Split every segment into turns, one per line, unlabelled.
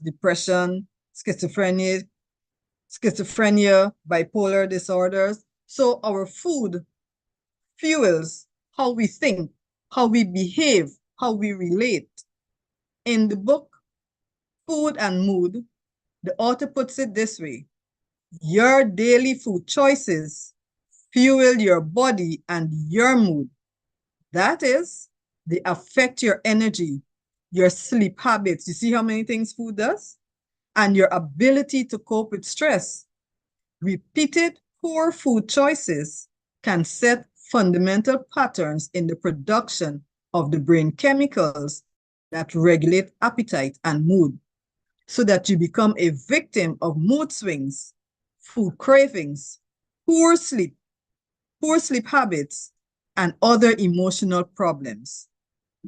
depression, schizophrenia, bipolar disorders. So our food fuels how we think, how we behave, how we relate. In the book, Food and Mood, the author puts it this way: your daily food choices fuel your body and your mood. That is, they affect your energy, your sleep habits. You see how many things food does? And your ability to cope with stress. Repeated poor food choices can set fundamental patterns in the production of the brain chemicals that regulate appetite and mood, so that you become a victim of mood swings, food cravings, poor sleep, poor sleep habits, and other emotional problems.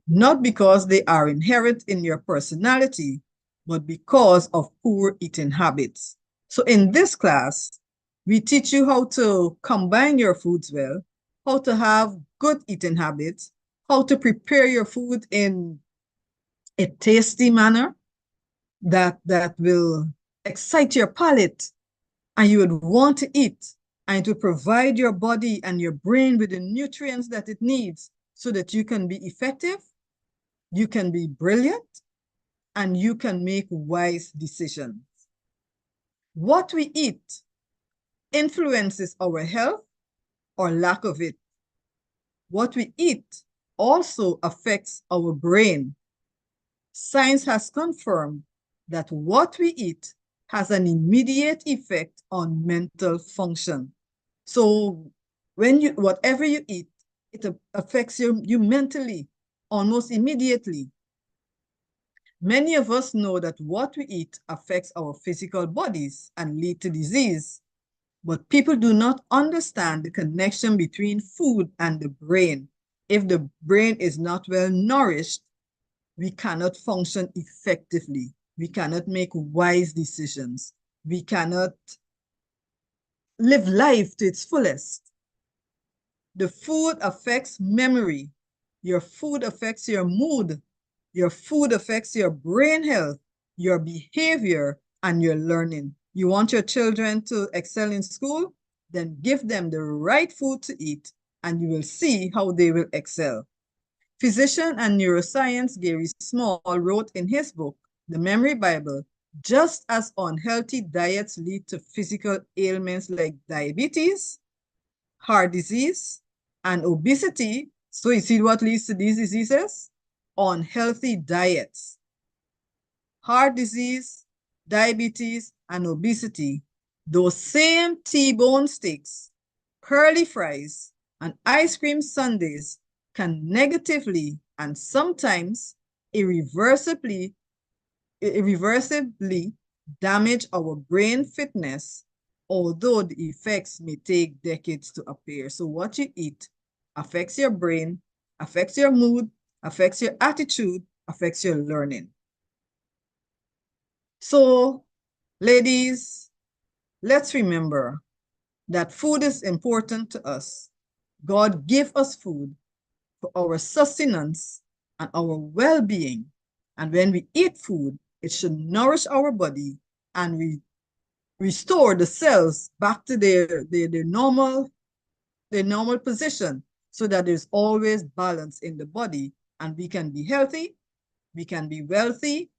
Not because they are inherent in your personality, but because of poor eating habits. So in this class, we teach you how to combine your foods well, how to have good eating habits, how to prepare your food in a tasty manner that will excite your palate and you would want to eat, and to provide your body and your brain with the nutrients that it needs so that you can be effective, you can be brilliant, and you can make wise decisions. What we eat influences our health or lack of it. What we eat also affects our brain. Science has confirmed that what we eat has an immediate effect on mental function. So whatever you eat, it affects you mentally almost immediately. Many of us know that what we eat affects our physical bodies and lead to disease, but people do not understand the connection between food and the brain. If the brain is not well nourished, we cannot function effectively. We cannot make wise decisions. We cannot live life to its fullest. The food affects memory. Your food affects your mood. Your food affects your brain health, your behavior, and your learning. You want your children to excel in school? Then give them the right food to eat, and you will see how they will excel. Physician and neuroscience Gary Small wrote in his book, The Memory Bible, just as unhealthy diets lead to physical ailments like diabetes, heart disease, and obesity. So you see what leads to these diseases? Unhealthy diets. Heart disease, diabetes, and obesity. Those same T-bone steaks, curly fries, and ice cream sundaes can negatively and sometimes irreversibly damage our brain fitness, although the effects may take decades to appear. So what you eat affects your brain, affects your mood, affects your attitude, affects your learning. So, ladies, let's remember that food is important to us. God gave us food for our sustenance and our well-being. And when we eat food, it should nourish our body and restore the cells back to their normal position, so that there's always balance in the body and we can be healthy, we can be wealthy,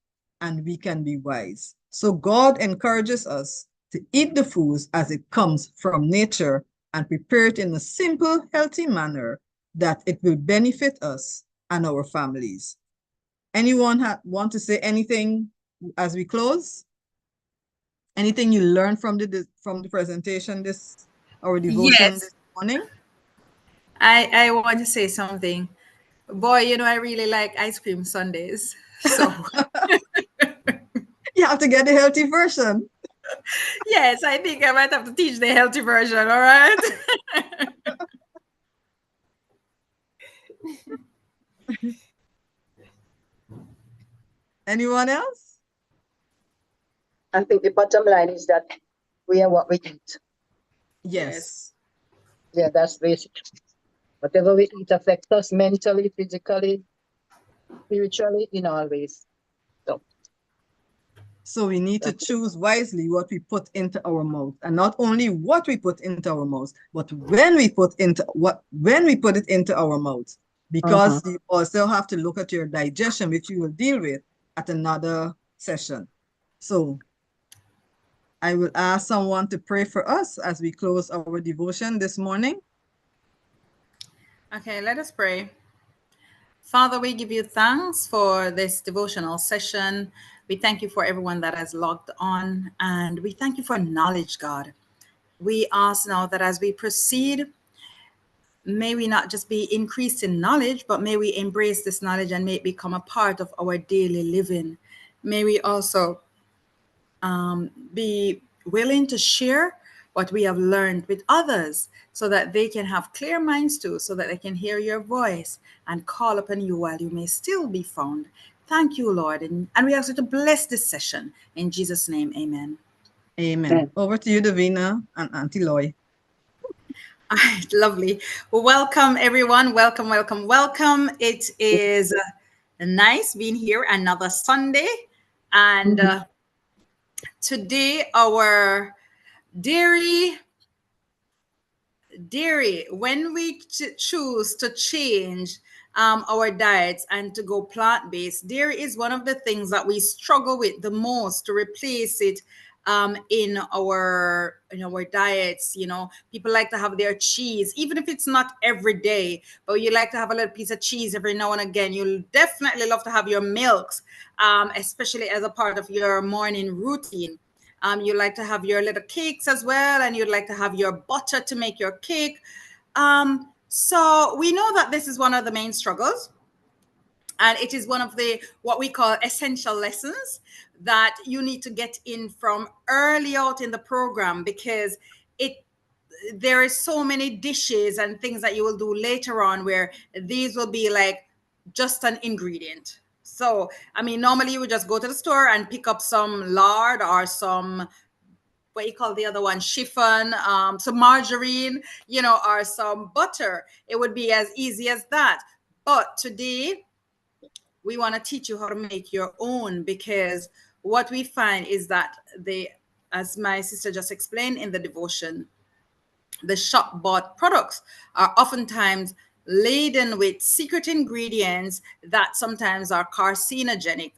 and we can be wise. So God encourages us to eat the foods as it comes from nature and prepare it in a simple, healthy manner that it will benefit us and our families. Anyone want to say anything as we close? Anything you learned from the presentation, our devotion
Yes,
this morning?
I want to say something. Boy, you know, I really like ice cream sundaes. So
You have to get the healthy version.
yes, I think I might have to teach the healthy version, all right?
Anyone else?
I think the bottom line is that we are what we eat.
Yes.
Yeah, that's basic. Whatever we eat affects us mentally, physically, spiritually, in all ways.
So we need to choose wisely what we put into our mouth, and not only what we put into our mouth, but when we put it into our mouth, because you also have to look at your digestion, which we will deal with at another session. So I will ask someone to pray for us as we close our devotion this morning.
Okay, let us pray. Father, we give you thanks for this devotional session. We thank you for everyone that has logged on, and we thank you for knowledge, God. We ask now that as we proceed, may we not just be increased in knowledge, but may we embrace this knowledge and may it become a part of our daily living. May we also be willing to share what we have learned with others so that they can have clear minds too, so that they can hear your voice and call upon you while you may still be found. Thank you, Lord. And we ask you to bless this session. In Jesus' name, amen.
Amen. Over to you, Davina and Auntie Loy.
All right, lovely. Well, welcome, everyone. Welcome, welcome, welcome. It is nice being here another Sunday. And today, our dairy, when we choose to change our diets and to go plant-based, dairy is one of the things that we struggle with the most to replace it in our diets. You know, people like to have their cheese, even if it's not every day, but you like to have a little piece of cheese every now and again. You'll definitely love to have your milks, especially as a part of your morning routine. You like to have your little cakes as well, and you'd like to have your butter to make your cake. So we know that this is one of the main struggles, and it is one of the what we call essential lessons that you need to get in from early out in the program, because there is so many dishes and things that you will do later on where these will be like just an ingredient. So, I mean, normally you would just go to the store and pick up some lard or some, what you call the other one, chiffon, some margarine, or some butter. It would be as easy as that. But today, we want to teach you how to make your own, because what we find is that as my sister just explained in the devotion, the shop bought products are oftentimes laden with secret ingredients that sometimes are carcinogenic,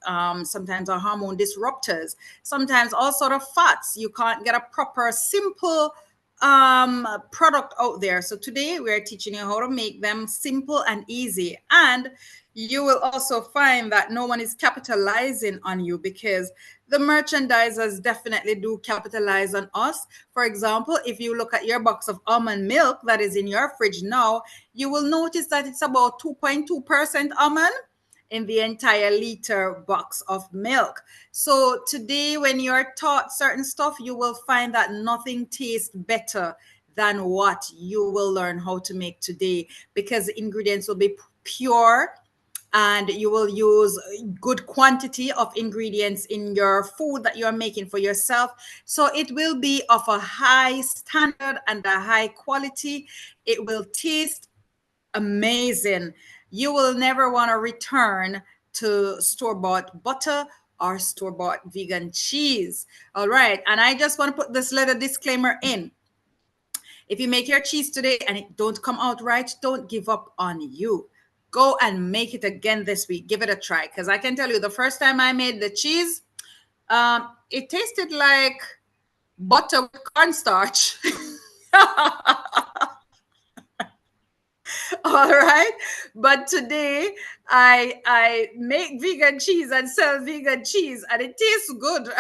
sometimes are hormone disruptors, sometimes all sort of fats. You can't get a proper, simple product out there. So today we're teaching you how to make them simple and easy. And you will also find that no one is capitalizing on you, because the merchandisers definitely do capitalize on us. For example, if you look at your box of almond milk that is in your fridge now, you will notice that it's about 2.2% almond in the entire liter box of milk. So today, when you're taught certain stuff, you will find that nothing tastes better than what you will learn how to make today, because the ingredients will be pure, and you will use good quantity of ingredients in your food that you're making for yourself. So it will be of a high standard and a high quality. It will taste amazing. You will never want to return to store-bought butter or store-bought vegan cheese. All right. And I just want to put this little disclaimer in. If you make your cheese today and it don't come out right, don't give up on you. Go and make it again this week. Give it a try. Because I can tell you, the first time I made the cheese, it tasted like butter with cornstarch. All right. But today I make vegan cheese and sell vegan cheese, and it tastes good.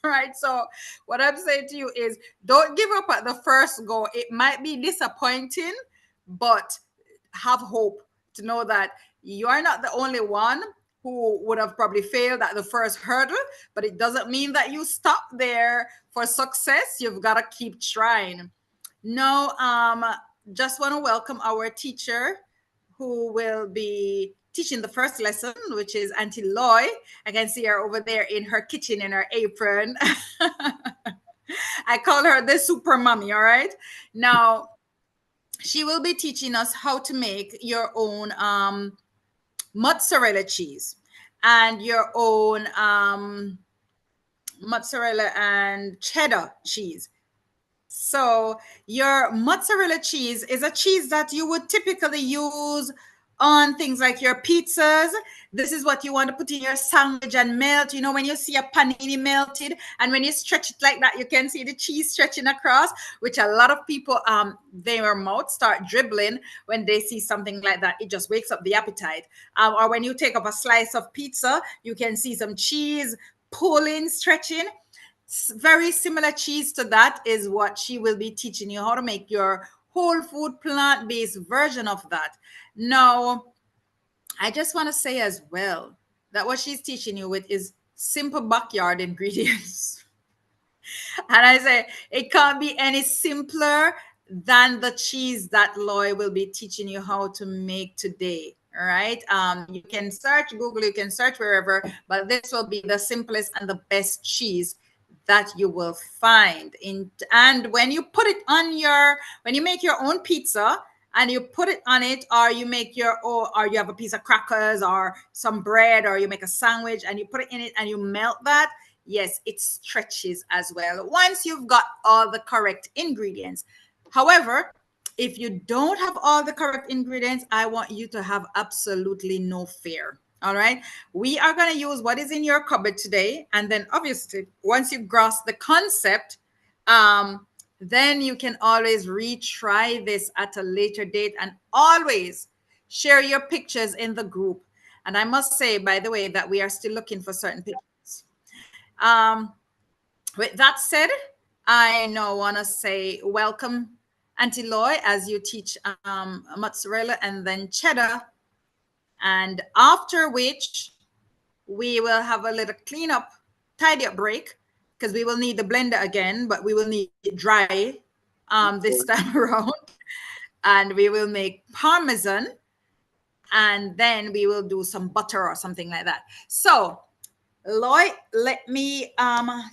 Right. So what I'm saying to you is, don't give up at the first go. It might be disappointing, but have hope to know that you are not the only one who would have probably failed at the first hurdle, but it doesn't mean that you stop there for success. You've got to keep trying. No, just want to welcome our teacher who will be teaching the first lesson, which is Auntie Loy. I can see her over there in her kitchen in her apron. I call her the super mommy, all right? Now, she will be teaching us how to make your own mozzarella cheese and your own mozzarella and cheddar cheese. So your mozzarella cheese is a cheese that you would typically use on things like your pizzas. This is what you want to put in your sandwich and melt. You know, when you see a panini melted and when you stretch it like that, you can see the cheese stretching across, which a lot of people, their mouth start dribbling when they see something like that. It just wakes up the appetite. Or when you take up a slice of pizza, you can see some cheese pulling, stretching. Very similar cheese to that is what she will be teaching you how to make your whole food plant-based version of that. Now, I just want to say as well that what she's teaching you with is simple backyard ingredients. And I say it can't be any simpler than the cheese that Loy will be teaching you how to make today. All right. You can search Google, you can search wherever, but this will be the simplest and the best cheese that you will find. And when you put it on when you make your own pizza and you put it on it, or you make or you have a piece of crackers or some bread, or you make a sandwich and you put it in it and you melt that, yes, it stretches as well once you've got all the correct ingredients. However, if you don't have all the correct ingredients, I want you to have absolutely no fear. All right. We are going to use what is in your cupboard today. And then obviously, once you grasp the concept, then you can always retry this at a later date, and always share your pictures in the group. And I must say, by the way, that we are still looking for certain pictures. With that said, I now want to say welcome, Auntie Loy, as you teach mozzarella and then cheddar. And after which, we will have a little cleanup, tidy up break, because we will need the blender again, but we will need it dry this time around. And we will make Parmesan, and then we will do some butter or something like that. So, Lloyd, let me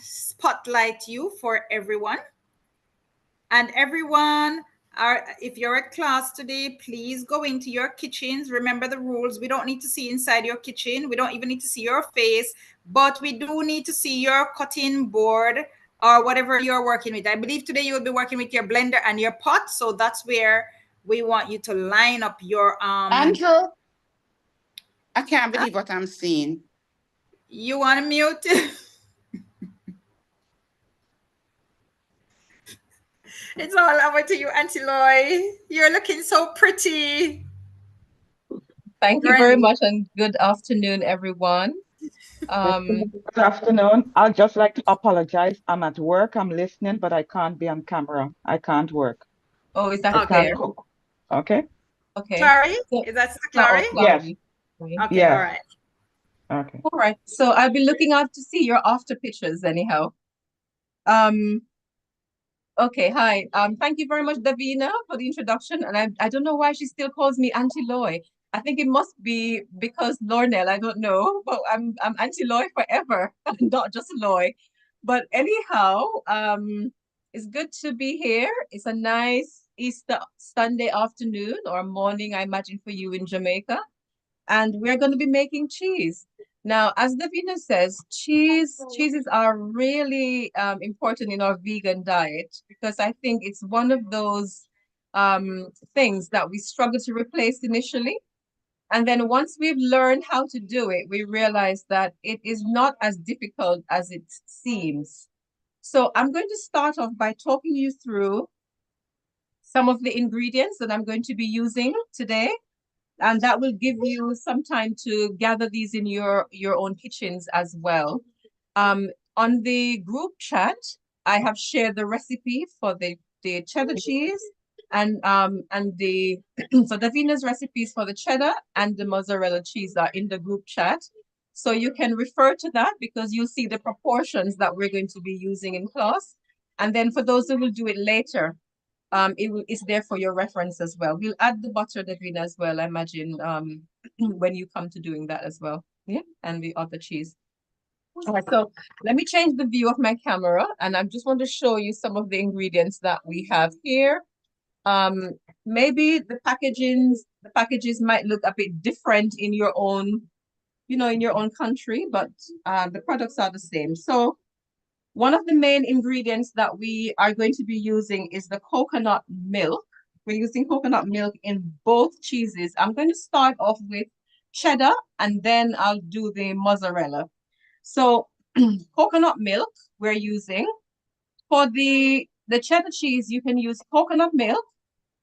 spotlight you for everyone. And everyone, if you're at class today, please go into your kitchens. Remember the rules. We don't need to see inside your kitchen. We don't even need to see your face, but we do need to see your cutting board or whatever you're working with. I believe today you will be working with your blender and your pot. So that's where we want you to line up your
Andrew, I can't believe what I'm seeing.
You want to mute? It's all over to you, Auntie Loy. You're looking so pretty.
Thank you very much, and good afternoon, everyone.
Good afternoon. I'd just like to apologize. I'm at work. I'm listening, but I can't be on camera. I can't work.
Oh, is that
I
okay?
can't cook. Okay.
Okay.
Clary?
So,
Is that Clary?
Yes.
Okay,
Yes.
all right.
Okay.
All right. So I'll be looking out to see your after pictures anyhow. Okay, hi. Thank you very much, Davina, for the introduction. And I don't know why she still calls me Auntie Loy. I think it must be because Lornell, I don't know, but I'm Auntie Loy forever, not just Loy. But anyhow, it's good to be here. It's a nice Easter Sunday afternoon or morning, I imagine, for you in Jamaica. And we're going to be making cheese. Now, as Davina says, cheeses are really important in our vegan diet because I think it's one of those things that we struggle to replace initially. And then once we've learned how to do it, we realize that it is not as difficult as it seems. So I'm going to start off by talking you through some of the ingredients that I'm going to be using today. And that will give you some time to gather these in your own kitchens as well. On the group chat, I have shared the recipe for the cheddar cheese and the so Davina's recipes for the cheddar and the mozzarella cheese are in the group chat. So you can refer to that because you'll see the proportions that we're going to be using in class. And then for those who will do it later, it's there for your reference as well. We'll add the butter, Davina, as well, I imagine, when you come to doing that as well. Yeah, and the other cheese. All right, so let me change the view of my camera, and I just want to show you some of the ingredients that we have here. Maybe the packages might look a bit different in your own, in your own country, but the products are the same. So One of the main ingredients that we are going to be using is the coconut milk. We're using coconut milk in both cheeses. I'm going to start off with cheddar and then I'll do the mozzarella. So coconut milk we're using. For the cheddar cheese, you can use coconut milk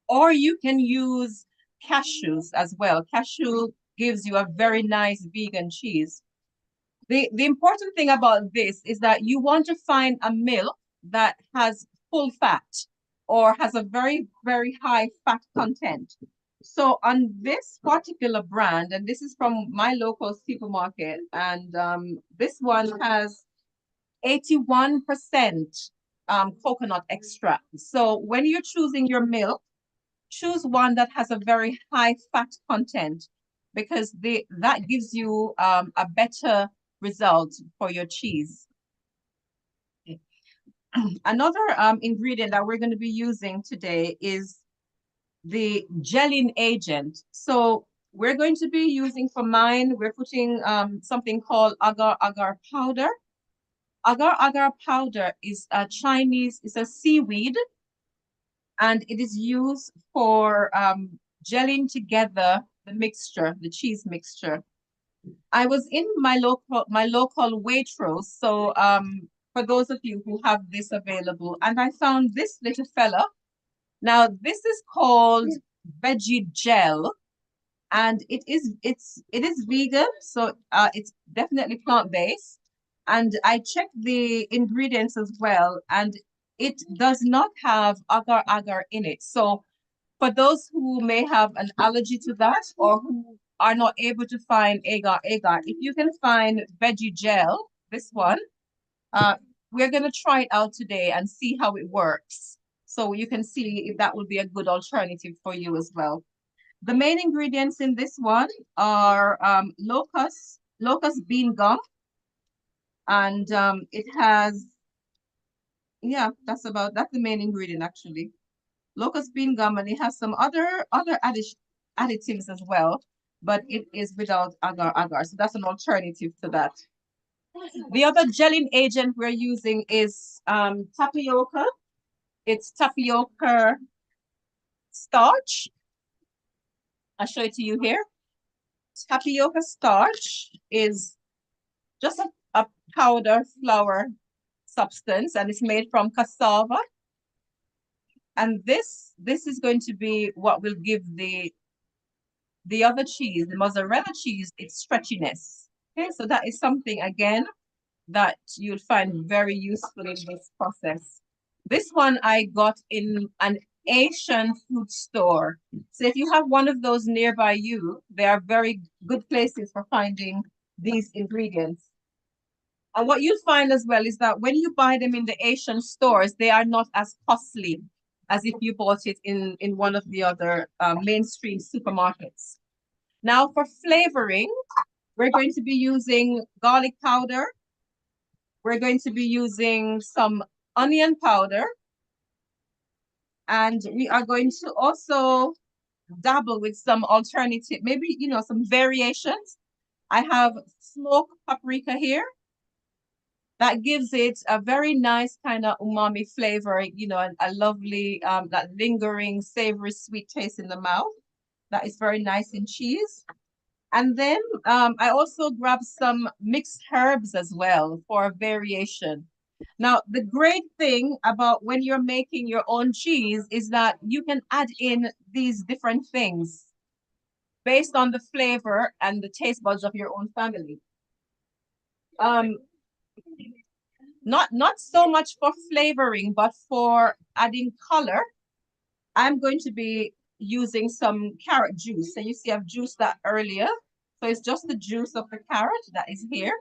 or you can use cashews as well. Cashew gives you a very nice vegan cheese. The important thing about this is that you want to find a milk that has full fat or has a very, very high fat content. So on this particular brand, and this is from my local supermarket, and this one has 81% coconut extract. So when you're choosing your milk, choose one that has a very high fat content because that gives you a better result for your cheese. Another ingredient that we're going to be using today is the gelling agent. So we're going to be using for mine, we're putting something called agar agar powder. Agar agar powder is a Chinese, it's a seaweed, and it is used for gelling together the mixture, the cheese mixture. I was in my local Waitrose, so for those of you who have this available, and I found this little fella. Now this is called veggie gel, and it is vegan, so it's definitely plant-based. And I checked the ingredients as well, and it does not have agar agar in it. So for those who may have an allergy to that or who are not able to find agar agar, if you can find veggie gel, this one, uh, we're going to try it out today and see how it works. So you can see if that would be a good alternative for you as well. The main ingredients in this one are locust bean gum, and it has, yeah, that's the main ingredient actually. Locust bean gum, and it has some other additives as well, but it is without agar agar, so that's an alternative to that. The other gelling agent we're using is tapioca. It's tapioca starch. I'll show it to you here. Tapioca starch is just a powder flour substance, and it's made from cassava. And this is going to be what will give the other cheese, the mozzarella cheese, its stretchiness. Okay, so that is something again that you'll find very useful in this process. This one I got in an Asian food store. So if you have one of those nearby you, they are very good places for finding these ingredients. And what you'll find as well is that when you buy them in the Asian stores, they are not as costly as if you bought it in one of the other mainstream supermarkets. Now for flavoring, we're going to be using garlic powder. We're going to be using some onion powder. And we are going to also dabble with some alternative, maybe, some variations. I have smoked paprika here. That gives it a very nice kind of umami flavor, a lovely, that lingering, savory, sweet taste in the mouth. That is very nice in cheese. And then I also grabbed some mixed herbs as well for variation. Now, the great thing about when you're making your own cheese is that you can add in these different things based on the flavor and the taste buds of your own family. Not so much for flavoring, but for adding color, I'm going to be using some carrot juice. So you see I've juiced that earlier. So it's just the juice of the carrot that is here.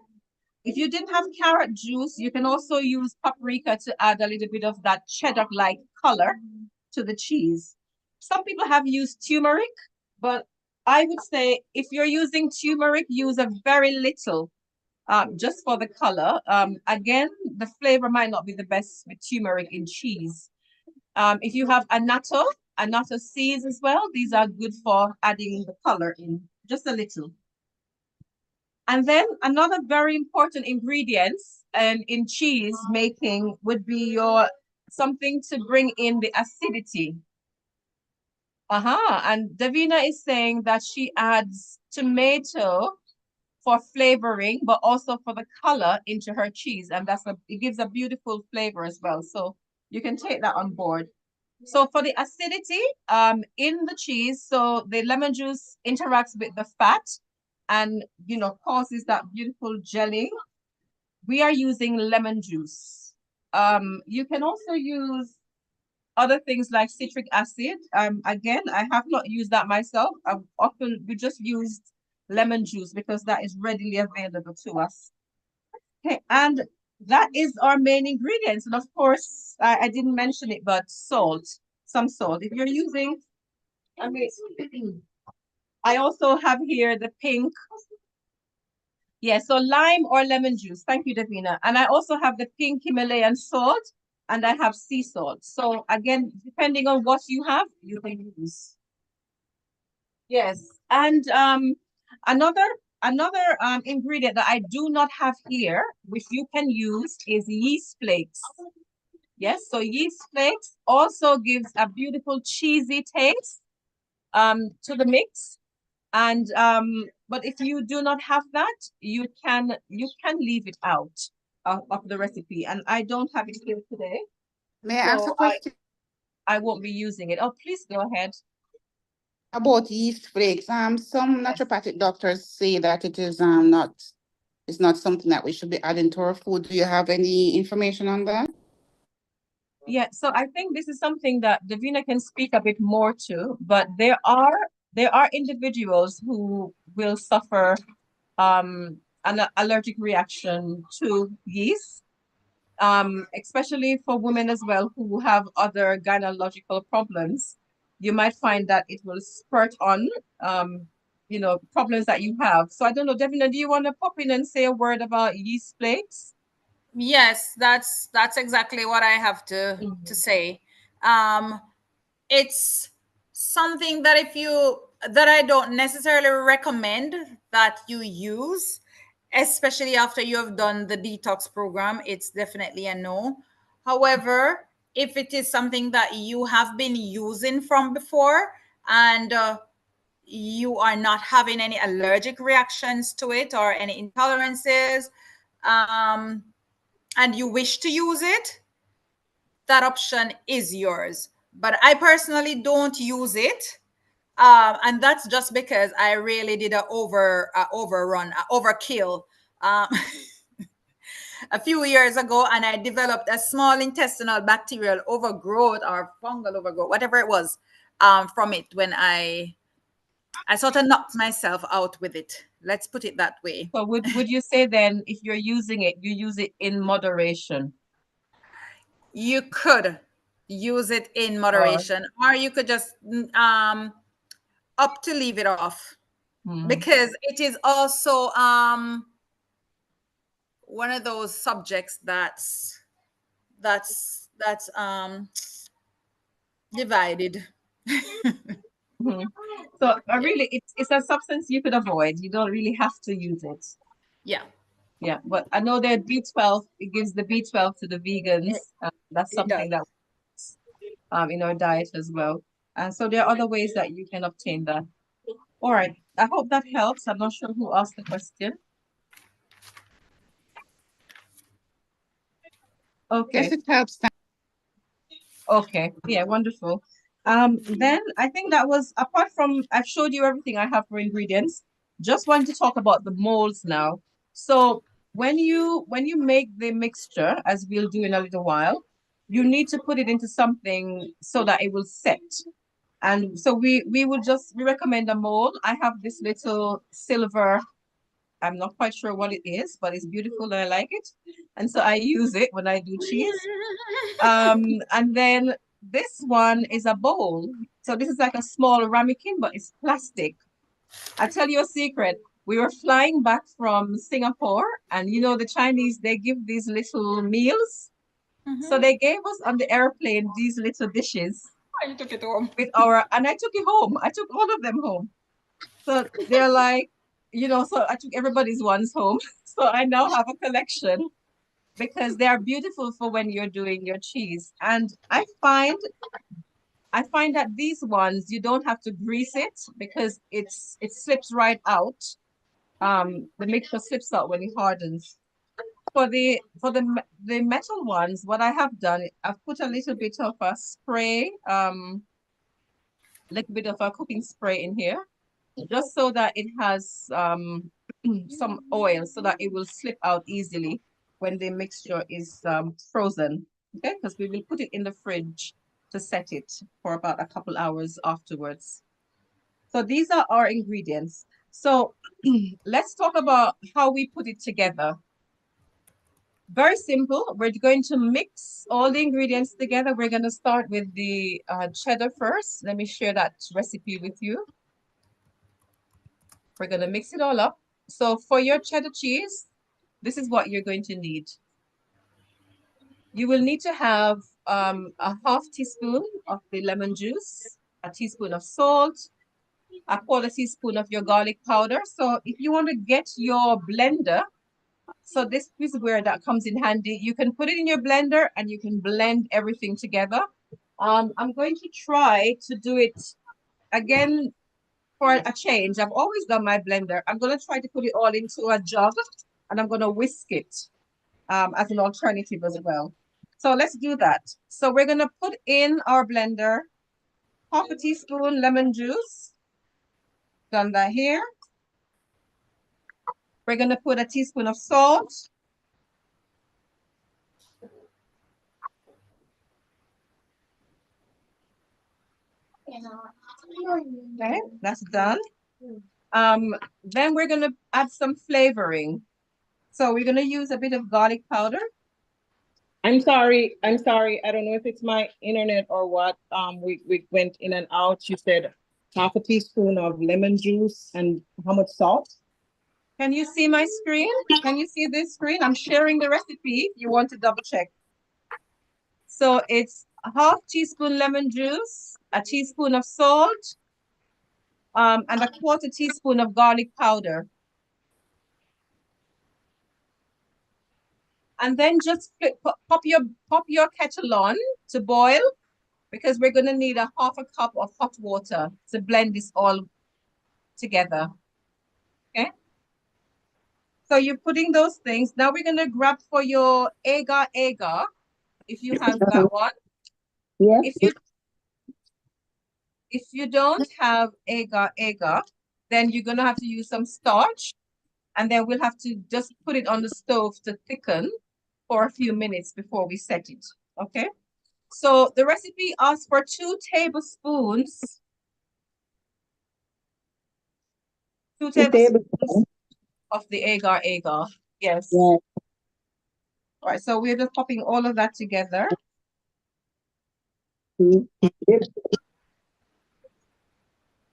If you didn't have carrot juice, you can also use paprika to add a little bit of that cheddar-like color to the cheese. Some people have used turmeric, but I would say if you're using turmeric, use a very little, just for the color. Again, the flavor might not be the best with turmeric in cheese. If you have annatto seeds as well, these are good for adding the color in, just a little. And then another very important ingredients and in cheese making would be your something to bring in the acidity. And Davina is saying that she adds tomato for flavoring, but also for the color into her cheese, and it gives a beautiful flavor as well. So you can take that on board. So for the acidity, in the cheese, so the lemon juice interacts with the fat, and causes that beautiful jelly. We are using lemon juice. You can also use other things like citric acid. Again, I have not used that myself. We just used lemon juice because that is readily available to us. Okay, and that is our main ingredients. And of course, I didn't mention it, but salt, some salt. If you're using, I mean, I also have here the pink. Yeah, so lime or lemon juice. Thank you, Davina. And I also have the pink Himalayan salt and I have sea salt. So again, depending on what you have, you can use. Yes. And another ingredient that I do not have here, which you can use, is yeast flakes. Yes, so yeast flakes also gives a beautiful cheesy taste to the mix. And but if you do not have that, you can leave it out of the recipe. And I don't have it here today,
May I ask a
so
question
I won't be using it. Oh, please go ahead.
about yeast flakes? Some
Yes.
naturopathic doctors say that it is it's not something that we should be adding to our food. Do you have any information on that?
Yeah, so I think this is something that Davina can speak a bit more to, but there are individuals who will suffer an allergic reaction to yeast, especially for women as well who have other gynecological problems. You might find that it will spurt on problems that you have. So I don't know, Davina, do you want to pop in and say a word about yeast flakes?
Yes, that's exactly what I have to say. Um, it's something that I don't necessarily recommend that you use, especially after you have done the detox program. It's definitely a no. However, if it is something that you have been using from before, and you are not having any allergic reactions to it or any intolerances, um, and you wish to use it, that option is yours. But I personally don't use it. And that's just because I really did a overrun, overkill um, a few years ago, and I developed a small intestinal bacterial overgrowth or fungal overgrowth, whatever it was, from it when I sort of knocked myself out with it. Let's put it that way.
So would you say then if you're using it, you use it in moderation?
You could use it in
Or
moderation, or you could just up to leave it off,
hmm,
because it is also one of those subjects that's divided.
hmm. So really it's a substance you could avoid. You don't really have to use it.
Yeah,
Yeah, but I know that B12, it gives the B12 to the vegans.
it,
That's
it does.
something that in our diet as well. And so there are other ways that you can obtain that. All right. I hope that helps. I'm not sure who asked the question.
Yes,
Okay.
it helps.
Okay. Yeah, wonderful. Then I think that was apart from I've showed you everything I have for ingredients. Just want to talk about the molds now. So when you make the mixture, as we'll do in a little while, you need to put it into something so that it will set. And so we recommend a mold. I have this little silver, I'm not quite sure what it is, but it's beautiful and I like it. And so I use it when I do cheese. And then this one is a bowl. So this is like a small ramekin, but it's plastic. I tell you a secret. We were flying back from Singapore, and the Chinese, they give these little meals. So
Mm-hmm.
they gave us on the airplane these little dishes
I took it home.
and I took it home. I took all of them home. So they're like, so I took everybody's ones home. So I now have a collection because they are beautiful for when you're doing your cheese. And I find that these ones you don't have to grease it because it slips right out. The mixture slips out when it hardens. For the metal ones, what I have done, I've put a little bit of a spray, little bit of a cooking spray in here, just so that it has some oil so that it will slip out easily when the mixture is frozen. Okay, because we will put it in the fridge to set it for about a couple hours afterwards. So these are our ingredients. So let's talk about how we put it together. Very simple. We're going to mix all the ingredients together. We're going to start with the cheddar first. Let me share that recipe with you. We're going to mix it all up. So for your cheddar cheese, this is what you're going to need. You will need to have a half teaspoon of the lemon juice, a teaspoon of salt, a quarter teaspoon of your garlic powder. So if you want to get your blender, so this is where that comes in handy. You can put it in your blender and you can blend everything together. I'm going to try to do it again for a change. I've always done my blender. I'm going to try to put it all into a jug and I'm going to whisk it as an alternative as well. So let's do that. So we're going to put in our blender half a teaspoon lemon juice. Done that here. We're going to put a teaspoon of salt. Okay, that's done. Then we're going to add some flavoring. So we're going to use a bit of garlic powder.
I'm sorry. I'm sorry. I don't know if it's my internet or what. We went in and out. You said half a teaspoon of lemon juice and how much salt?
Can you see my screen? Can you see this screen? I'm sharing the recipe. You want to double check. So it's a half teaspoon lemon juice, a teaspoon of salt, and a quarter teaspoon of garlic powder. And then just pop your kettle on to boil because we're going to need a half a cup of hot water to blend this all together. Okay. So you're putting those things. Now we're going to grab for your agar, if you have that one.
Yeah.
If you don't have agar, then you're going to have to use some starch. And then we'll have to just put it on the stove to thicken for a few minutes before we set it. Okay. So the recipe asks for 2 tablespoons. 2 tablespoons of the agar. Yes.
Yeah.
All right. So we're just popping all of that together.
Mm.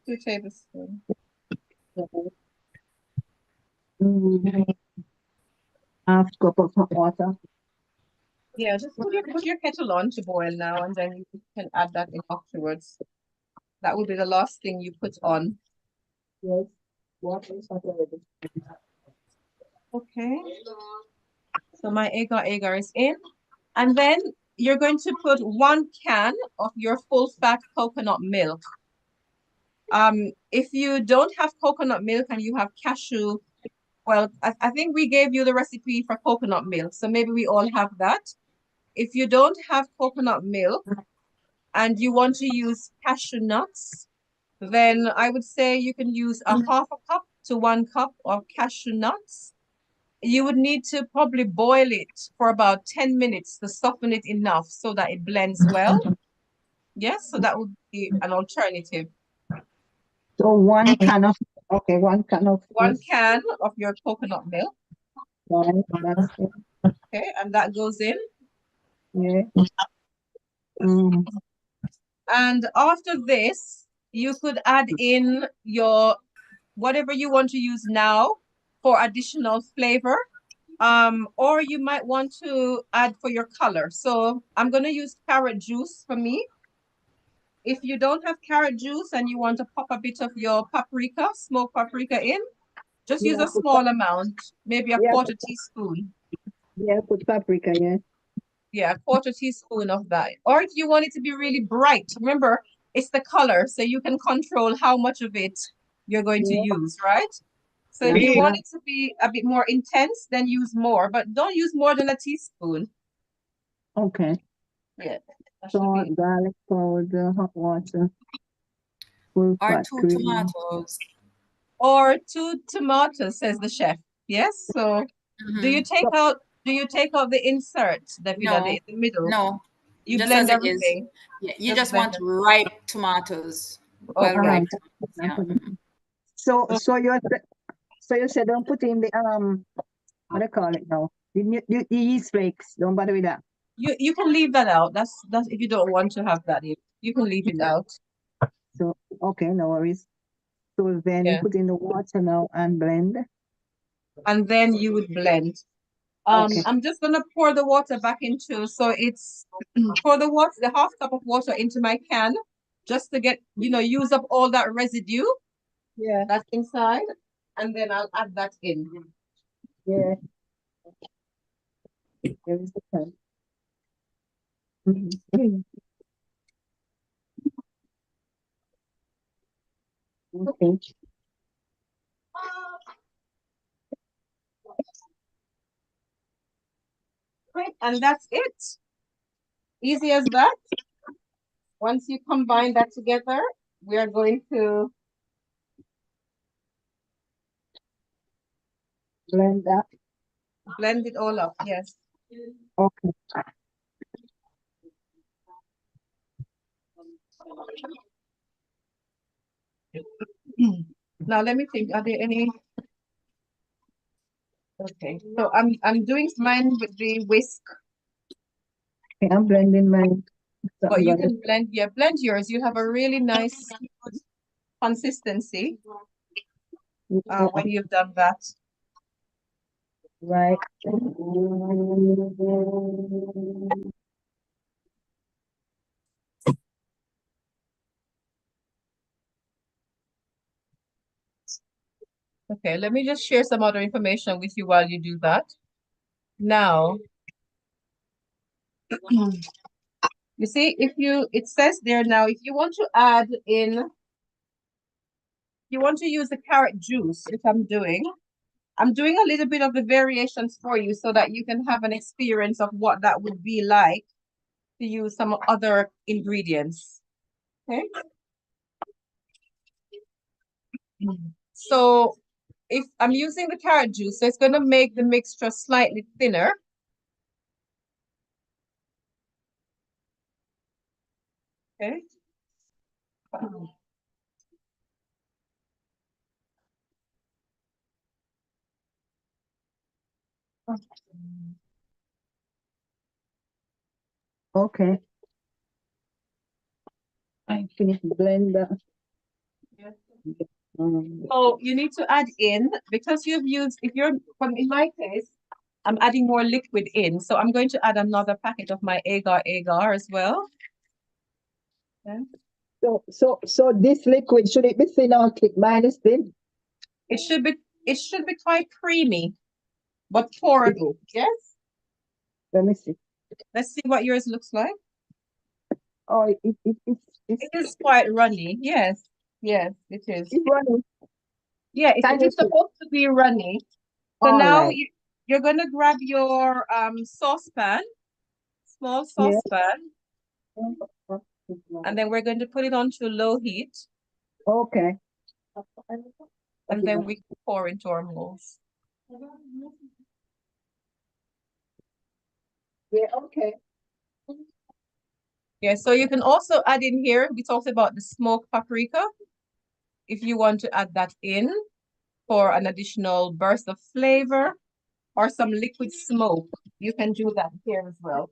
2 tablespoons.
Half cup of hot water.
Yeah, just put your kettle on to boil now, and then you can add that in afterwards. That will be the last thing you put on.
Yes. Water is hot already.
Okay. So my agar is in. And then you're going to put 1 can of your full fat coconut milk. If you don't have coconut milk and you have cashew, well, I think we gave you the recipe for coconut milk, so maybe we all have that. If you don't have coconut milk and you want to use cashew nuts, then I would say you can use a half a cup to 1 cup of cashew nuts. You would need to probably boil it for about 10 minutes to soften it enough so that it blends well. Yes, so that would be an alternative.
So 1 can of, okay, 1 can of
1 can of your coconut milk.
Right, that's it.
Okay, and that goes in.
Yeah. Mm.
And after this, you could add in your whatever you want to use now for additional flavor. Or you might want to add for your color. So I'm going to use carrot juice for me. If you don't have carrot juice and you want to pop a bit of your paprika, smoked paprika in, Just use
Yeah,
a small amount, maybe a
yeah,
quarter teaspoon.
yeah, put paprika, yeah.
Yeah, a quarter teaspoon of that. Or if you want it to be really bright, remember, it's the color, so you can control how much of it you're going to
Yeah,
use, right? So if
that's
you
Really?
want
right.
it to be a bit more intense, then use more, but don't use more than a teaspoon.
Okay.
Yeah, that should
Salt,
be.
garlic powder, hot water, full
Or
fat
two
cream.
tomatoes.
Or 2 tomatoes, says the chef. Yes. So do
Hmm.
you take
So,
out the insert, Davina,
No,
the middle?
no,
You
just as
blend
it is.
everything.
Yeah, you
Just
just
blend
want
it.
ripe tomatoes. Well,
Okay.
ripe
uh-huh.
tomatoes, yeah. Mhm.
So,
So
so you said don't put in the what do you call it now? The yeast flakes. Don't bother with that.
you can leave that out. That's if you don't want to have that, you can leave it out.
So, okay, no worries. So then you
Yeah.
put in the water now and blend.
And then you would blend.
Okay.
I'm just gonna pour the water back into, so it's pour the half cup of water into my can, just to get, use up all that residue
Yeah.
that's inside, and then I'll add that in.
Yeah. There is the pen. Mhm. Okay.
Right, and that's it. Easy as that. Once you combine that together, we are going to
Blend that.
blend it all up. Yes.
Okay.
Now let me think. Are there any? Okay. So I'm doing mine with the whisk,
Okay, I'm blending mine. So I'm
but you
gonna
can blend. Yeah, blend yours. You have a really nice consistency when you've done that.
right.
Okay. Let me just share some other information with you while you do that. Now, you see, it says there now, if you want to add in, you want to use the carrot juice, which I'm doing a little bit of the variations for you so that you can have an experience of what that would be like to use some other ingredients. Okay. So if I'm using the carrot juice, so it's going to make the mixture slightly thinner. Okay.
Okay. I finished blend that.
So you need to add in, because you've used, in my case, I'm adding more liquid in. So I'm going to add another packet of my agar as well. Okay.
So this liquid, should it be thin or thick? Mine is thin.
It should be it should be quite creamy, but pourable. Yes.
Let me see.
Let's see what yours looks like.
Oh, it's
It is quite runny. Yes. Yes, it is.
it's running.
Yeah,
Can
it
you
is
see?
supposed to be runny. So
All
now
right.
you're gonna grab your saucepan, small
Yeah.
saucepan, and then we're going to put it onto low heat,
Okay.
and then we pour into our molds.
Yeah, okay.
Yeah, so you can also add in here, we talked about the smoked paprika. If you want to add that in for an additional burst of flavor or some liquid smoke, you can do that here as well.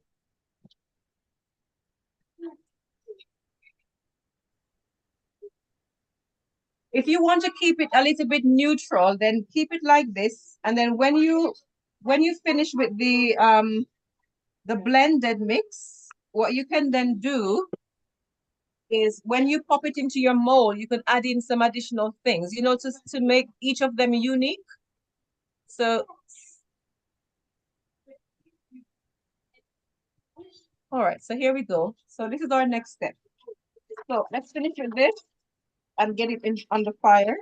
If you want to keep it a little bit neutral, then keep it like this. And then when you finish with the blended mix, what you can then do is when you pop it into your mold, you can add in some additional things, you know, to make each of them unique. So, all right, so here we go. So this is our next step. So let's finish with this and get it in on the fire.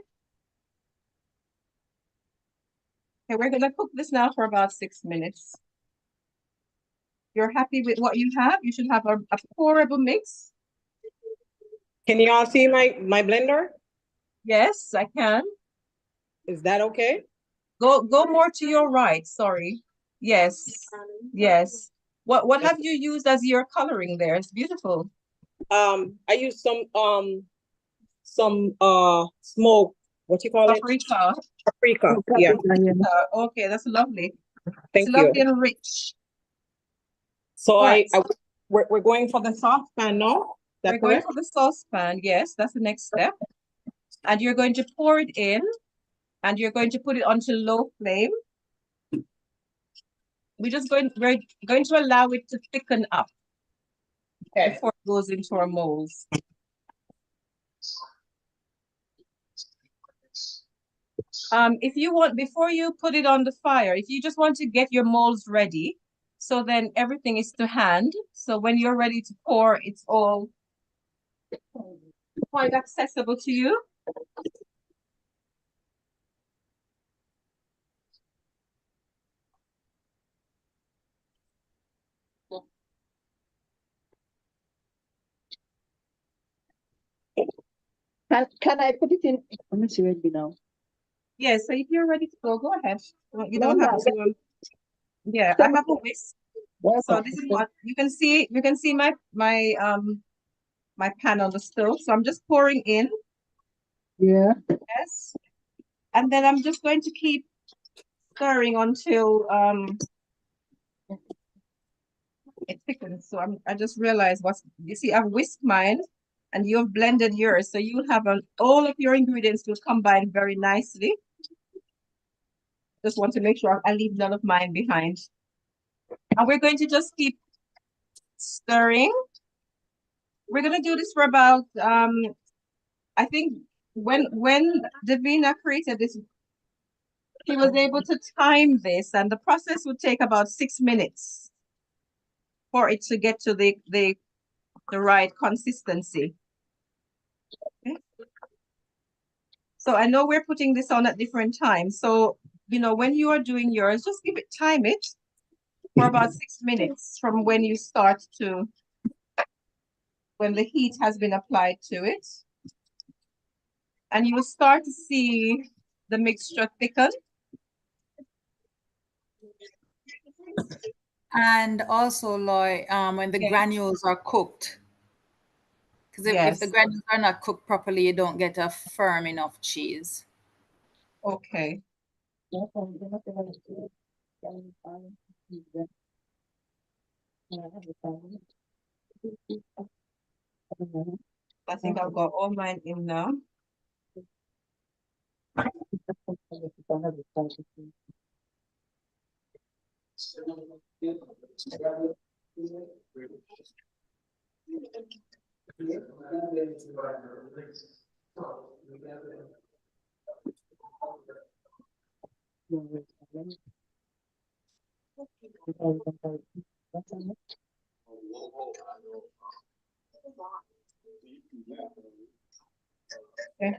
Okay, we're gonna cook this now for about 6 minutes. You're happy with what you have? You should have a pourable mix.
Can you all see my blender?
Yes, I can.
Is that okay?
Go more to your right. Sorry. Yes. Yes. What have you used as your coloring there? It's beautiful.
I use some smoke. What you call it?
Paprika.
Paprika. Yeah.
Okay, that's lovely.
Thank
It's
you.
lovely and rich.
So
All right.
we're going for the saucepan now. Is that
We're going
correct?
for the saucepan. Yes, that's the next step. And you're going to pour it in, and you're going to put it onto low flame. We're going to allow it to thicken up before it goes into our molds. If you want, before you put it on the fire, if you just want to get your molds ready, so then everything is to hand. So when you're ready to pour, it's all quite accessible to you.
Can I put it in? Let me see where it be now.
Yeah, so if you're ready to go ahead. You don't have to. Yeah, I have a whisk. So this is what you can see. You can see my pan on the stove. So I'm just pouring in.
Yeah.
Yes. And then I'm just going to keep stirring until it thickens. So I just realized you see, I've whisked mine and you've blended yours. So you'll have all of your ingredients will combine very nicely. Just want to make sure I leave none of mine behind. And we're going to just keep stirring. We're gonna do this for about I think when Davina created this, she was able to time this, and the process would take about 6 minutes for it to get to the right consistency. Okay. So I know we're putting this on at different times. So, you know, when you are doing yours, just time it for about 6 minutes from when you start to when the heat has been applied to it. And you will start to see the mixture thicken.
And also, Loy, when the
Yes.
granules are cooked, because if the
Yes.
granules are not cooked properly, you don't get a firm enough cheese.
Okay. I think I've got all mine in now. Okay.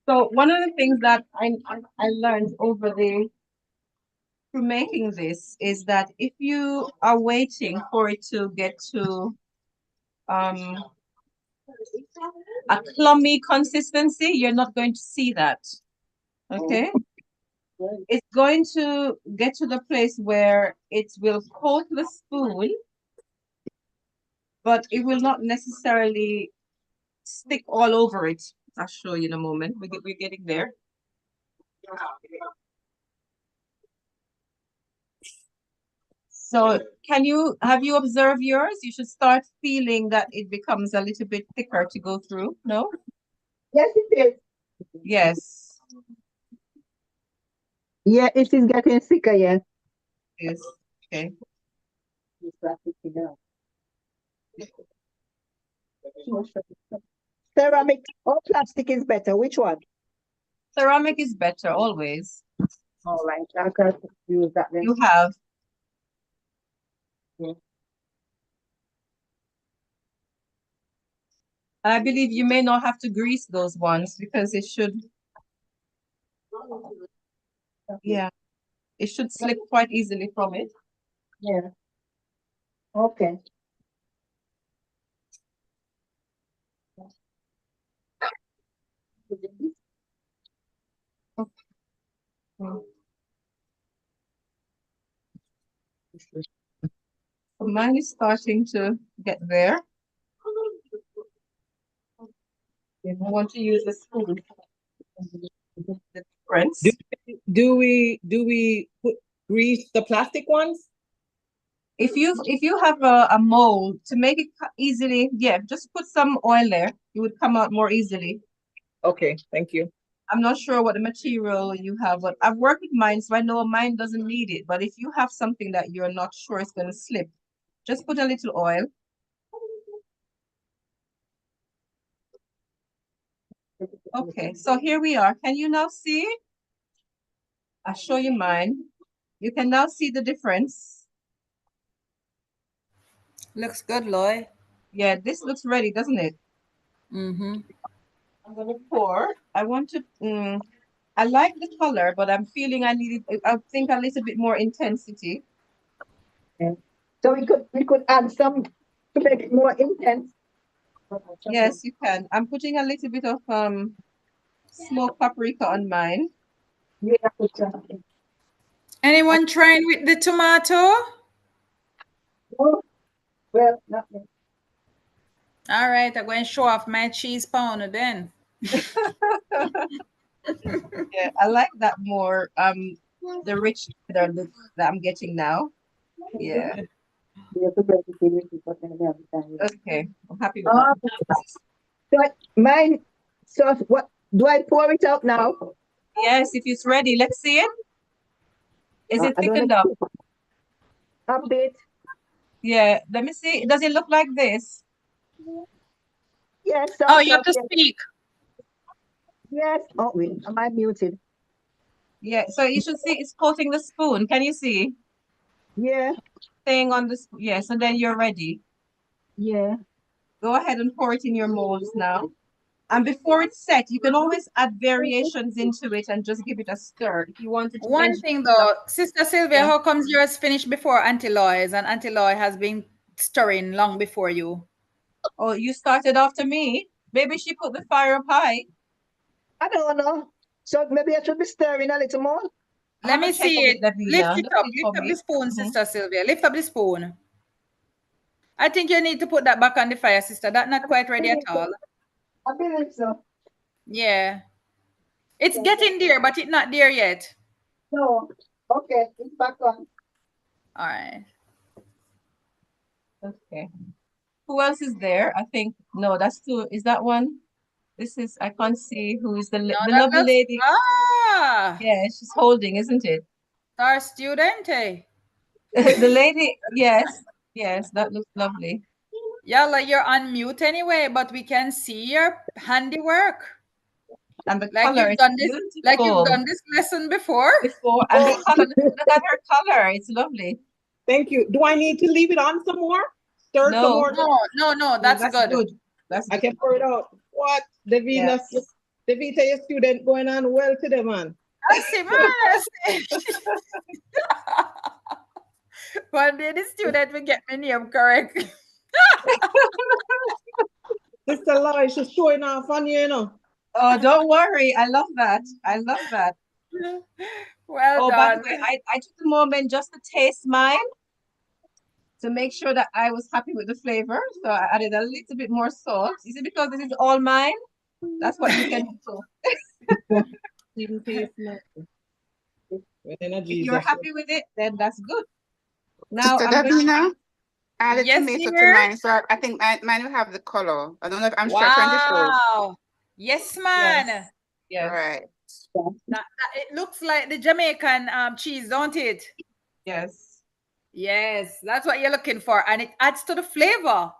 So one of the things that I learned over through making this is that if you are waiting for it to get to a clummy consistency, you're not going to see that. Okay. It's going to get to the place where it will coat the spoon, but it will not necessarily stick all over it. I'll show you in a moment. We're getting there. So have you observed yours? You should start feeling that it becomes a little bit thicker to go through, no?
Yes, it is.
Yes,
Yeah, it is getting thicker, yeah.
yes. Okay.
Ceramic or plastic is better. Which one?
Ceramic is better always.
All right, I can use that then.
You have.
Yeah.
I believe you may not have to grease those ones because it should, yeah, it should slip quite easily from it.
Yeah. Okay.
Mm. So mine is starting to get there. I want to use the spoon. The difference.
Do we put grease the plastic ones?
If you have a mold to make it easily, yeah, just put some oil there. It would come out more easily.
Okay, thank you.
I'm not sure what the material you have, but I've worked with mine, so I know mine doesn't need it. But if you have something that you're not sure it's going to slip, just put a little oil. Okay, so here we are. Can you now see? I'll show you mine. You can now see the difference.
Looks good, Loy.
Yeah, this looks ready, doesn't it?
Mm-hmm.
I'm gonna pour. I want to, I like the color, but I'm feeling I think a little bit more intensity.
Yeah. So we could add some to make it more intense.
Yes, you can. I'm putting a little bit of smoked paprika on mine.
Yeah,
Anyone trying with the tomato?
oh, well, not yet.
All right, I'm going to show off my cheese pounder then.
Yeah, I like that more. The rich cheddar look that I'm getting now. Yeah. Okay, I'm happy with that.
So mine. So what? Do I pour it out now?
Yes, if it's ready, let's see it. Is it
I don't
thickened
know.
up?
A bit.
Yeah, let me see. Does it look like this?
Yes.
Oh, you have to
yes.
speak.
Yes. Oh, wait. Am I muted?
Yeah, so you should see it's coating the spoon. Can you see?
Yeah.
Staying on the spoon. Yeah, so then you're ready.
Yeah.
Go ahead and pour it in your molds now. And before it's set, you can always add variations into it and just give it a stir. If you wanted to
One
change
thing
it up.
though, Sister Sylvia,
Yeah.
how comes yours finished before Auntie Loy's and Auntie Loy has been stirring long before you?
Oh, you started after me? Maybe she put the fire up high.
I don't know. So maybe I should be stirring a little more.
Let me see it. Lift it up. Lift up the spoon,
Mhm.
Sister Sylvia. Lift up the spoon. I think you need to put that back on the fire, sister. That's not quite ready at all.
I believe so.
Yeah. It's getting there, but it's not there yet.
No. Okay. It's back on.
All right.
Okay. Who else is there? I think, no, that's two. Is that one? This is, I can't see who is the
No, that
lovely
looks,
lady. Yeah, she's holding, isn't it?
Star student, eh?
The lady, yes, yes, that looks lovely.
Yeah, like you're on mute anyway, but we can see your handiwork.
And the
Like
color
you've
is
done this, like you've
beautiful.
done this lesson before.
And the color, look at her color. It's lovely.
Thank you. Do I need to leave it on some more? Stir some
No.
more?
No, that's good.
That's
I can pour it out. What? Davina,
Yes.
Davita, your student going on well today, man.
I see, man. One day the student will get my name correct.
Sister Loy, she's showing off on you, you know.
Oh, don't worry. I love that. I love that.
Well
Oh, by the
done.
way, I took a moment just to taste mine to make sure that I was happy with the flavor. So I added a little bit more salt. Is it because this is all mine? That's what you can do.
Even taste nothing.
If you're happy with it, then that's good. Now
Sister
I'm going to
Davina, added
Yes,
tomato to
dear.
mine, so I think mine will have the color. I don't know if I'm sure trying to show.
Wow. Yes, man.
Yes. Yes.
Right.
It looks like the Jamaican cheese, don't it?
Yes.
Yes, that's what you're looking for, and it adds to the flavor.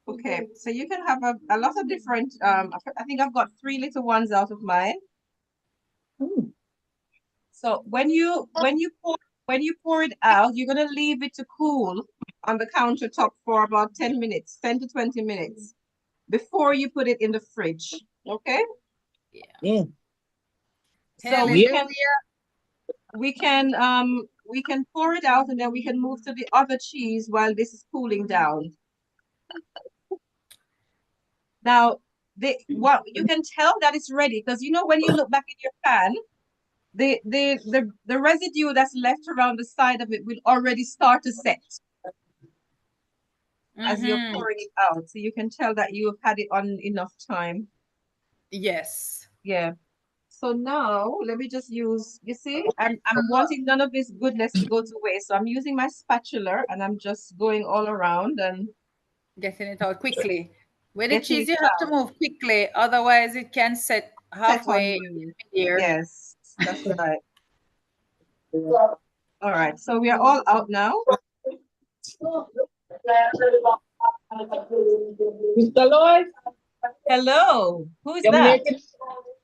Okay, so you can have a lot of different, I think I've got 3 little ones out of mine. So when you pour it out, you're gonna leave it to cool on the countertop for about 10 minutes, 10 to 20 minutes before you put it in the fridge. Okay?
Yeah.
So
Telling you,
we can pour it out and then we can move to the other cheese while this is cooling down. Now, you can tell that it's ready because you know when you look back in your pan, the residue that's left around the side of it will already start to set as you're pouring it out. So you can tell that you've had it on enough time.
yes.
Yeah. So now let me just use, you see, I'm wanting none of this goodness to go to waste. So I'm using my spatula and I'm just going all around and
Getting it out quickly. With the
getting
cheese,
it
you have to
out.
move quickly, otherwise it can set
Set on
halfway
you.
here.
Yes, that's right. All right, so we are all out now.
Mr. Lloyd,
Hello, who is
you're
that?
making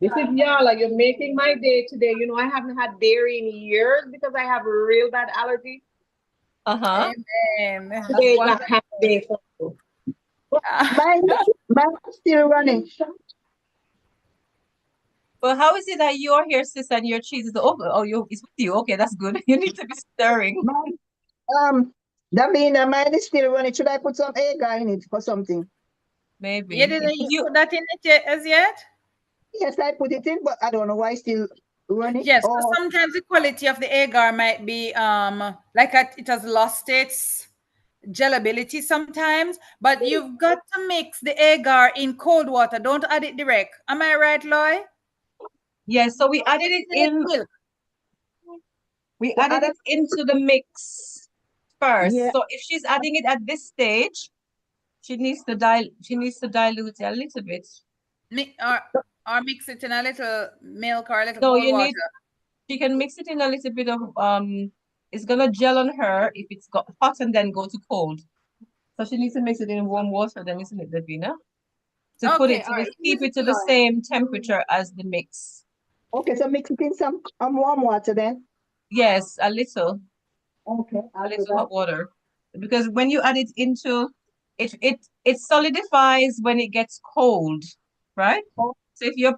this is Yala. You're making my day today. You know, I haven't had dairy in years because I have a real bad allergy.
Uh-huh.
Amen.
Today is a happy day for you.
Mine is still running.
Well, how is it that you're here, sis, and your cheese is over? Oh, it's with you. Okay, that's good. You need to be stirring.
Davina, mine is still running. Should I put some egg in it for something?
Maybe.
You didn't put that in it yet, as yet?
Yes, I put it in, but I don't know why it's still running.
Yes, so
Or
sometimes the quality of the agar might be it has lost its gelability sometimes, but you've got to mix the agar in cold water. Don't add it direct. Am I right, Loy?
Yes, so we added it in.
Milk.
We added it into the mix first.
yeah.
So if she's adding it at this stage, she needs to dilute it a little bit.
Or mix it in a little milk or a little
No,
cold water.
she can mix it in a little bit of it's gonna gel on her if it's got hot and then go to cold. So she needs to mix it in warm water, then isn't it, Davina? To put it
Okay, all right.
keep it to the same temperature as the mix.
Okay, so mix it in some warm water then.
Yes, a little.
Okay,
A little hot water. Because when you add it into it solidifies when it gets cold, right?
Oh.
So if you're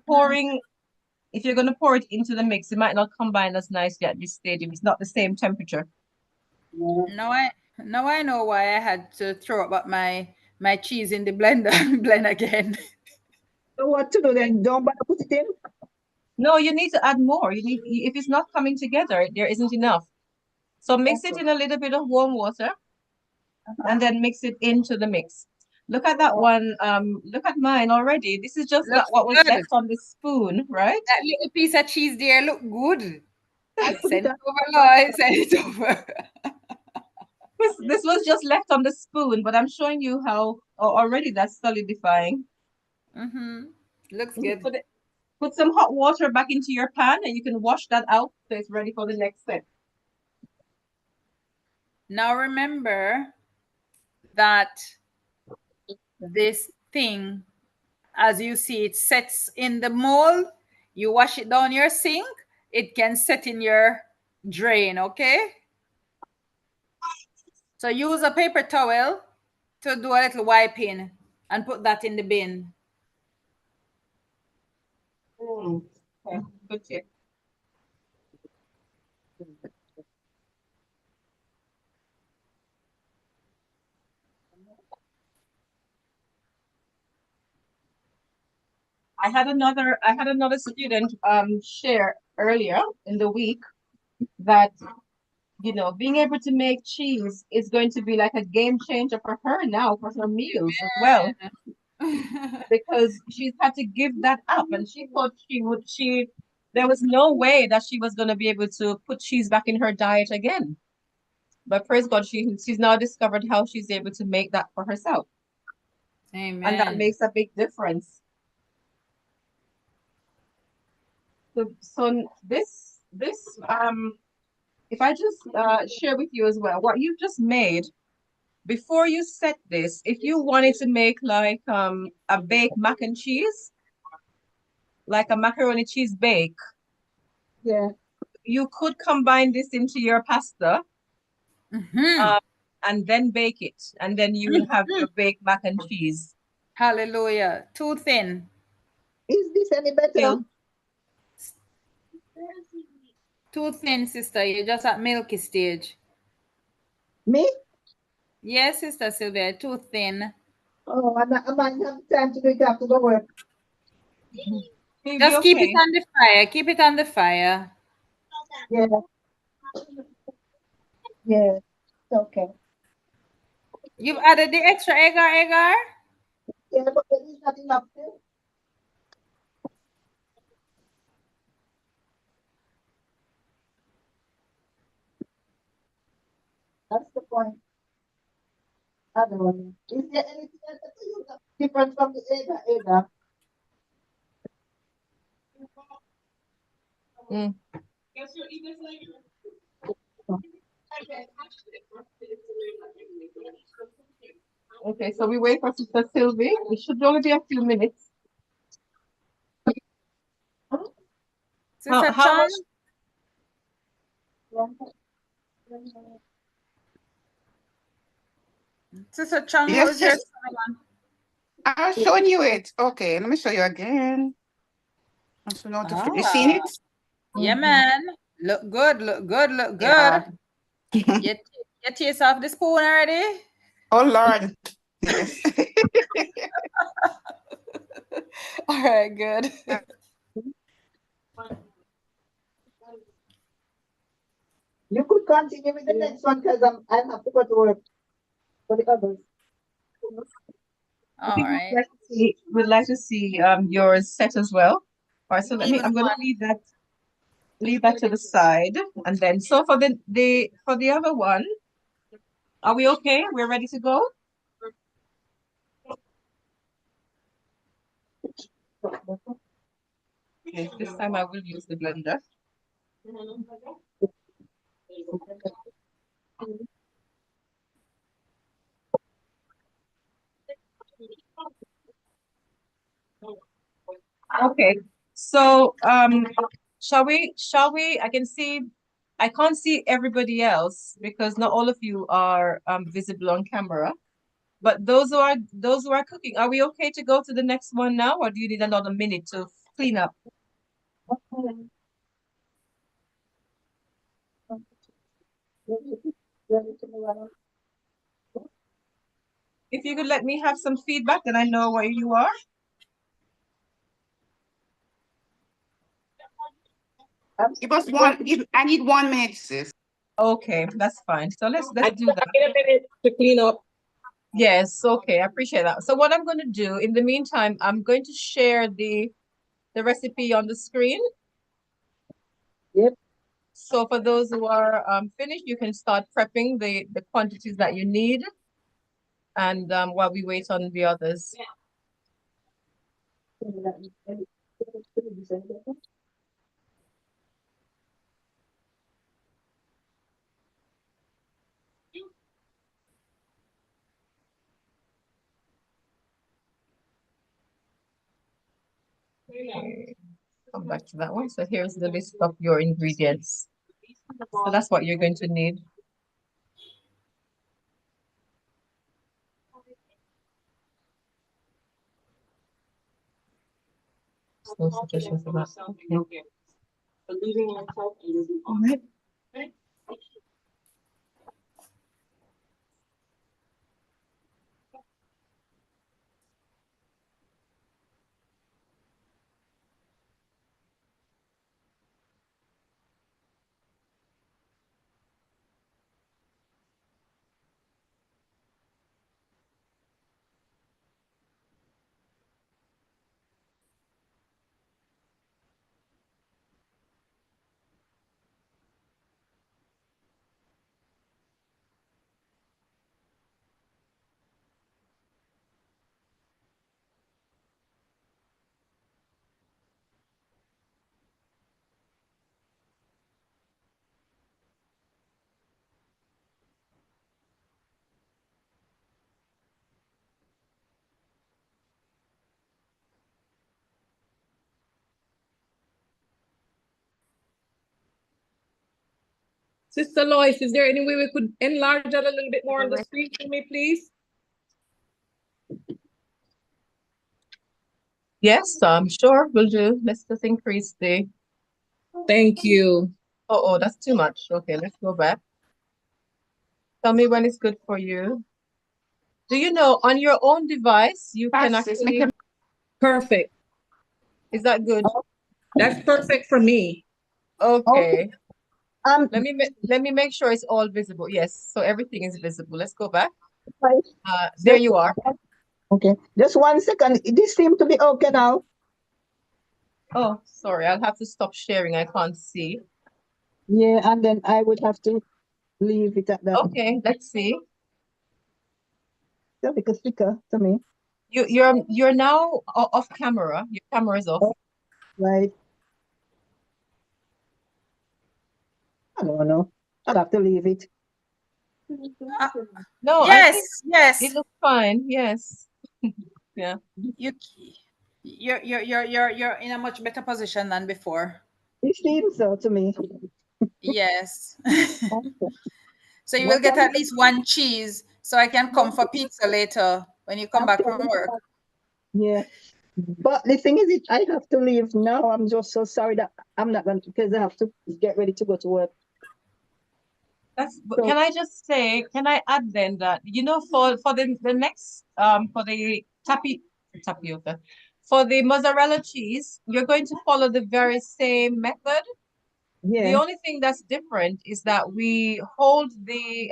gonna pour it into the mix, it might not combine as nicely at this stage if it's not the same temperature.
Now I know why I had to throw up my cheese in the blender blend again.
So what to do then? Don't bother put it in?
No, you need to add more. If it's not coming together, there isn't enough. So mix it in a little bit of warm water and then mix it into the mix. Look at that one. Look at mine already. This is just
Looks
what was
good.
left on the spoon, right?
That little piece of cheese there look good.
Put
Send
it
it over, Lloyd. Send it over.
This was just left on the spoon, but I'm showing you how already that's solidifying.
Looks good.
Put some hot water back into your pan and you can wash that out so it's ready for the next step.
Now remember that this thing, as you see, it sets in the mold. You wash it down your sink, it can set in your drain, okay? So use a paper towel to do a little wiping and put that in the bin.
Okay, good tip. I had another student share earlier in the week that being able to make cheese is going to be like a game changer for her now for her meals as well. Because she's had to give that up and she thought there was no way that she was going to be able to put cheese back in her diet again. But praise God, she's now discovered how she's able to make that for herself. and that
Amen.
makes a big difference. So this if I just share with you as well what you've just made before you set this, if you wanted to make like a baked mac and cheese, like a macaroni cheese bake,
Yeah.
you could combine this into your pasta
Mhm.
and then bake it, and then you will have your baked mac and cheese.
Hallelujah. Too thin.
Is this any better?
Still,
Too thin, sister. You're just at milky stage.
Me?
Yes, Sister Sylvia, too thin.
Oh, I might have time to do it after the work.
you'll be
Just keep it
okay.
on the fire. Keep it on the fire.
Yeah. Yeah. It's okay.
You've added the extra agar.
Yeah, but there is not enough still. That's the point. I don't know. Is there anything else that you use different from the Ada?
Mm. Okay, so we wait for Sister Sylvie. It should only be a few minutes.
Sister
How
Chung,
much?
Sister Chung, what
Yes,
was your
sis.
sermon?
I was showing you it. Okay, let me show you again. So you seen
Ah,
it?
yeah,
Mhm.
man. Look good, look good, look good.
Yeah.
You, you taste off the spoon already?
Oh Lord. Yes.
All right, good.
You could continue with the next one because I have to go to work for the others.
I
All
think
right.
we'd like to see yours set as well. All right, so
Even
I'm going to
one.
leave that to the side, and then so for the other one, are we okay? We're ready to go. Okay, this time I will use the blender. Okay, so shall we? I can see, I can't see everybody else because not all of you are visible on camera. But those who are cooking, are we okay to go to the next one now, or do you need another minute to clean up? If you could let me have some feedback, then I know where you are.
I need 1 minute, sis.
Okay, that's fine. So let's
I
do that.
need a minute to clean up.
Yes, okay, I appreciate that. So what I'm going to do in the meantime, I'm going to share the recipe on the screen.
Yep.
So for those who are finished, you can start prepping the quantities that you need, and while we wait on the others. Okay, come back to that one. So here's the list of your ingredients. So that's what you're going to need. So suggestions for that. Okay. All right.
Sister Lois, is there any way we could enlarge that a little bit more on the screen for me, please?
Yes, sure, will do. Let's just increase the.
Thank you.
Oh, that's too much. Okay, let's go back. Tell me when it's good for you. Do you know on your own device you can actually?
Perfect.
Is that good?
That's perfect for me.
Okay.
Um,
Let me make sure it's all visible. Yes, so everything is visible. Let's go back.
right.
There you are.
Okay, just 1 second. This seems to be okay now.
Oh, sorry, I'll have to stop sharing. I can't see.
Yeah, and then I would have to leave it at that.
Okay, let's see.
That because sticker to me.
You're now off camera. Your camera is off.
Right. I don't know. I'll have to leave it.
No, I
Yes,
think
yes.
it looks fine. Yes. Yeah.
You're in a much better position than before.
It seems so to me.
Yes.
Okay.
So you will
What
get
time
at least one cheese, so I can come for pizza later when you come back from work.
Yeah. But the thing is, I have to leave now. I'm just so sorry that I'm not going to, because I have to get ready to go to work.
But
So-
can I just say, can I add then that, you know, for the next for the tapioca, for the mozzarella cheese, you're going to follow the very same method. The
Yeah.
only thing that's different is that we hold the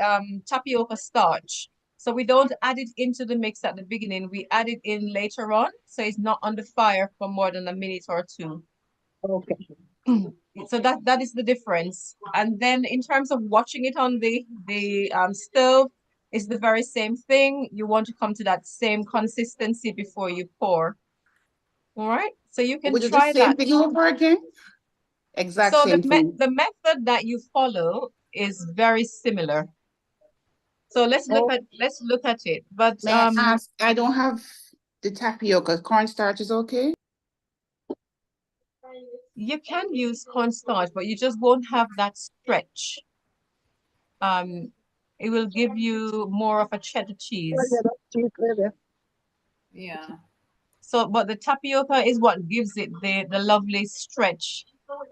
tapioca starch. So we don't add it into the mix at the beginning. We add it in later on. So it's not on the fire for more than a minute or two.
Okay.
So that is the difference. And then in terms of watching it on the stove, it's the very same thing. You want to come to that same consistency before you pour. All right. So you can
We do the
try
same
that.
thing over again? Exact
So
same thing.
the method that you follow is very similar. So let's look at it. But
May I ask, I don't have the tapioca. Cornstarch is okay?
you can use cornstarch, but you just won't have that stretch. It will give you more of a cheddar cheese.
Yeah.
So, but the tapioca is what gives it the lovely stretch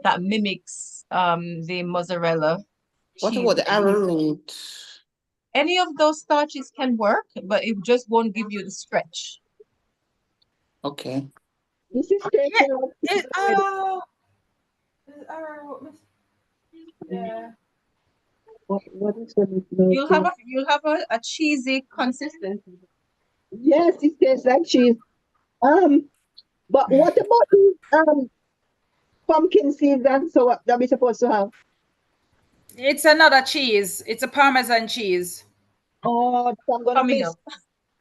that mimics the mozzarella
What
cheese.
about the arrowroot?
Any of those starches can work, but it just won't give you the stretch.
Okay.
This is taking
Yeah.
what is the
You'll have a cheesy consistency.
Yes, it tastes like cheese. But what about the pumpkin seeds and so what that we supposed to have?
It's another cheese. It's a Parmesan cheese.
Oh, so I'm gonna
Coming
miss.
up.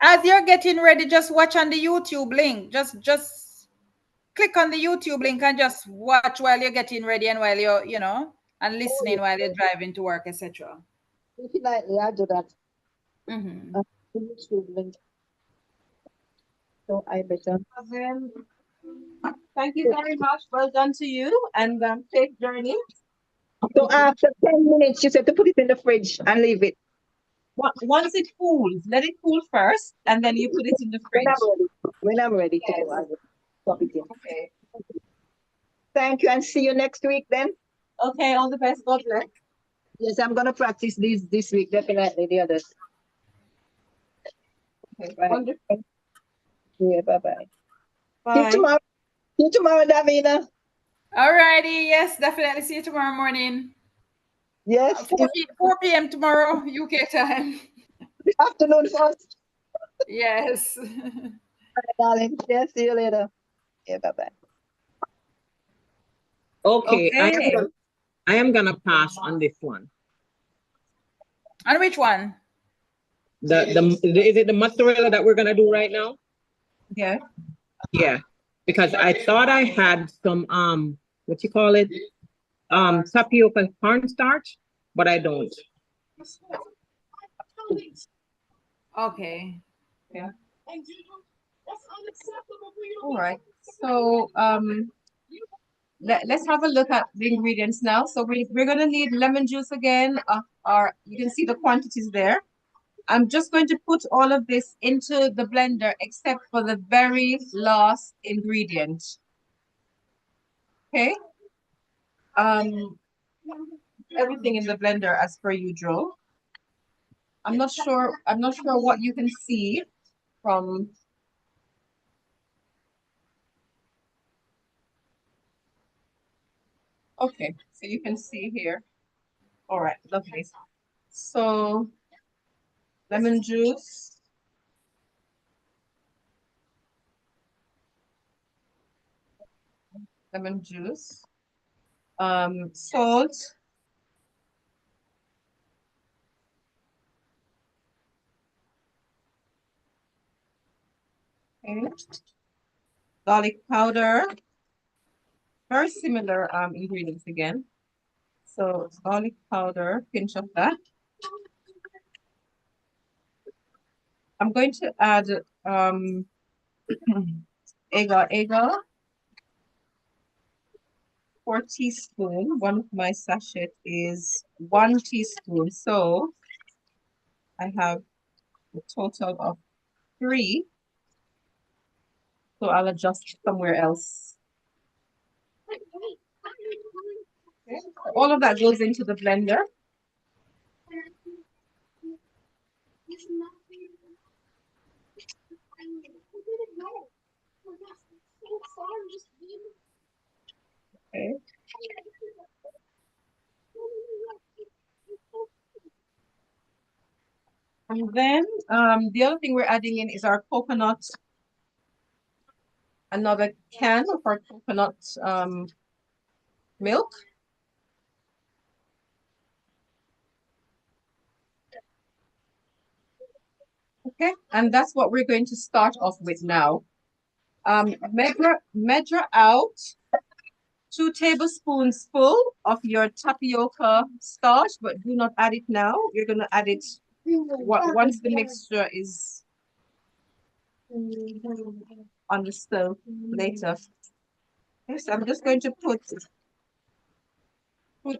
As you're getting ready, just watch on the YouTube link. Just click on the YouTube link and just watch while you're getting ready and while you're, and listening while you're driving to work, etc.
Definitely, I'll do that.
Mm-hmm.
The YouTube link. So I better.
Thank you very much. Well done to you, and safe journey.
So after 10 minutes, you said to put it in the fridge and leave it.
Once it cools, let it cool first, and then you put it in the fridge.
When I'm ready to go, I will pop it in.
Okay.
Thank you, and see you next week then.
Okay, all the best. God bless.
Yes, I'm gonna practice this week, definitely the others.
Okay.
Right.
Wonderful.
Yeah, bye-bye. See
Bye.
you tomorrow. See you tomorrow, Davina.
All righty. Yes, definitely. See you tomorrow morning.
Yes.
4 p.m. tomorrow, UK time.
Afternoon first.
Yes.
Bye, darling. Yeah, see you later. Yeah, bye-bye.
Okay,
Okay.
I am gonna pass on this one.
And which one?
Is it the mozzarella that we're gonna do right now?
Yeah.
Yeah, because I thought I had some what you call it, tapioca cornstarch, but I don't.
Okay.
Yeah. All right. So let's have a look at the ingredients now. So we're gonna need lemon juice again, or you can see the quantities there. I'm just going to put all of this into the blender except for the very last ingredient. Okay. Everything in the blender as per usual. I'm not sure what you can see from. Okay, so you can see here. All right, lovely. So lemon juice, salt, okay, garlic powder, very similar ingredients again. So garlic powder, pinch of that. I'm going to add agar, 4 teaspoons. One of my sachet is 1 teaspoon. So I have a total of 3. So I'll adjust somewhere else. Okay. All of that goes into the blender. Okay. And then the other thing we're adding in is our coconut, another can of our coconut milk. Okay, and that's what we're going to start off with now. Measure out 2 tablespoons full of your tapioca starch, but do not add it now. You're going to add it once the mixture is on the stove later. Okay, so I'm just going to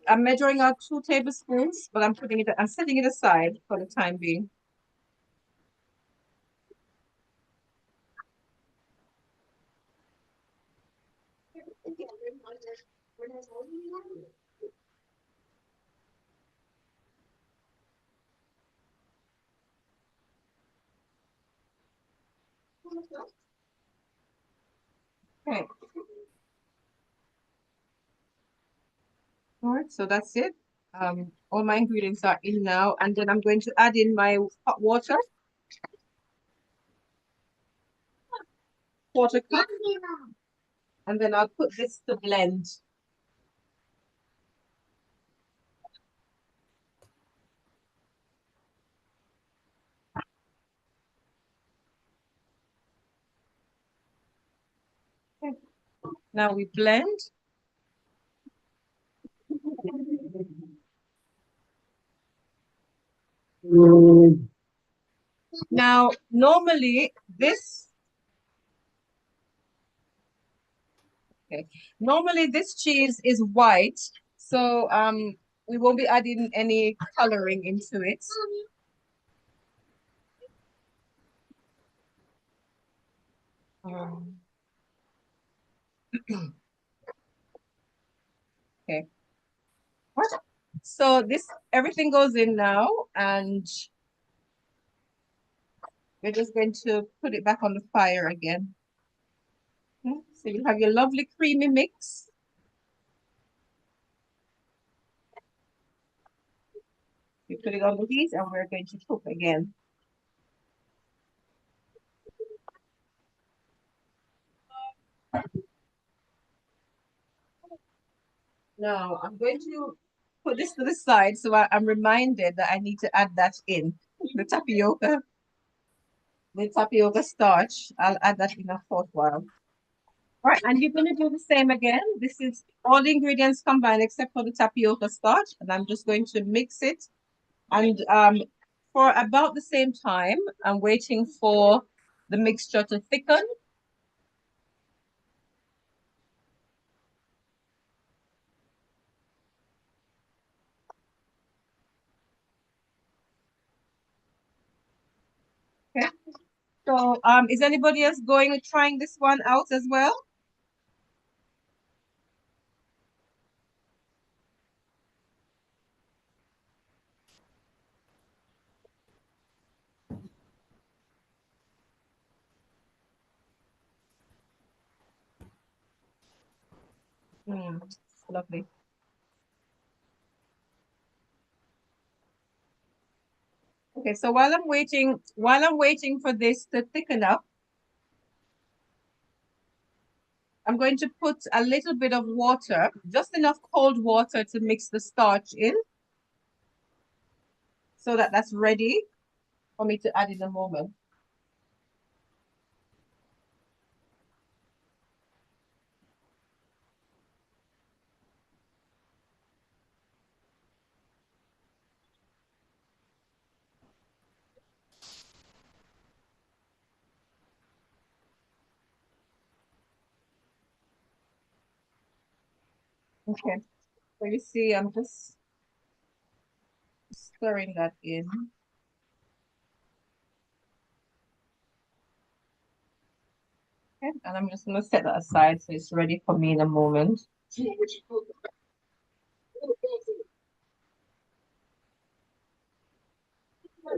I'm measuring out 2 tablespoons, but I'm setting it aside for the time being. Okay. All right, so that's it. All my ingredients are in now, and then I'm going to add in my hot water, quarter cup, and then I'll put this to blend. Okay. Now we blend. Now, normally this cheese is white, so we won't be adding any coloring into it. Okay. So everything goes in now, and we're just going to put it back on the fire again. Okay. So you have your lovely creamy mix. You put it on the heat, and we're going to cook again. Now I'm going to put this to the side, so I'm reminded that I need to add that in the tapioca starch. I'll add that in a short while. All right, and you're going to do the same again. This is all the ingredients combined except for the tapioca starch, and I'm just going to mix it. And for about the same time, I'm waiting for the mixture to thicken. So, is anybody else going and trying this one out as well? Lovely. Okay, so while I'm waiting for this to thicken up, I'm going to put a little bit of water, just enough cold water to mix the starch in, so that that's ready for me to add in a moment. Okay, so you see, I'm just stirring that in. Okay, and I'm just gonna set that aside so it's ready for me in a moment.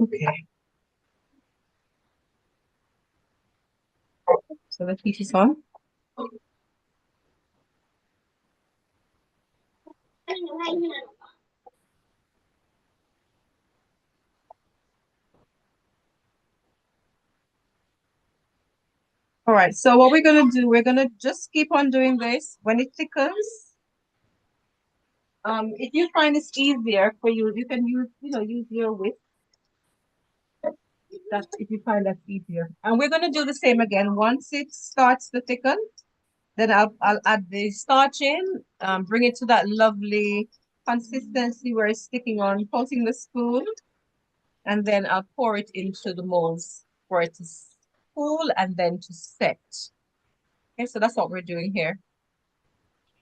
Okay. So the heat is on. All right, so what we're gonna do, we're gonna just keep on doing this. When it thickens, if you find it's easier for you, you can use your whisk. That's if you find that's easier. And we're gonna do the same again. Once it starts to thicken, then I'll add the starch in, bring it to that lovely consistency where it's sticking on, pulsing the spoon, and then I'll pour it into the molds for it to cool and then to set. Okay, so that's what we're doing here.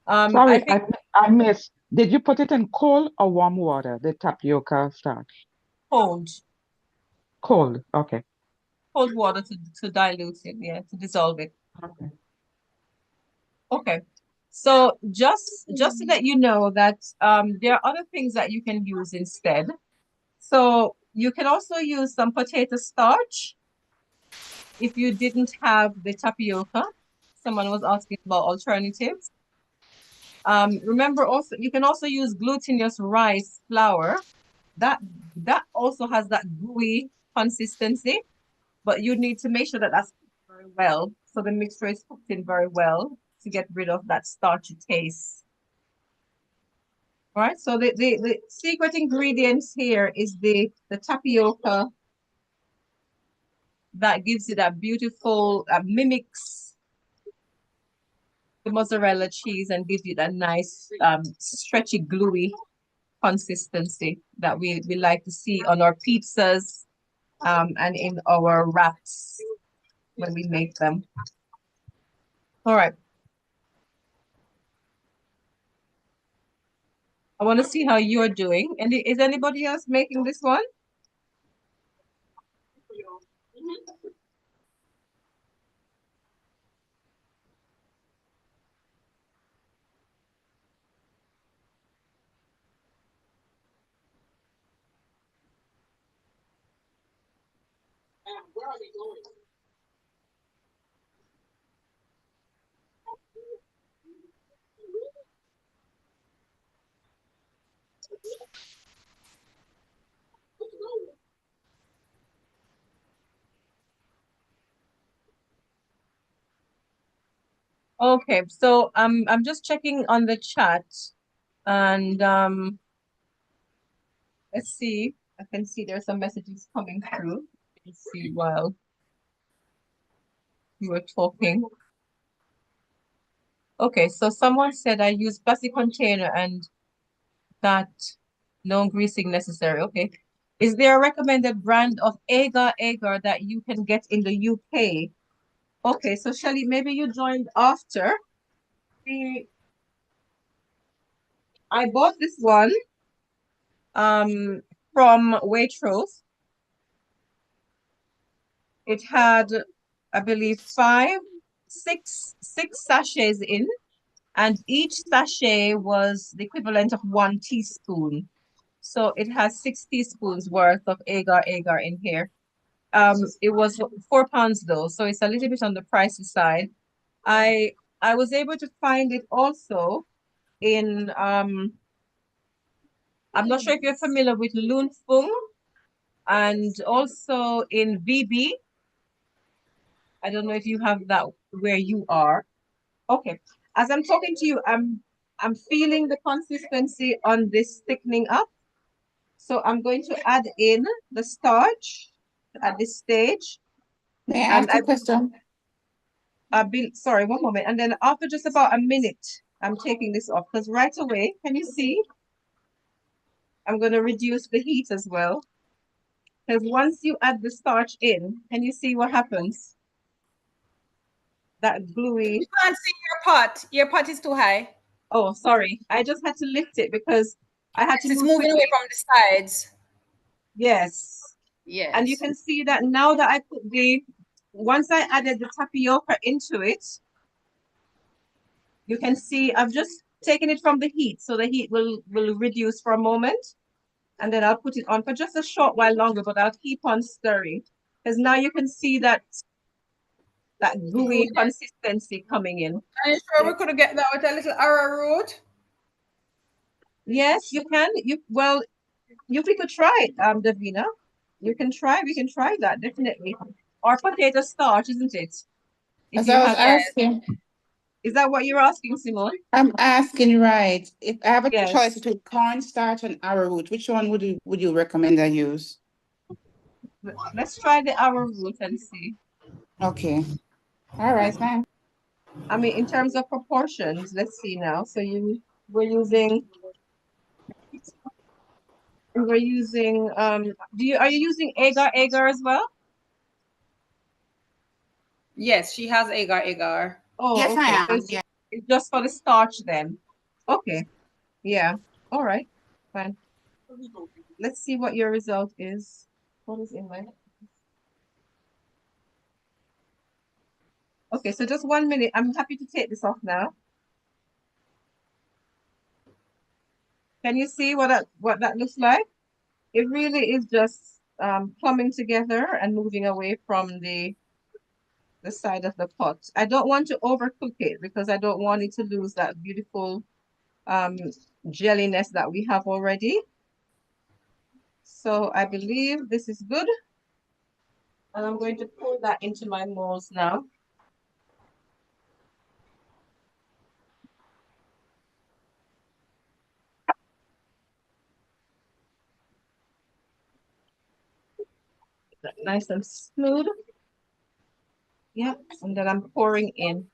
I
Sorry,
think
I missed. Did you put it in cold or warm water, the tapioca starch?
cold,
Cold. Okay.
cold water to dilute it, yeah, to dissolve it.
Okay.
Okay. So just to let you know that there are other things that you can use instead. So you can also use some potato starch if you didn't have the tapioca. Someone was asking about alternatives. Remember also you can also use glutinous rice flour. That that also has that gooey consistency, but you need to make sure that that's cooked very well. So the mixture is cooked in very well to get rid of that starchy taste. All right, so the secret ingredients here is the tapioca that gives it that beautiful, mimics the mozzarella cheese and gives you that nice, stretchy, gluey consistency that we like to see on our pizzas, and in our wraps when we make them. All right. I want to see how you're doing. And is anybody else making this one? Okay, so I'm just checking on the chat, and let's see. I can see there's some messages coming through. Let's see while you were talking. Okay, so someone said I use plastic container and that no greasing necessary. Okay. Is there a recommended brand of agar that you can get in the UK? Okay, so Shelly, maybe you joined after. The I bought this one from Waitrose. It had, I believe, six sachets in, and each sachet was the equivalent of 1 teaspoon. So it has 6 teaspoons worth of agar in here. It was 4 pounds though, so it's a little bit on the pricey side. I I was able to find it also in I'm not sure if you're familiar with Loon Fung, and also in VB. I don't know if you have that where you are. Okay. As I'm talking to you, I'm feeling the consistency on this thickening up. So I'm going to add in the starch at this stage.
May I
And
ask a question?
sorry, one moment. And then after just about a minute, I'm taking this off because right away, can you see? I'm going to reduce the heat as well. Because once you add the starch in, can you see what happens? That gluey.
You can't see your pot. Your pot is too high.
Oh, sorry. I just had to lift it because I had to
It's
move
moving away
quickly.
from the sides.
Yes.
Yes.
And you can see that now that I put once I added the tapioca into it, you can see I've just taken it from the heat. So the heat will reduce for a moment. And then I'll put it on for just a short while longer, but I'll keep on stirring. Because now you can see that gooey consistency coming in.
Are you sure we could get that with a little arrowroot?
Yes, you can. We could try it, Davina. We can try that, definitely. Or potato starch, isn't it? If
As
you
I was
have that.
asking,
Is that what you're asking, Simone?
I'm asking, right, if I have a
Yes.
choice between cornstarch and arrowroot, which one would you recommend I use?
Let's try the arrowroot and see.
Okay. All right, thanks.
I mean, in terms of proportions, let's see now. So we're using are you using agar as well?
Yes, she has agar.
Oh,
Yes,
okay.
I
So
am. Yeah.
it's just for the starch then. Okay. Yeah. All right. Fine. Let's see what your result is. What is in my Okay, so just 1 minute. I'm happy to take this off now. Can you see what that looks like? It really is just coming together and moving away from the side of the pot. I don't want to overcook it because I don't want it to lose that beautiful um jelliness that we have already. So I believe this is good. And I'm going to pour that into my molds now. Nice and smooth. Yep, and then I'm pouring in.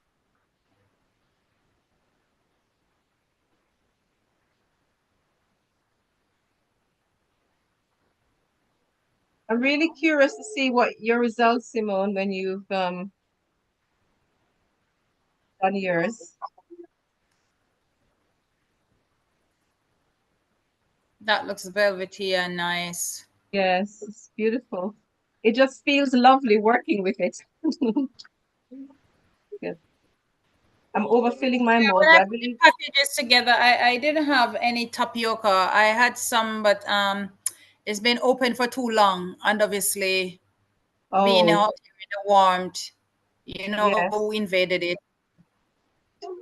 I'm really curious to see what your results, Simone, when you've done yours.
That looks velvety and nice.
Yes, it's beautiful. It just feels lovely working with it. Good. I'm overfilling my molds.
When I
I
put the
believe.
packages together, I didn't have any tapioca. I had some, but it's been open for too long, and obviously being
Oh,
out here in the warmth,
yes.
invaded it.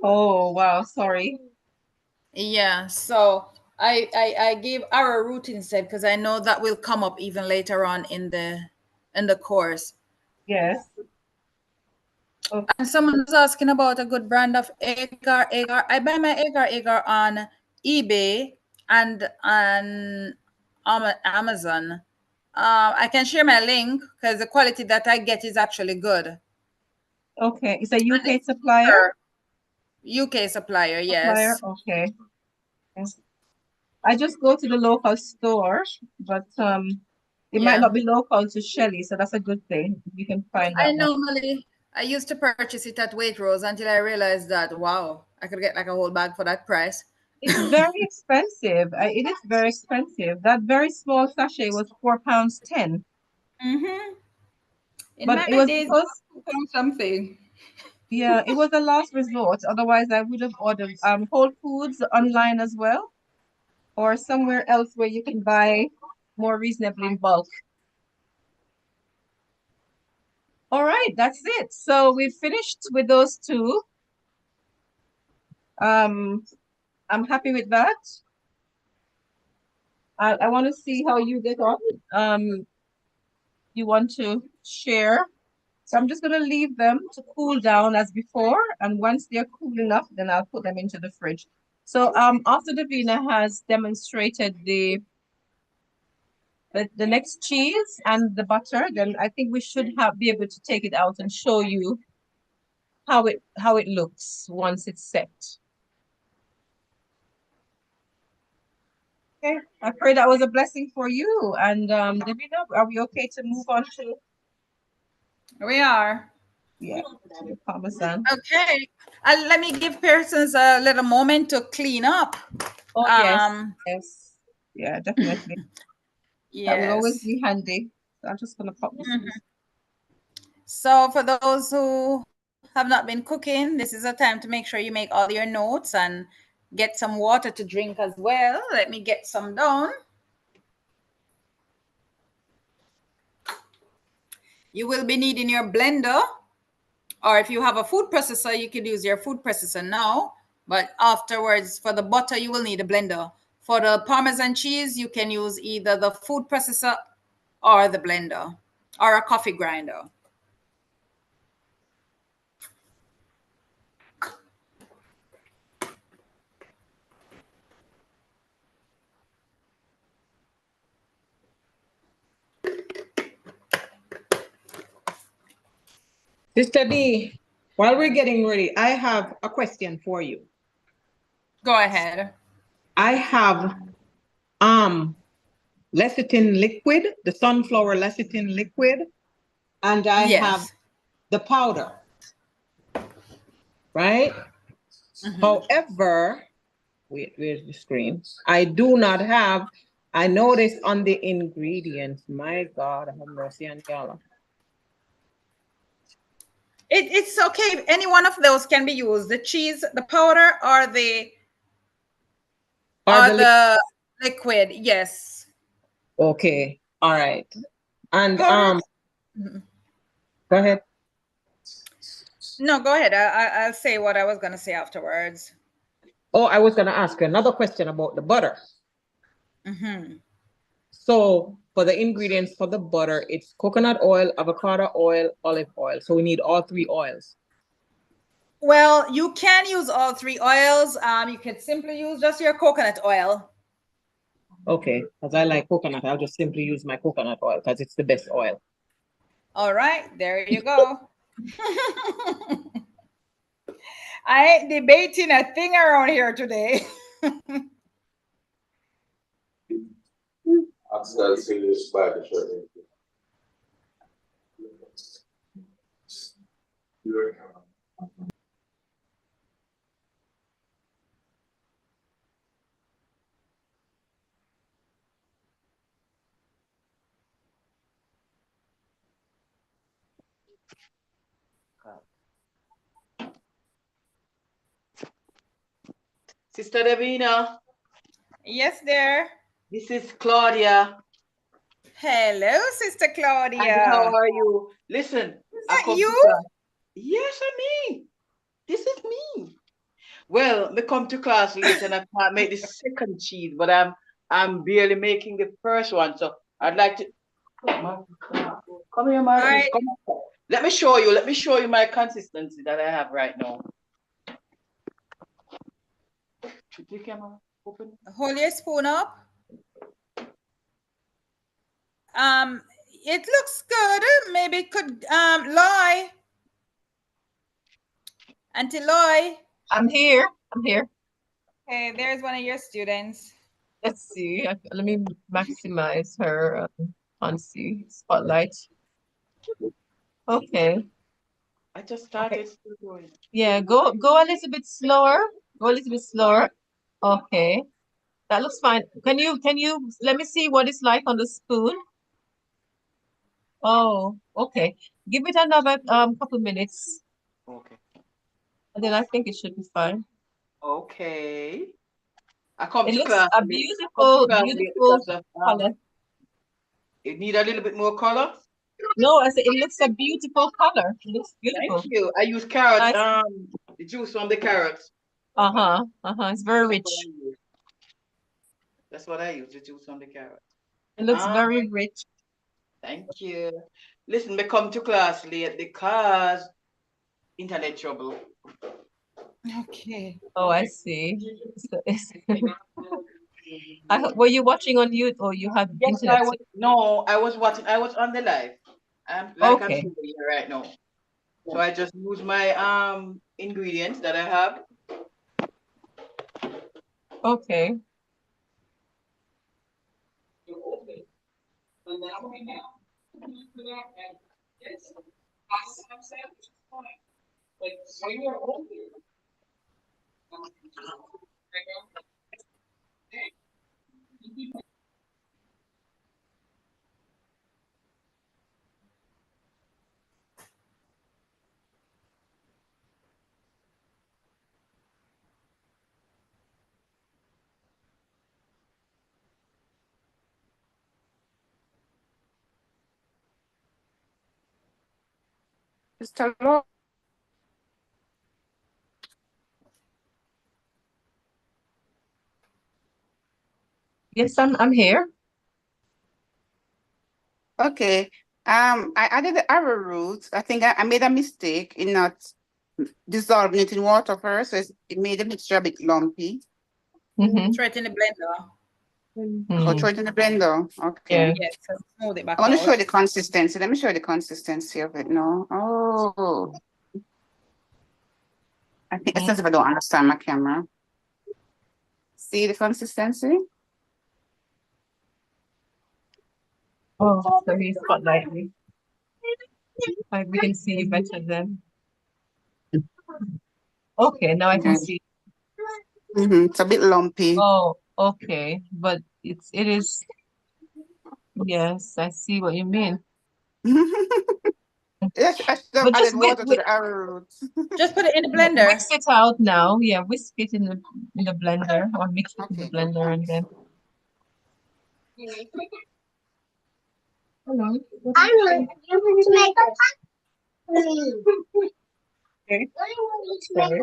Oh, wow. Sorry.
Yeah, so I gave arrowroot instead because I know that will come up even later on in the course.
Yes. Oh,
And someone was asking about a good brand of agar. I buy my agar on eBay and on Amazon. I can share my link because the quality that I get is actually good.
okay. It's a UK supplier?
UK supplier,
Supplier?
yes.
Okay. Yes. I just go to the local store, but it might
Yeah.
not be local to Shelly, so that's a good thing. You can find that one.
I used to purchase it at Waitrose until I realized that wow, I could get like a whole bag for that price.
It's very expensive. It is very expensive. That very small sachet was £4.10.
Mm-hmm. In
But
my
it was
days,
because,
cook on something.
yeah, it was a last resort. Otherwise, I would have ordered Whole Foods online as well, or somewhere else where you can buy more reasonably in bulk. All right, that's it. So we've finished with those two. I'm happy with that. I want to see how you get on. You want to share? So I'm just going to leave them to cool down as before. And once they're cool enough, then I'll put them into the fridge. So after Davina has demonstrated the next cheese and the butter, then I think we should be able to take it out and show you how it looks once it's set. Okay, I pray that was a blessing for you. And Davina, are we okay to move on to
We are.
to the Parmesan?
Okay. Let me give persons a little moment to clean up.
Oh yes, yes, yeah, definitely. That will always
Yes.
be handy. So I'm just gonna pop this in.
So for those who have not been cooking, this is a time to make sure you make all your notes and get some water to drink as well. Let me get some down. You will be needing your blender, or if you have a food processor, you could use your food processor now. But afterwards, for the butter, you will need a blender. For the Parmesan cheese, you can use either the food processor or the blender or a coffee grinder.
Sister D, while we're getting ready, I have a question for you.
Go ahead.
I have lecithin liquid, the sunflower lecithin liquid, and I have
Yes.
the powder, right? However, wait, where's the screen? I do not have, I noticed on the ingredients, my God, have mercy on y'all.
It's okay. Any one of those can be used. The cheese, the powder, or the liquid. Yes.
Okay, all right. And
Powder.
go ahead.
No, go ahead. I'll say what I was gonna say afterwards.
Oh, I was gonna ask you another question about the butter. So for the ingredients for the butter, it's coconut oil, avocado oil, olive oil. So we need all three oils.
Well, you can use all three oils. You can simply use just your coconut oil.
Okay, because I like coconut, I'll just simply use my coconut oil because it's the best oil.
All right, there you go. I ain't debating a thing around here today.
I'm starting to see this spot.
Sister Davina.
Yes, dear.
This is Claudia.
Hello, Sister Claudia.
And how are you? Listen,
is
I
that
come
you?
to class. Yes, I mean, this is me. Well, I come to class late and I can't make the second cheese, but I'm barely making the first one. So I'd like to come here, Marcus. Come on. Let me show you. Let me show you my consistency that I have right now.
Hold your spoon up. It looks good. Maybe it could Loy. Auntie Loy.
I'm here. I'm here.
Okay, there's one of your students.
Let's see. Let me maximize her on see spotlight. Okay.
I just started still going.
Yeah, go a little bit slower. Go a little bit slower. Okay. That looks fine. Can you let me see what it's like on the spoon? Oh, okay. Give it another couple minutes,
Okay.
and then I think it should be fine.
Okay. I come
It
to
looks
class
a
late. I come to
beautiful,
class late
beautiful
because of
color.
it need a little bit more color.
No, I said it looks a beautiful color. It looks
Thank
beautiful.
you. I use carrots,
Nice.
the juice from the carrots.
Uh-huh. Uh-huh. It's very
That's what
rich.
I use. That's what I use, the juice from the carrots.
It looks
Um,
very rich.
thank you. Listen, me come to class late because internet trouble.
Okay.
Oh, I see. So were you watching on YouTube or you had
Yes,
internet too?
I was watching. I was on the live. I'm
Okay.
sitting here right now. So I just use my ingredients that I have.
Okay.
Mr. Law.
Yes, I'm here.
Okay. I added the arrowroot. I think I made a mistake in not dissolving it in water first. So it made the mixture a bit lumpy.
Mm-hmm.
Throw it in the blender.
So throw it in the blender. Okay.
Yeah.
Yes, and smooth it back
I want to show
out.
the consistency. Let me show you the consistency of it now. Oh, I think it's as if I don't understand my camera. See the consistency?
Oh, so he's spotlight me. We can see you better then. Okay, now I can
Yeah.
see.
It's a bit lumpy.
Oh, okay. But it is, yes, I see what you mean.
Yes, I should have
But just
added water to the arrowroot.
Just put it in the blender.
whisk it out now. Yeah, whisk it in the blender or mix it in the
Okay.
blender and then. Hello. Okay. Sorry.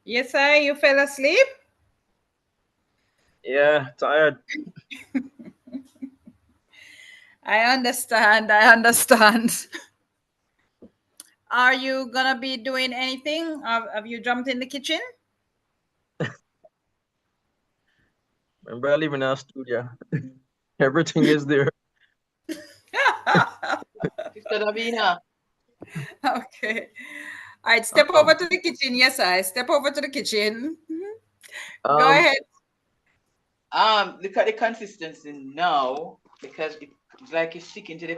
Yes, you fell asleep?
Yeah, tired.
I understand. I understand. Are you gonna be doing anything? Have you jumped in the kitchen?
Remember, I live in our studio. Everything is there.
Sister Davina.
Okay. All right, step
Um,
over to the kitchen. Yes, I step over to the kitchen. Go
um,
ahead.
Look at the consistency now because it's like it's sticking to the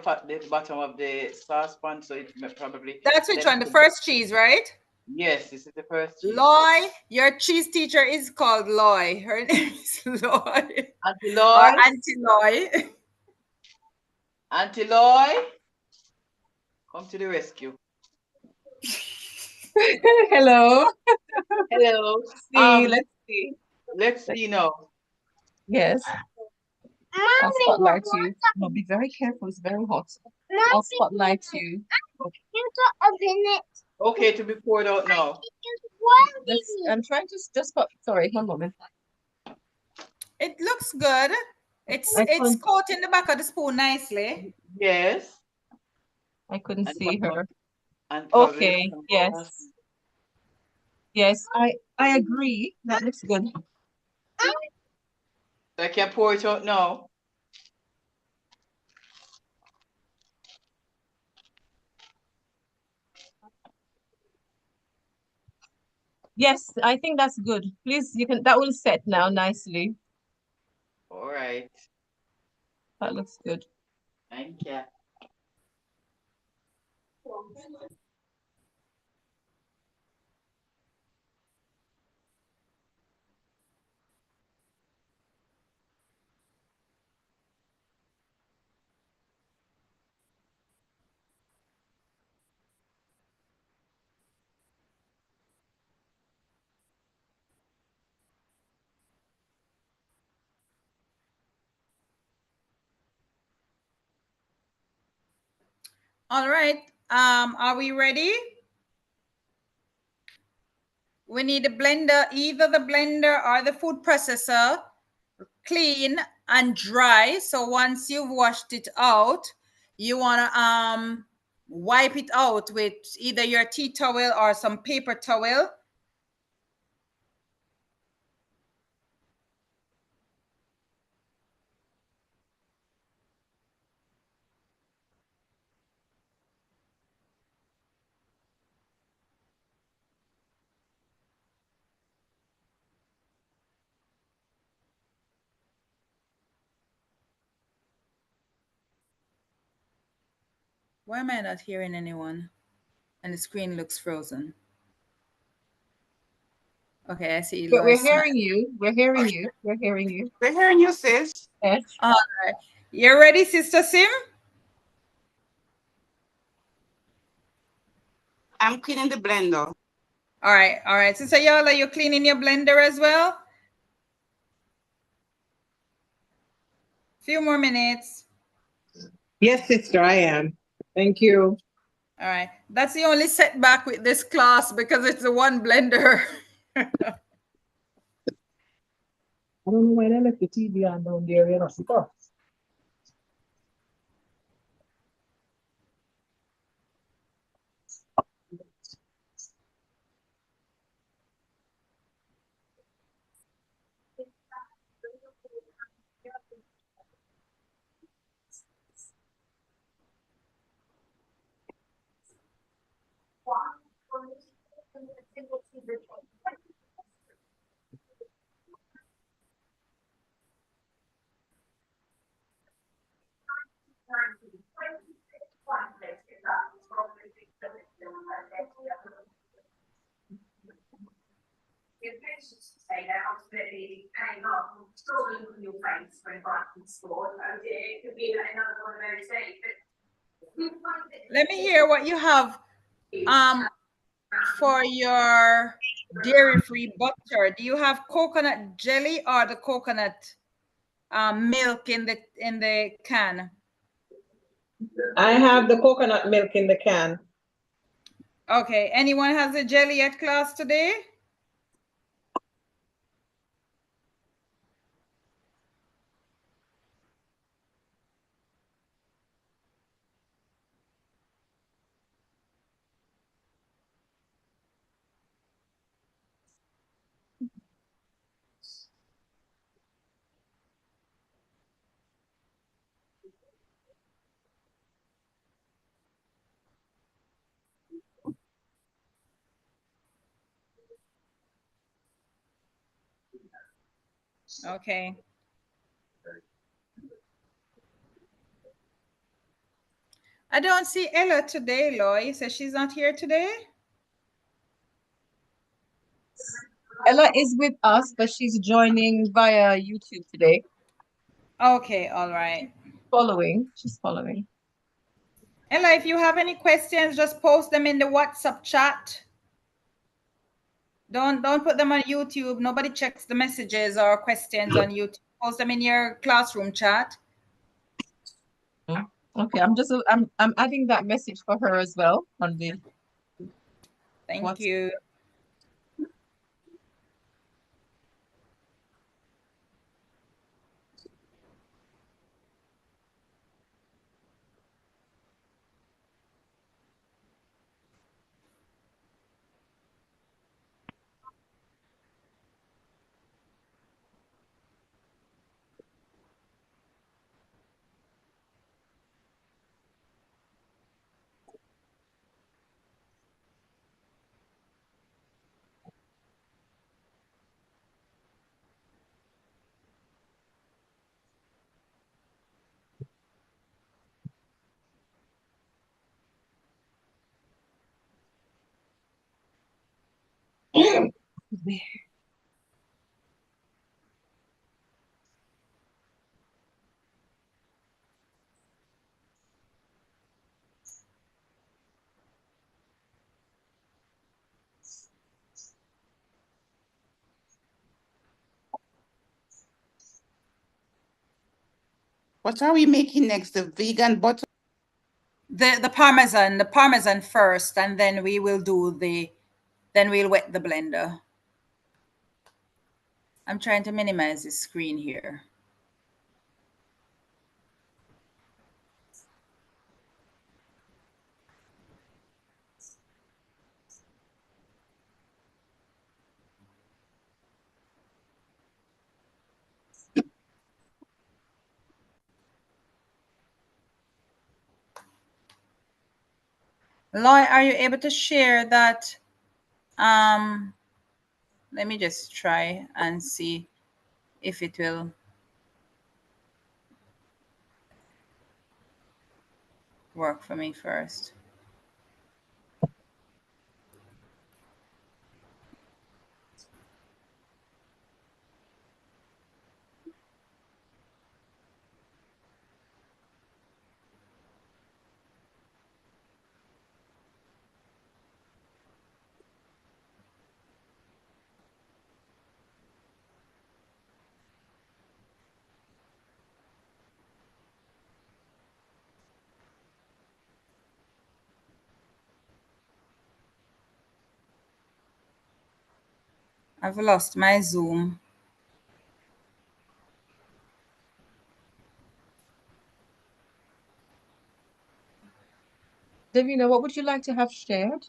bottom of the saucepan, so it probably.
That's which one? The first cheese, right?
Yes, this is the first cheese.
Loy, your cheese teacher is called Loy. Her name is Loy.
Auntie
Or
Loy.
Auntie Loy.
Auntie Loy. Come to the rescue.
Hello.
Hello.
Let's see.
Let's see now.
Yes. I'll spotlight you. No, be very careful. It's very hot. I'll spotlight you.
Okay, to be poured out now.
I'm trying to sorry, one moment.
It looks good. It's
I
it's
couldn't
coating the back of the spoon nicely.
Yes.
I couldn't
And
see her.
and probably
Okay,
some sauce.
yes. Yes, I agree. That looks good.
I can pour it out now.
Yes, I think that's good. Please, you can, that will set now nicely.
All right.
That looks good.
Thank you.
All right. Are we ready? We need a blender, either the blender or the food processor, clean and dry. So once you've washed it out, you want to wipe it out with either your tea towel or some paper towel. Why am I not hearing anyone? And the screen looks frozen. Okay, I see
But we're
Lois smile.
hearing you. We're hearing you. We're hearing you.
We're hearing you, sis.
Yes.
All right. You ready, Sister Sim?
I'm cleaning the blender.
All right. Sister Yola, you cleaning your blender as well? Few more minutes.
Yes, sister, I am. Thank you.
All right. That's the only setback with this class because it's the one blender.
I don't know why they left the TV on down there, you know. Super.
Let me hear what you have for your dairy-free butter. Do you have coconut jelly or the coconut milk in the can?
I have the coconut milk in the can.
Okay. Anyone has a jelly at class today? Okay. I don't see Ella today, Lois. So she's not here today?
Ella is with us, but she's joining via YouTube today.
Okay, all right.
Following. She's following.
Ella, if you have any questions, just post them in the WhatsApp chat. Don't put them on YouTube. Nobody checks the messages or questions on YouTube. Post them in your classroom chat.
Okay, I'm adding that message for her as well on the
Thank you.
What are we making next? The vegan butter?
The parmesan first, and then we will then we'll wet the blender. I'm trying to minimize the screen here. Loy, are you able to share that? Let me just try and see if it will work for me first. I've lost my Zoom.
Davina, what would you like to have shared?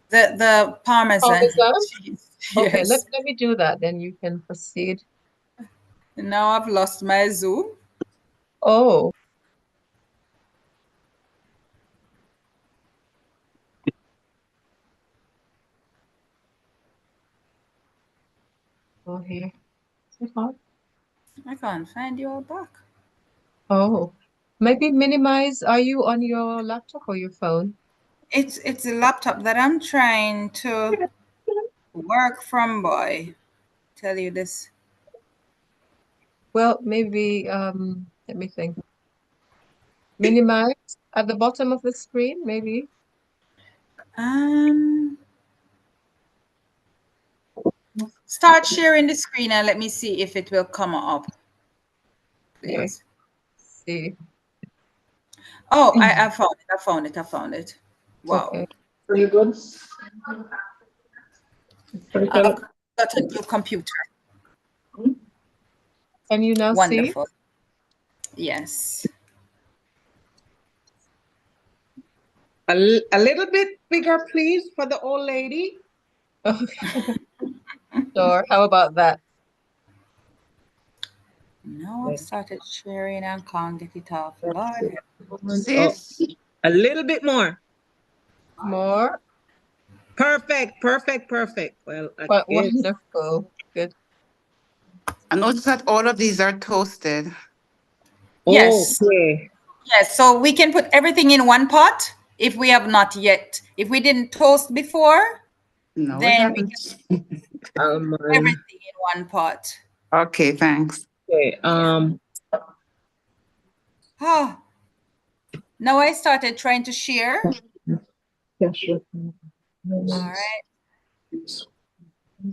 The parmesan
Parmesan?
cheese.
Okay,
Yes.
let me do that, then you can proceed.
Now I've lost my Zoom.
Oh. Oh, here. Is it hard?
I can't find you all back.
Oh, maybe minimize. Are you on your laptop or your phone?
It's a laptop that I'm trying to work from, boy. Tell you this.
Well, maybe let me think. Minimize at the bottom of the screen, maybe.
Start sharing the screen and let me see if it will come up. Please.
Okay. See.
Oh, I found it. Wow.
Okay.
Pretty good. Pretty
I've
good.
got a new computer.
Can you now see?
Wonderful. Yes.
A little bit bigger, please, for the old lady.
Okay. Sure. How about that?
Now I've started sharing and can't get it off. Lord.
Sis?
A little bit more.
More.
Perfect, perfect, perfect. Well, I
But
guess.
wonderful. Good.
I noticed that all of these are toasted.
Yes.
Okay.
Yes. So we can put everything in one pot if we have not yet. If we didn't toast before,
No, we
then we
haven't.
can put everything in one pot.
Okay, thanks.
Okay.
Ah. Now I started trying to share.
Yeah, sure.
All right.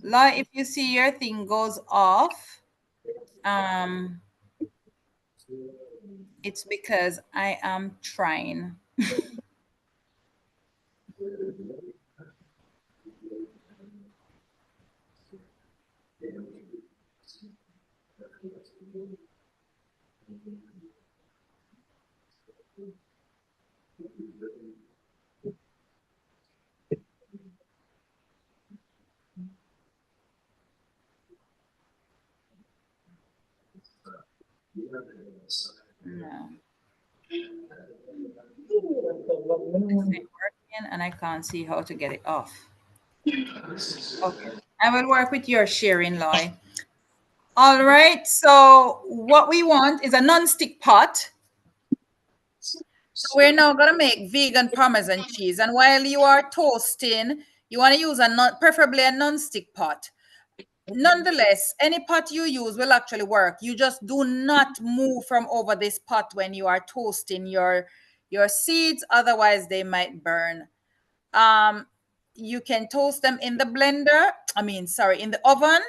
La, if you see your thing goes off, it's because I am trying. No. This ain't working and I can't see how to get it off. Okay. I will work with your sharing, Loy. All right. So what we want is a non-stick pot. So we're now gonna make vegan Parmesan cheese. And while you are toasting, you want to use preferably a non-stick pot. Nonetheless, any pot you use will actually work. You just do not move from over this pot when you are toasting your seeds, otherwise they might burn. You can toast them in the blender. In the oven.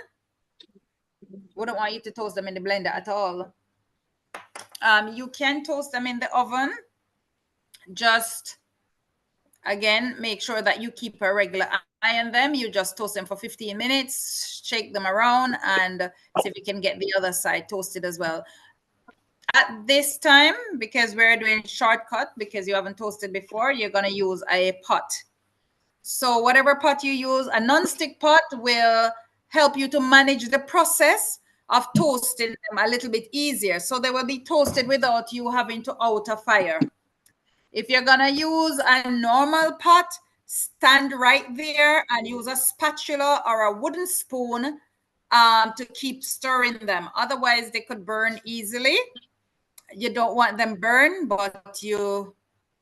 Wouldn't want you to toast them in the blender at all. You can toast them in the oven. Just again, make sure that you keep a regular eye on them. You just toast them for 15 minutes, shake them around, and see if you can get the other side toasted as well. At this time, because we're doing shortcut, because you haven't toasted before, you're going to use a pot. So whatever pot you use, a non-stick pot will help you to manage the process of toasting them a little bit easier. So they will be toasted without you having to out a fire. If you're gonna use a normal pot, stand right there and use a spatula or a wooden spoon to keep stirring them. Otherwise, they could burn easily. You don't want them burn, but you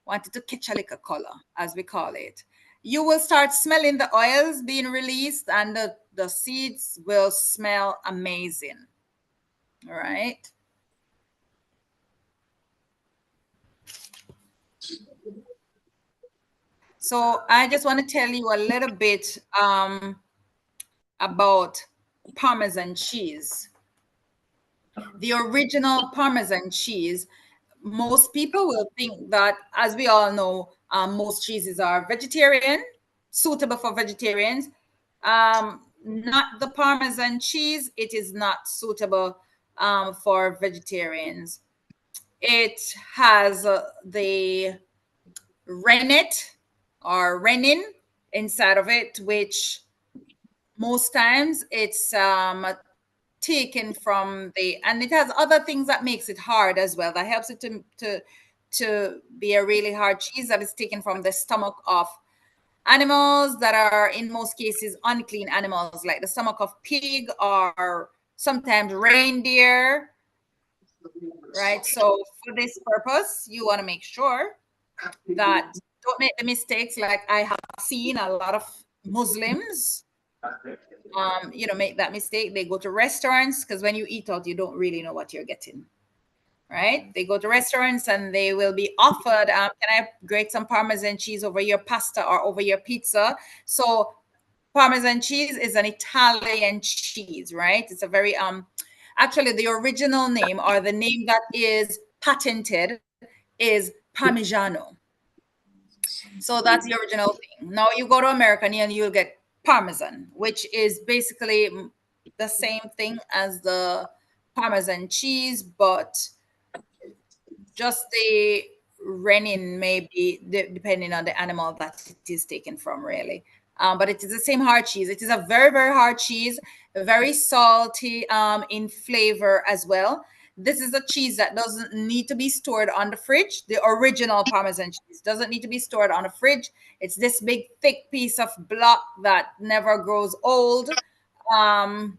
want it to catch a little color, as we call it. You will start smelling the oils being released, and the seeds will smell amazing. All right. So I just want to tell you a little bit about Parmesan cheese. The original Parmesan cheese, most people will think that, as we all know, most cheeses are vegetarian, suitable for vegetarians. Not the Parmesan cheese, it is not suitable for vegetarians. It has the rennet or renin inside of it, which most times it's taken from and it has other things that makes it hard as well. That helps it to be a really hard cheese, that is taken from the stomach of animals that are in most cases unclean animals, like the stomach of pig or sometimes reindeer, right? So for this purpose, you want to make sure that don't make the mistakes like I have seen a lot of Muslims make that mistake. They go to restaurants, because when you eat out, you don't really know what you're getting, right? They go to restaurants and they will be offered, can I grate some Parmesan cheese over your pasta or over your pizza? So Parmesan cheese is an Italian cheese, right? It's a very, actually the original name, or the name that is patented, is Parmigiano. So that's the original thing. Now you go to America and you'll get Parmesan, which is basically the same thing as the Parmesan cheese, but just the renin maybe depending on the animal that it is taken from, really. But it is the same hard cheese. It is a very, very hard cheese, very salty in flavor as well. This is a cheese that doesn't need to be stored on the fridge. The original Parmesan cheese doesn't need to be stored on the fridge. It's this big, thick piece of block that never grows old. And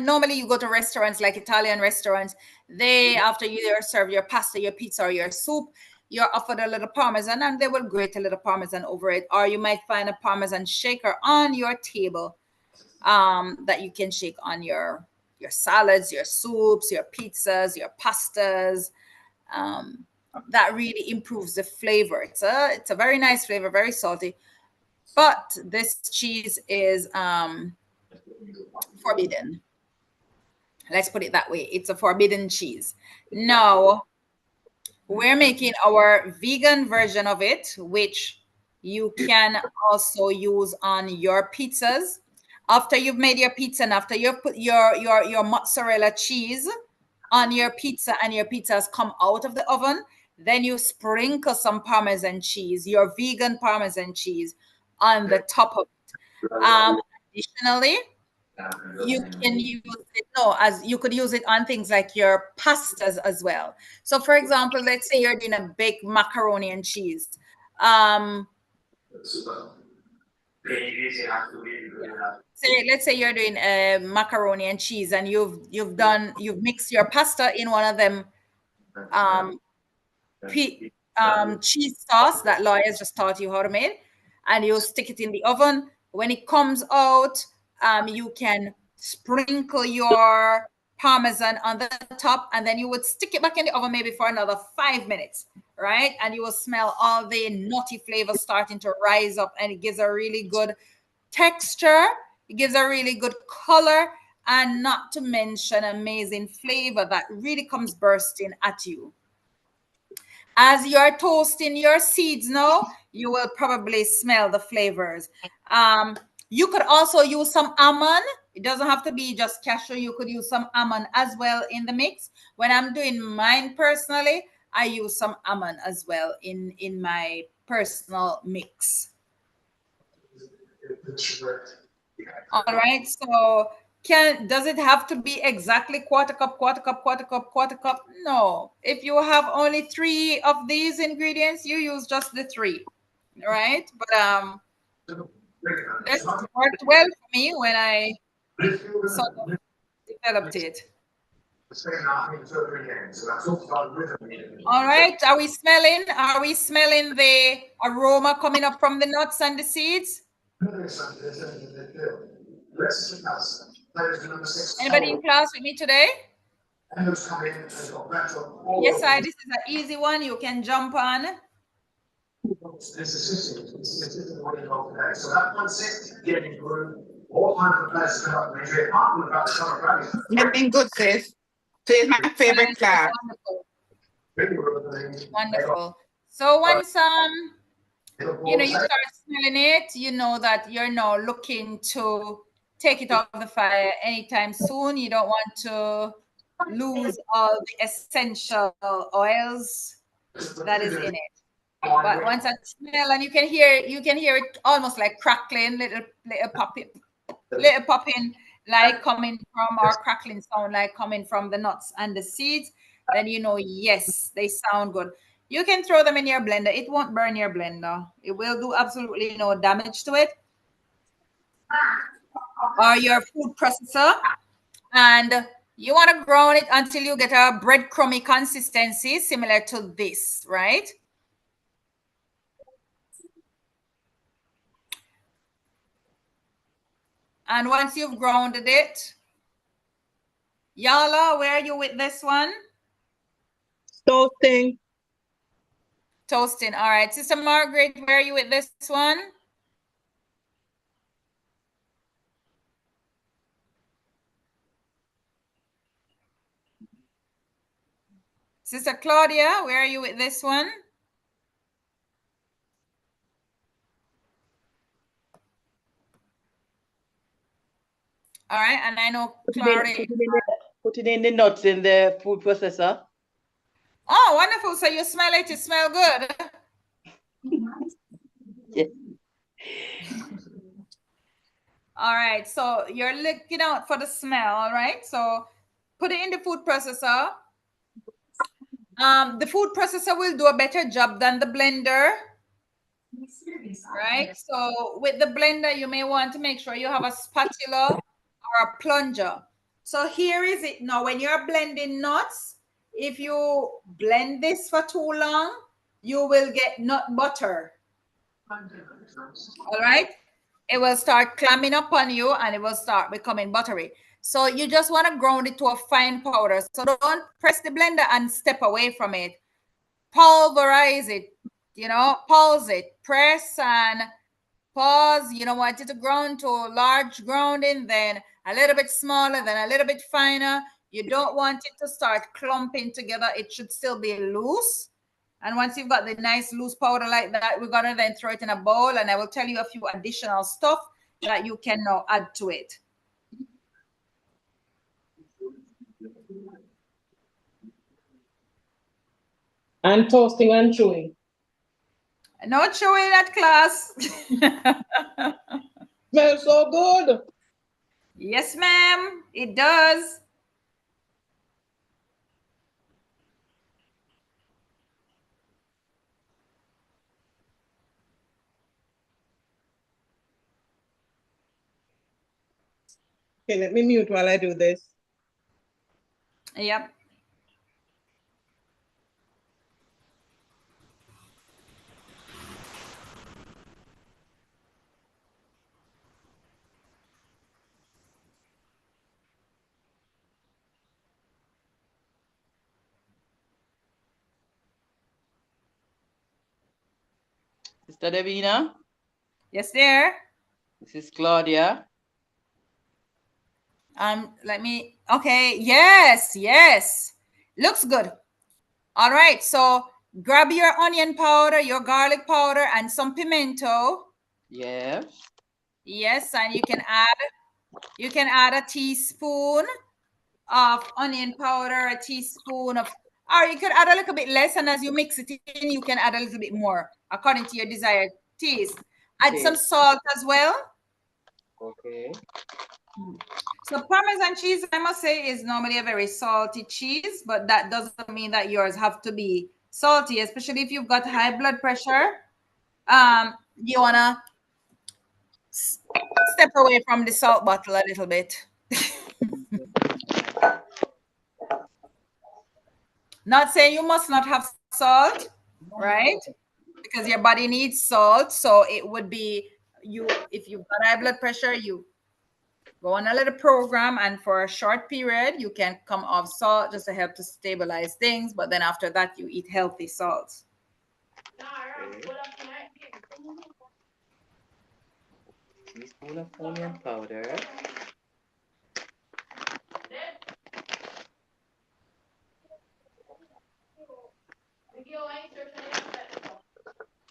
normally you go to restaurants like Italian restaurants, after you serve your pasta, your pizza, or your soup, you're offered a little Parmesan, and they will grate a little Parmesan over it. Or you might find a Parmesan shaker on your table that you can shake on your salads, your soups, your pizzas, your pastas. That really improves the flavor. It's a very nice flavor, very salty. But this cheese is forbidden. Let's put it that way. It's a forbidden cheese. Now, we're making our vegan version of it, which you can also use on your pizzas. After you've made your pizza and after you've put your mozzarella cheese on your pizza and your pizza has come out of the oven, then you sprinkle some Parmesan cheese, your vegan Parmesan cheese, on the top of it. Additionally, you can use it, as you could use it on things like your pastas as well. So for example, let's say you're doing a baked macaroni and cheese. Let's say you're doing a macaroni and cheese, and you've mixed your pasta in one of them cheese sauce that lawyers just taught you how to make, and you stick it in the oven. When it comes out, You can sprinkle your Parmesan on the top, and then you would stick it back in the oven maybe for another 5 minutes, right? And you will smell all the nutty flavors starting to rise up, and it gives a really good texture. It gives a really good color, and not to mention amazing flavor that really comes bursting at you. As you're toasting your seeds now, you will probably smell the flavors. You could also use some almond. It doesn't have to be just cashew. You could use some almond as well in the mix. When I'm doing mine personally, I use some almond as well in my personal mix. All right, so does it have to be exactly quarter cup, quarter cup, quarter cup, quarter cup? No. If you have only 3 of these ingredients, you use just the 3, right? But this worked well for me when I sort of developed it. All right, are we smelling? Are we smelling the aroma coming up from the nuts and the seeds? Anybody in class with me today? Yes, this is an easy one. You can jump on.
Everything good, sis. So it's my favorite class.
Wonderful. Wonderful. So once you start smelling it, you know that you're now looking to take it off the fire anytime soon. You don't want to lose all the essential oils that is in it. But once I smell, and you can hear it almost like crackling, little popping like coming from, or crackling sound like coming from the nuts and the seeds, then you know, yes, they sound good. You can throw them in your blender. It won't burn your blender. It will do absolutely no damage to it. Or your food processor. And you want to ground it until you get a breadcrumby consistency similar to this, right? And once you've grounded it, Yala, where are you with this one?
Toasting.
Toasting. All right. Sister Margaret, where are you with this one? Sister Claudia, where are you with this one? All right. And I know Claudia.
Putting in the nuts in the food processor.
Oh, wonderful. So you smell it, smell good.
Yes.
All right. So you're looking out for the smell. All right. So put it in the food processor. The food processor will do a better job than the blender. Right. So with the blender, you may want to make sure you have a spatula or a plunger. So here is it now. When you're blending nuts, if you blend this for too long, you will get nut butter. All right. It will start clamming up on you and it will start becoming buttery. So you just want to ground it to a fine powder. So don't press the blender and step away from it. Pulverize it, pulse it, press and pause. You don't want it to ground to a large grounding, then a little bit smaller, then a little bit finer. You don't want it to start clumping together. It should still be loose. And once you've got the nice loose powder like that, we're going to then throw it in a bowl, and I will tell you a few additional stuff that you can now add to it.
And toasting and chewing.
No chewing at class.
Smells so good.
Yes, ma'am, it does.
Okay, let me mute while I do this.
Yep.
Sister Davina,
Yes, there.
this is Claudia.
Okay, yes. Looks good. All right, so grab your onion powder, your garlic powder, and some pimento.
Yes.
Yes, and you can add a teaspoon of onion powder, a teaspoon of, or you could add a little bit less, and as you mix it in, you can add a little bit more according to your desired taste. Add some salt as well.
Okay.
So Parmesan cheese, I must say, is normally a very salty cheese, but that doesn't mean that yours have to be salty, especially if you've got high blood pressure. You wanna step away from the salt bottle a little bit. Not saying you must not have salt, right? Because your body needs salt. So it would be if you've got high blood pressure, you go on a little program, and for a short period, you can come off salt just to help to stabilize things. But then after that, you eat healthy salts.
Teaspoon of onion powder.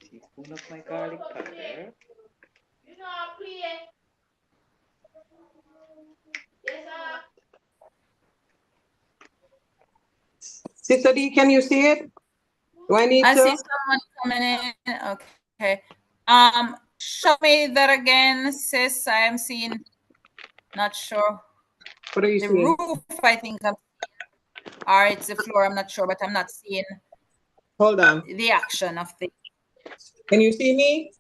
Teaspoon of my garlic powder.
Sister D, can you see it? Do I need
I
to?
see someone coming in. Okay. Show me that again, sis. I am seeing, not sure.
What are you
The
seeing?
roof, I think, or it's the floor. I'm not sure, but I'm not seeing
Hold on.
the action of the.
Can you see me?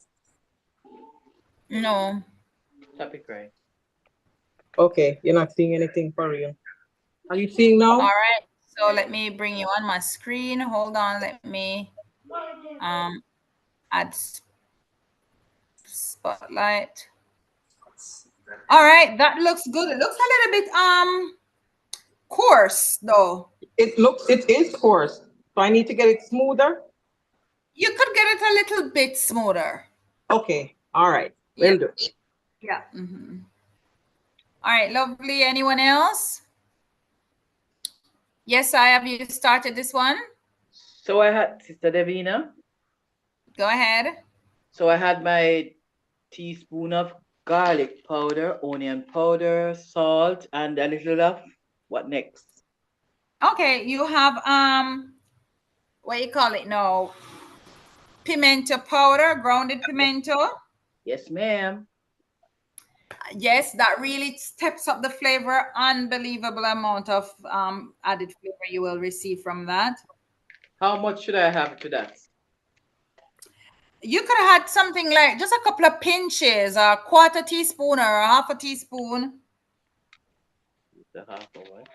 No.
Topic right.
Okay, you're not seeing anything for real. Are you seeing now?
All right. So let me bring you on my screen. Hold on. Let me add spotlight. All right, that looks good. It looks a little bit coarse though.
It is coarse. So I need to get it smoother.
You could get it a little bit smoother.
Okay. All right. Will do.
Yeah. All right, lovely. Anyone else? Yes, I have. You started this one?
So I had Sister Davina.
Go ahead.
So I had my teaspoon of garlic powder, onion powder, salt, and a little of what next?
Okay, you have what you call it now? Pimento powder, grounded pimento.
Yes, ma'am.
Yes, that really steps up the flavor. Unbelievable amount of added flavor you will receive from that.
How much should I have to that?
You could have had something like just a couple of pinches, a quarter teaspoon or a half a teaspoon.
The half of what?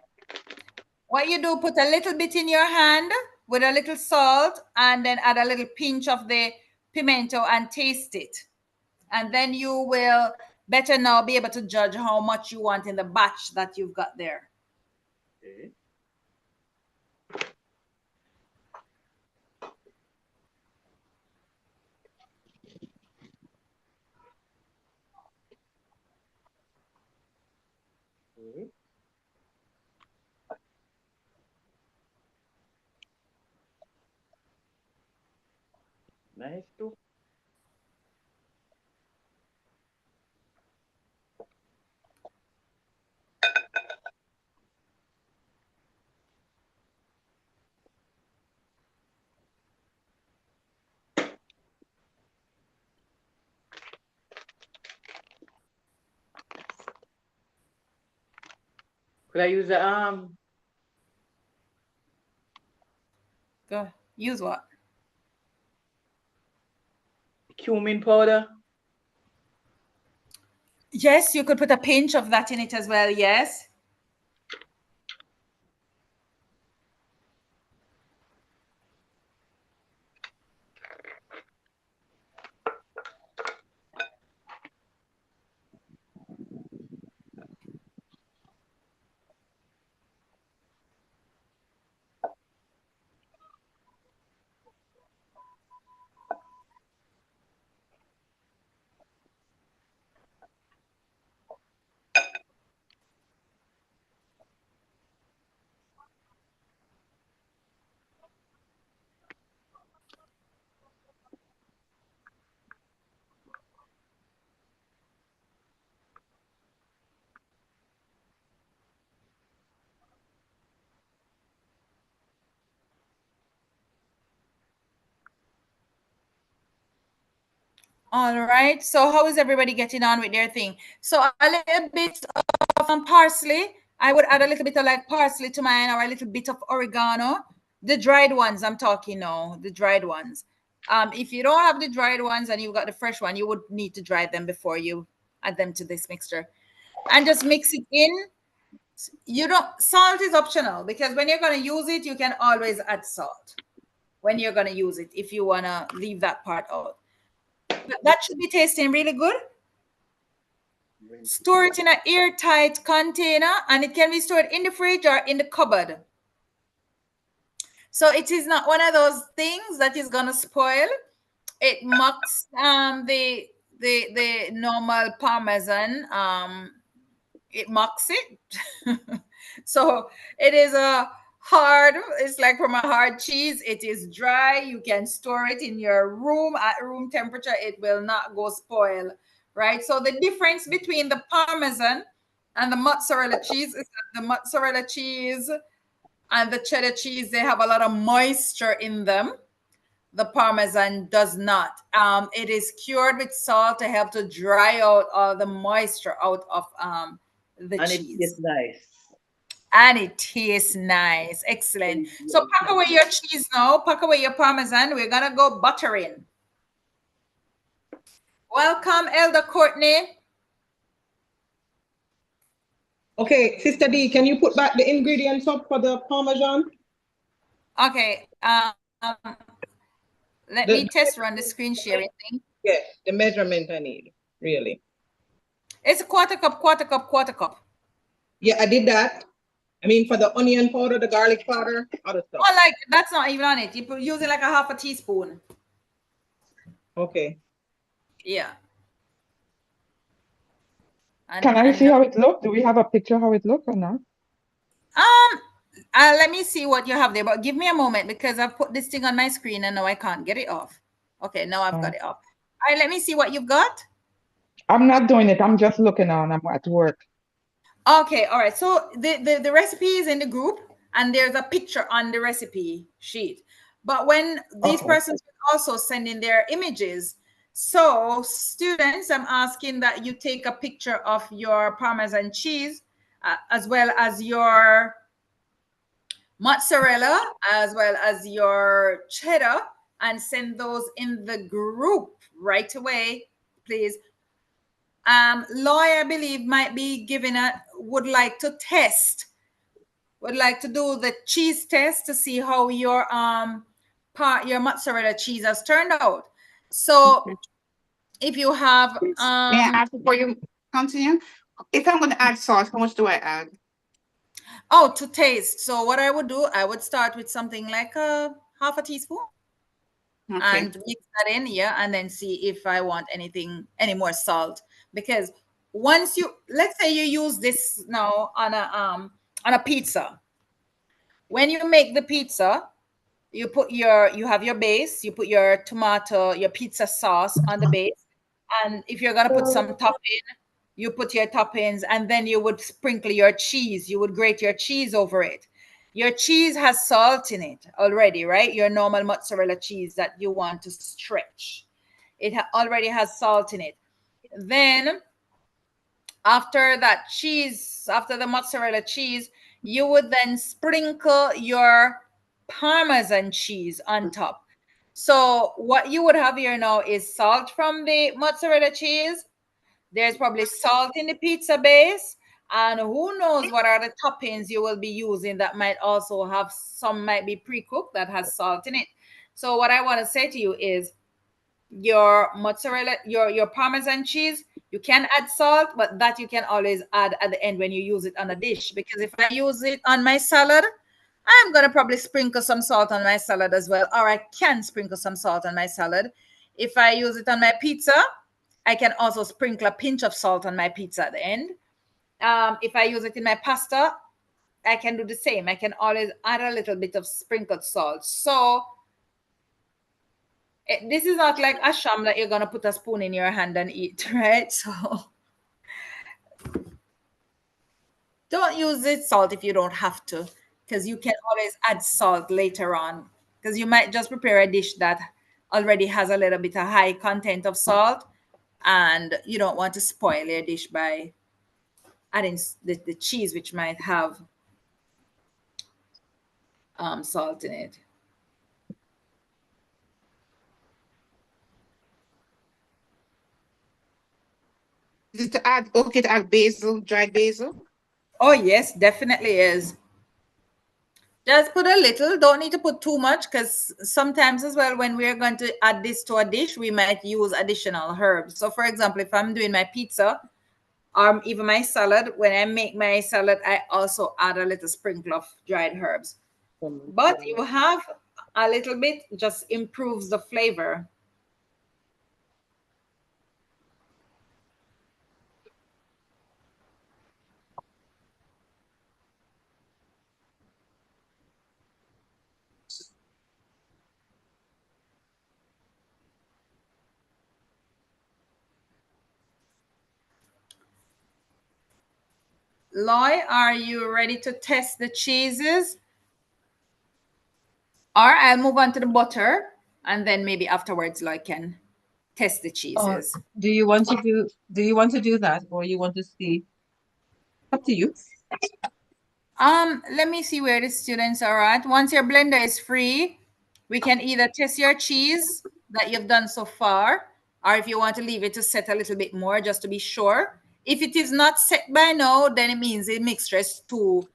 What you do, put a little bit in your hand with a little salt, and then add a little pinch of the pimento and taste it. And then you will better now be able to judge how much you want in the batch that you've got there.
Okay. Okay. Nice too. Could I use the
Go use what?
cumin powder?
Yes, you could put a pinch of that in it as well. Yes. All right. So how is everybody getting on with their thing? So a little bit of parsley. I would add a little bit of like parsley to mine, or a little bit of oregano. The dried ones I'm talking now, the dried ones. If you don't have the dried ones and you've got the fresh one, you would need to dry them before you add them to this mixture. And just mix it in. You don't, salt is optional, because when you're going to use it, you can always add salt when you're going to use it, if you want to leave that part out. But that should be tasting really good. Store it in an airtight container, and it can be stored in the fridge or in the cupboard. So it is not one of those things that is gonna spoil. It mocks the normal Parmesan. It mocks it. So it is a hard, it's like from a hard cheese. It is dry. You can store it in your room at room temperature. It will not go spoil, right? So the difference between the Parmesan and the mozzarella cheese is that the mozzarella cheese and the cheddar cheese, they have a lot of moisture in them. The Parmesan does not. It is cured with salt to help to dry out all the moisture out of the
And it
cheese.
tastes nice.
And it tastes nice. Excellent. So pack away your cheese now. Pack away your Parmesan. We're going to go buttering. Welcome, Elder Courtney.
Okay, Sister D, can you put back the ingredients up for the Parmesan?
Okay. Let me test run the screen sharing thing.
Yes, the measurement I need, really.
It's a quarter cup, quarter cup, quarter cup.
Yeah, I did that. I mean, for the onion powder, the garlic powder, other stuff.
Oh, like that's not even on it. You're using like a half a teaspoon.
Okay.
Yeah.
Can I see how it looked? Do we have a picture how it looked or not?
Let me see what you have there, but give me a moment, because I've put this thing on my screen and now I can't get it off. Okay, now I've got it off. All right, let me see what you've got.
I'm not doing it. I'm just looking on. I'm at work.
Okay, all right. So the recipe is in the group, and there's a picture on the recipe sheet. But when these persons will also send in their images, so students, I'm asking that you take a picture of your Parmesan cheese, as well as your mozzarella, as well as your cheddar, and send those in the group right away, please. Loy, I believe, might be would like to do the cheese test to see how your your mozzarella cheese has turned out. So if you have
May I ask before you continue? If I'm going to add salt, how much do I add?
Oh, to taste. So what I would do, I would start with something like a half a teaspoon. Okay. And mix that in, yeah, and then see if I want any more salt. Because once let's say you use this now on a pizza. When you make the pizza, you have your base, you put your tomato, your pizza sauce on the base, and if you're gonna put some topping, you put your toppings, and then you would sprinkle your cheese. You would grate your cheese over it. Your cheese has salt in it already, right? Your normal mozzarella cheese that you want to stretch. It already has salt in it. Then after that cheese, after the mozzarella cheese, you would then sprinkle your Parmesan cheese on top. So what you would have here now is salt from the mozzarella cheese. There's probably salt in the pizza base, and who knows what are the toppings you will be using that might also have, some might be pre-cooked that has salt in it. So what I want to say to you is your mozzarella, your Parmesan cheese, you can add salt, but that you can always add at the end when you use it on a dish. Because if I use it on my salad, I'm going to probably sprinkle some salt on my salad as well, or I can sprinkle some salt on my salad. If I use it on my pizza, I can also sprinkle a pinch of salt on my pizza at the end. If I use it in my pasta, I can do the same. I can always add a little bit of sprinkled salt. So this is not like a sham that you're going to put a spoon in your hand and eat, right? So don't use it salt if you don't have to, because you can always add salt later on, because you might just prepare a dish that already has a little bit of high content of salt, and you don't want to spoil your dish by adding the cheese, which might have salt in it.
Is it okay to add basil, dried basil?
Oh yes, definitely is. Just put a little, don't need to put too much, because sometimes as well, when we're going to add this to a dish, we might use additional herbs. So for example, if I'm doing my pizza or even my salad, when I make my salad, I also add a little sprinkle of dried herbs. But you have a little bit, just improves the flavor. Loy, are you ready to test the cheeses? Or I'll move on to the butter, and then maybe afterwards Loy can test the cheeses.
Do you want to do that, or you want to see? Up to you.
Let me see where the students are at. Once your blender is free, we can either test your cheese that you've done so far, or if you want to leave it to set a little bit more just to be sure. If it is not set by now, then it means the mixture is too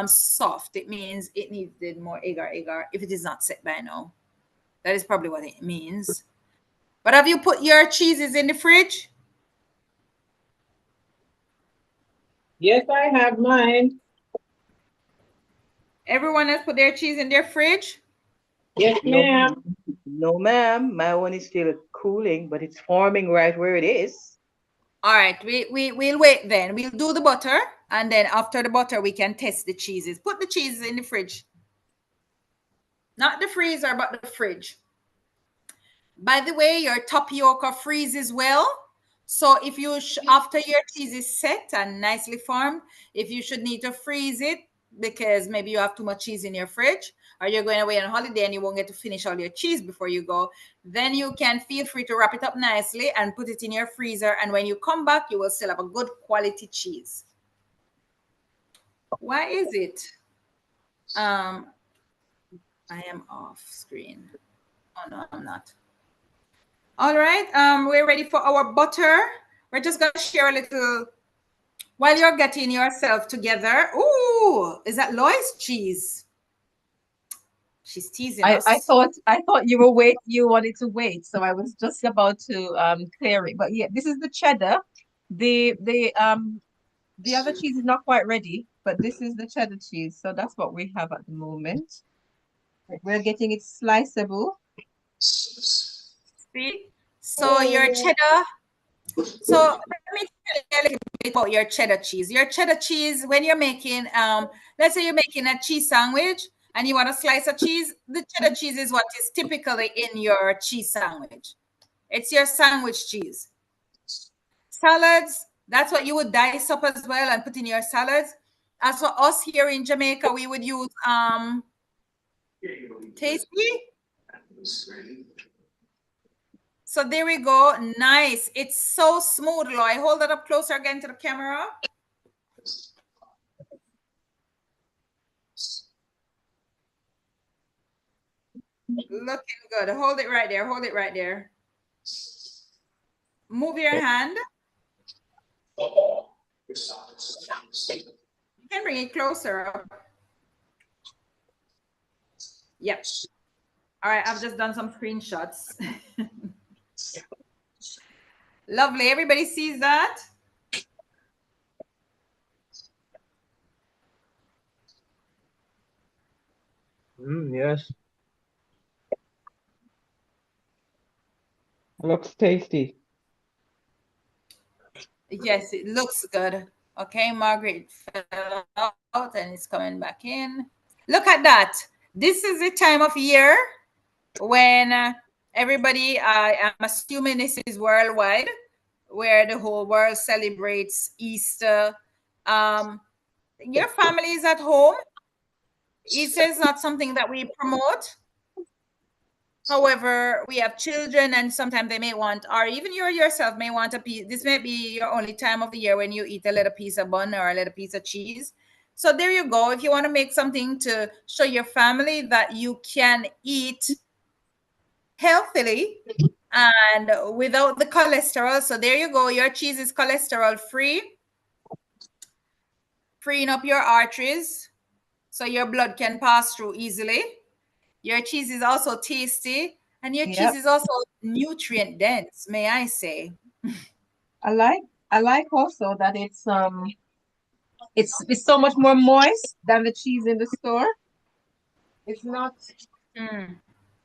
soft. It means it needed more agar. If it is not set by now, that is probably what it means. But have you put your cheeses in the fridge?
Yes, I have mine.
Everyone has put their cheese in their fridge?
Yes,
No,
ma'am.
no, ma'am. My one is still cooling, but it's forming right where it is.
All right, we'll wait then. We'll do the butter, and then after the butter, we can test the cheeses. Put the cheeses in the fridge. Not the freezer, but the fridge. By the way, your tapioca freezes well. So if you, after your cheese is set and nicely formed, if you should need to freeze it because maybe you have too much cheese in your fridge, or you're going away on holiday and you won't get to finish all your cheese before you go, then you can feel free to wrap it up nicely and put it in your freezer. And when you come back, you will still have a good quality cheese. Why is it? I am off screen. Oh no, I'm not. All right, we're ready for our butter. We're just gonna share a little while you're getting yourself together. Ooh, is that Lois cheese? She's teasing us.
I thought you wanted to wait, so I was just about to clear it. But yeah, this is the cheddar. The other cheese is not quite ready, but this is the cheddar cheese. So that's what we have at the moment. We're getting it sliceable.
See? So your cheddar. So let me tell you a little bit about your cheddar cheese. Your cheddar cheese, when you're making, let's say you're making a cheese sandwich and you want a slice of cheese, the cheddar cheese is what is typically in your cheese sandwich. It's your sandwich cheese. Salads, that's what you would dice up as well and put in your salads. As for us here in Jamaica, we would use Tasty. So there we go. Nice. It's so smooth, Loy. Hold it up closer again to the camera. Looking good. Hold it right there. Hold it right there. Move your hand. You can bring it closer. Yep. All right. I've just done some screenshots. Lovely. Everybody sees that?
Yes.
Looks tasty.
Yes, it looks good. Okay, Margaret fell out and it's coming back in. Look at that. This is the time of year when everybody, I'm assuming this is worldwide, where the whole world celebrates Easter. Your family is at home. Easter is not something that we promote. However, we have children, and sometimes they may want, or even you yourself may want a piece. This may be your only time of the year when you eat a little piece of bun or a little piece of cheese. So there you go. If you want to make something to show your family that you can eat healthily and without the cholesterol. So there you go. Your cheese is cholesterol free, freeing up your arteries so your blood can pass through easily. Your cheese is also tasty, and your cheese is also nutrient dense, may I say.
I like also that it's so much more moist than the cheese in the store. It's not
So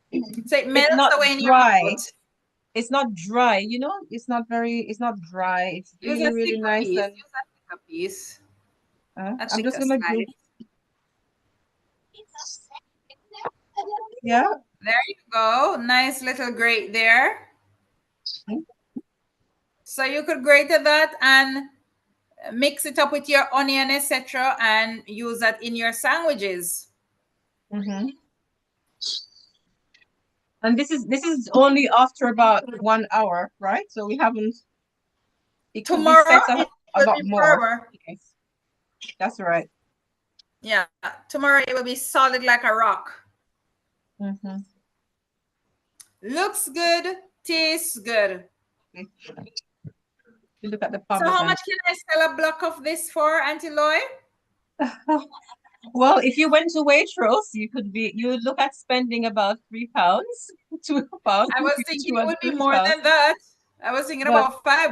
it
it's
melts
not
away in your
dry.
mouth.
It's not dry, you know, it's not dry. It's
Use a
really
thicker
nice.
piece.
And
Use a thicker piece. A
I'm just
thicker
gonna do,
slice.
yeah.
There you go. Nice little grate there. So you could grate that and mix it up with your onion, etc., and use that in your sandwiches.
And this is only after about 1 hour, right? So we haven't. It could be
Tomorrow
set
it
a
will
lot
be
more.
firmer.
Yes, that's right.
Yeah, tomorrow it will be solid like a rock. Looks good, tastes good.
You look at the
So
Parmesan.
how much can I sell a block of this for, Auntie Loy?
Well, if you went to Waitrose, you would look at spending about £3, £2.
I was thinking it would be more than that. I was thinking about $5.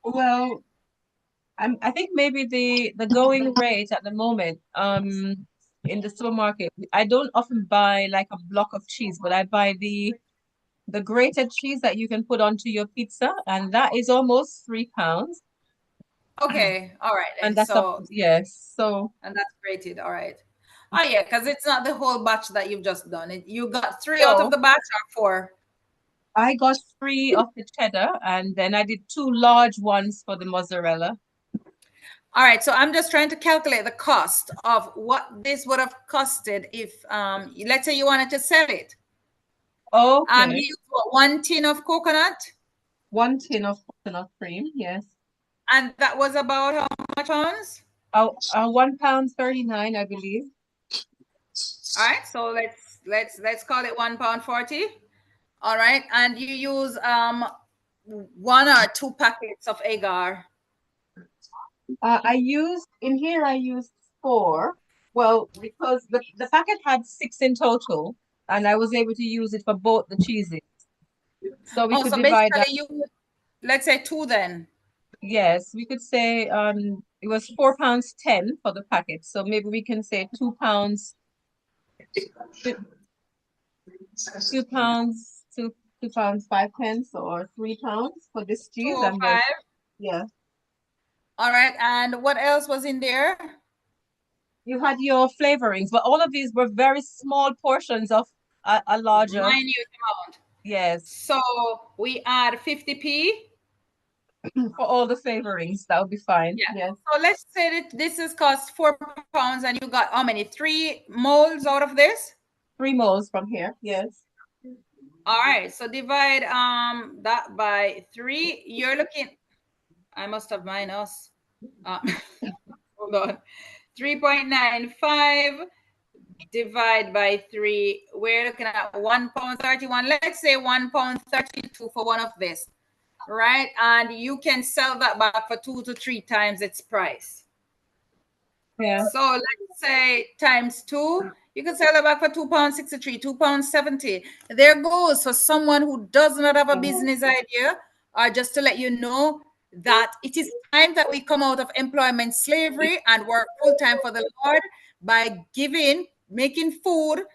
Well, I think maybe the going rate at the moment, in the supermarket, I don't often buy like a block of cheese, but I buy the grated cheese that you can put onto your pizza, and that is almost £3.
Okay, all right then.
And that's yes. So
and that's grated, all right. Oh yeah, because it's not the whole batch that you've just done. You got 3 out of the batch or 4?
I got 3 of the cheddar, and then I did 2 large ones for the mozzarella.
All right, so I'm just trying to calculate the cost of what this would have costed if, let's say you wanted to sell it.
Okay.
You use what, 1 tin of coconut?
1 tin of coconut cream, yes.
And that was about how much pounds?
£1.39, I believe.
All right, so let's call it £1.40. All right, and you use 1 or 2 packets of agar.
I used 4. Well, because the packet had 6 in total, and I was able to use it for both the cheeses. So we could divide that.
Let's say 2 then.
Yes, we could say it was £4.10 for the packet. So maybe we can say £2, £2.05 or £3 for this cheese.
205.
Yeah.
All right, and what else was in there?
You had your flavorings, but all of these were very small portions of a larger.
Minute amount.
Yes.
So we add 50p.
For all the flavorings, that would be fine.
Yeah.
Yes.
So let's say that this is cost £4 and you got how many? 3 molds out of this?
3 molds from here, yes.
All right, so divide that by 3. You're looking, I must have minus. Hold on. 3.95 divide by 3. We're looking at £1.31. Let's say £1.32 for one of this, right? And you can sell that back for 2 to 3 times its price.
Yeah.
So let's say times 2. You can sell it back for £2.63, £2.70. There goes for someone who does not have a business idea, or just to let you know that it is time that we come out of employment slavery and work full time for the Lord by making food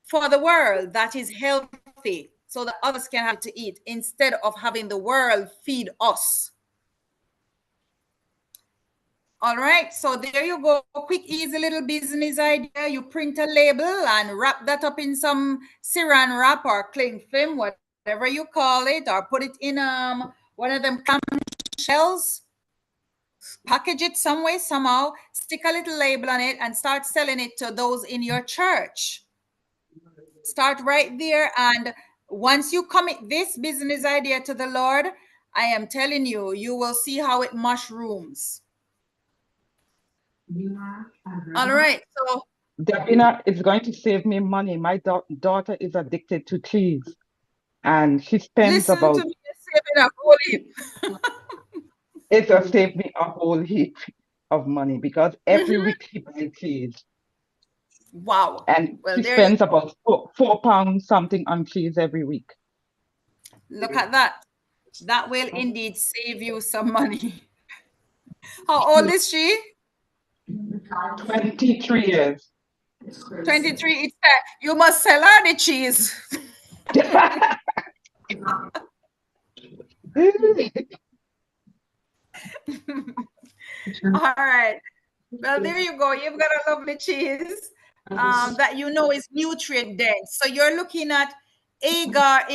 for the world that is healthy so that others can have to eat instead of having the world feed us. All right, so there you go. Quick, easy little business idea. You print a label and wrap that up in some saran wrap or cling film, whatever you call it, or put it in one of them clam shells. Package it some way, somehow, stick a little label on it and start selling it to those in your church. Start right there. And once you commit this business idea to the Lord, I am telling you, you will see how it mushrooms. All right. So
Davina, it's going to save me money. My daughter is addicted to cheese, and she spends
listen to
about,
me, saving a whole heap.
it will save me a whole heap of money because every week she buys cheese.
Wow.
And
Well,
she
there you
spends
go.
about £4 something on cheese every week.
Look at that. That will indeed save you some money. How old is she?
23 years.
23. It's you must sell her the cheese. All right. Well, there you go. You've got a lovely cheese that you know is nutrient dense. So you're looking at agar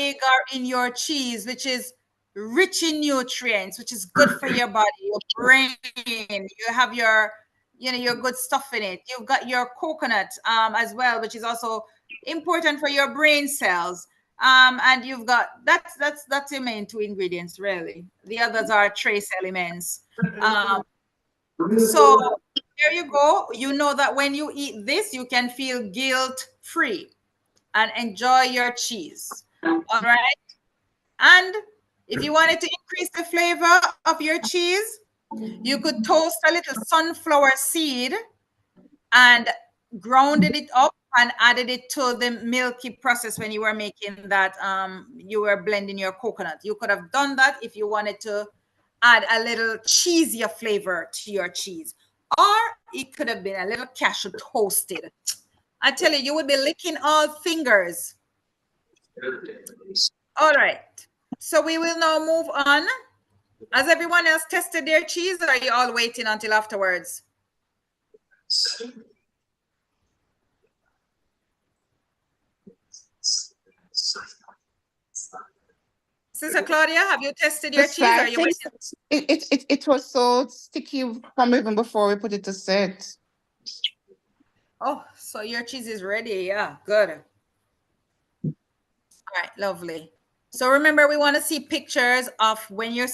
in your cheese, which is rich in nutrients, which is good for your body, your brain. You have your, your good stuff in it. You've got your coconut as well, which is also important for your brain cells. And you've got that's your main two ingredients, really. The others are trace elements. So there you go. You know that when you eat this, you can feel guilt free and enjoy your cheese. All right. And if you wanted to increase the flavor of your cheese, you could toast a little sunflower seed and grounded it up and added it to the milky process when you were making that you were blending your coconut. You could have done that if you wanted to add a little cheesier flavor to your cheese, or it could have been a little cashew toasted. I tell you, you would be licking all fingers. All right, so we will now move on. Has everyone else tested their cheese, or are you all waiting until afterwards? Sister Claudia, have you tested your cheese? Or are you waiting?
It was so sticky from even before we put it to set.
Oh, so your cheese is ready. Yeah, good. All right, lovely. So remember, we want to see pictures of when you've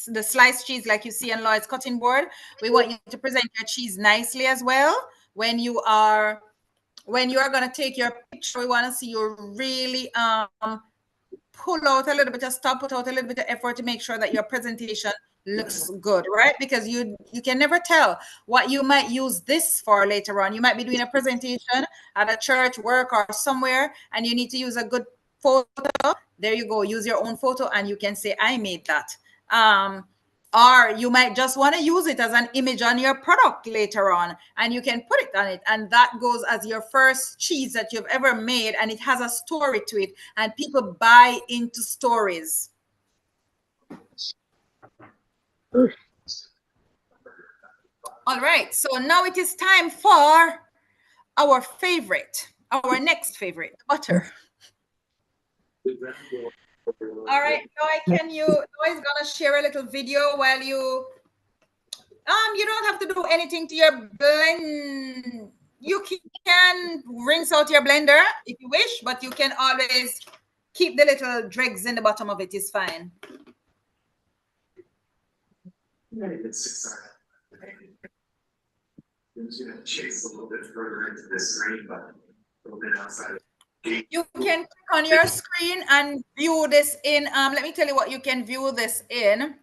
the sliced cheese like you see on Lloyd's cutting board. We want you to present your cheese nicely as well. When you are going to take your picture, we want to see you really pull out a little bit of stuff, put out a little bit of effort to make sure that your presentation looks good, right? Because you can never tell what you might use this for later on. You might be doing a presentation at a church, work, or somewhere, and you need to use a good photo. There you go. Use your own photo, and you can say, "I made that." Or you might just want to use it as an image on your product later on, and you can put it on it, and that goes as your first cheese that you've ever made, and it has a story to it, and people buy into stories. All right, so now it is time for our next favorite, butter. All right, Noah is gonna share a little video while you don't have to do anything to your blend. You can rinse out your blender if you wish, but you can always keep the little dregs in the bottom of it. Is fine. You can click on your screen and view this in. Let me tell you what you can view this in.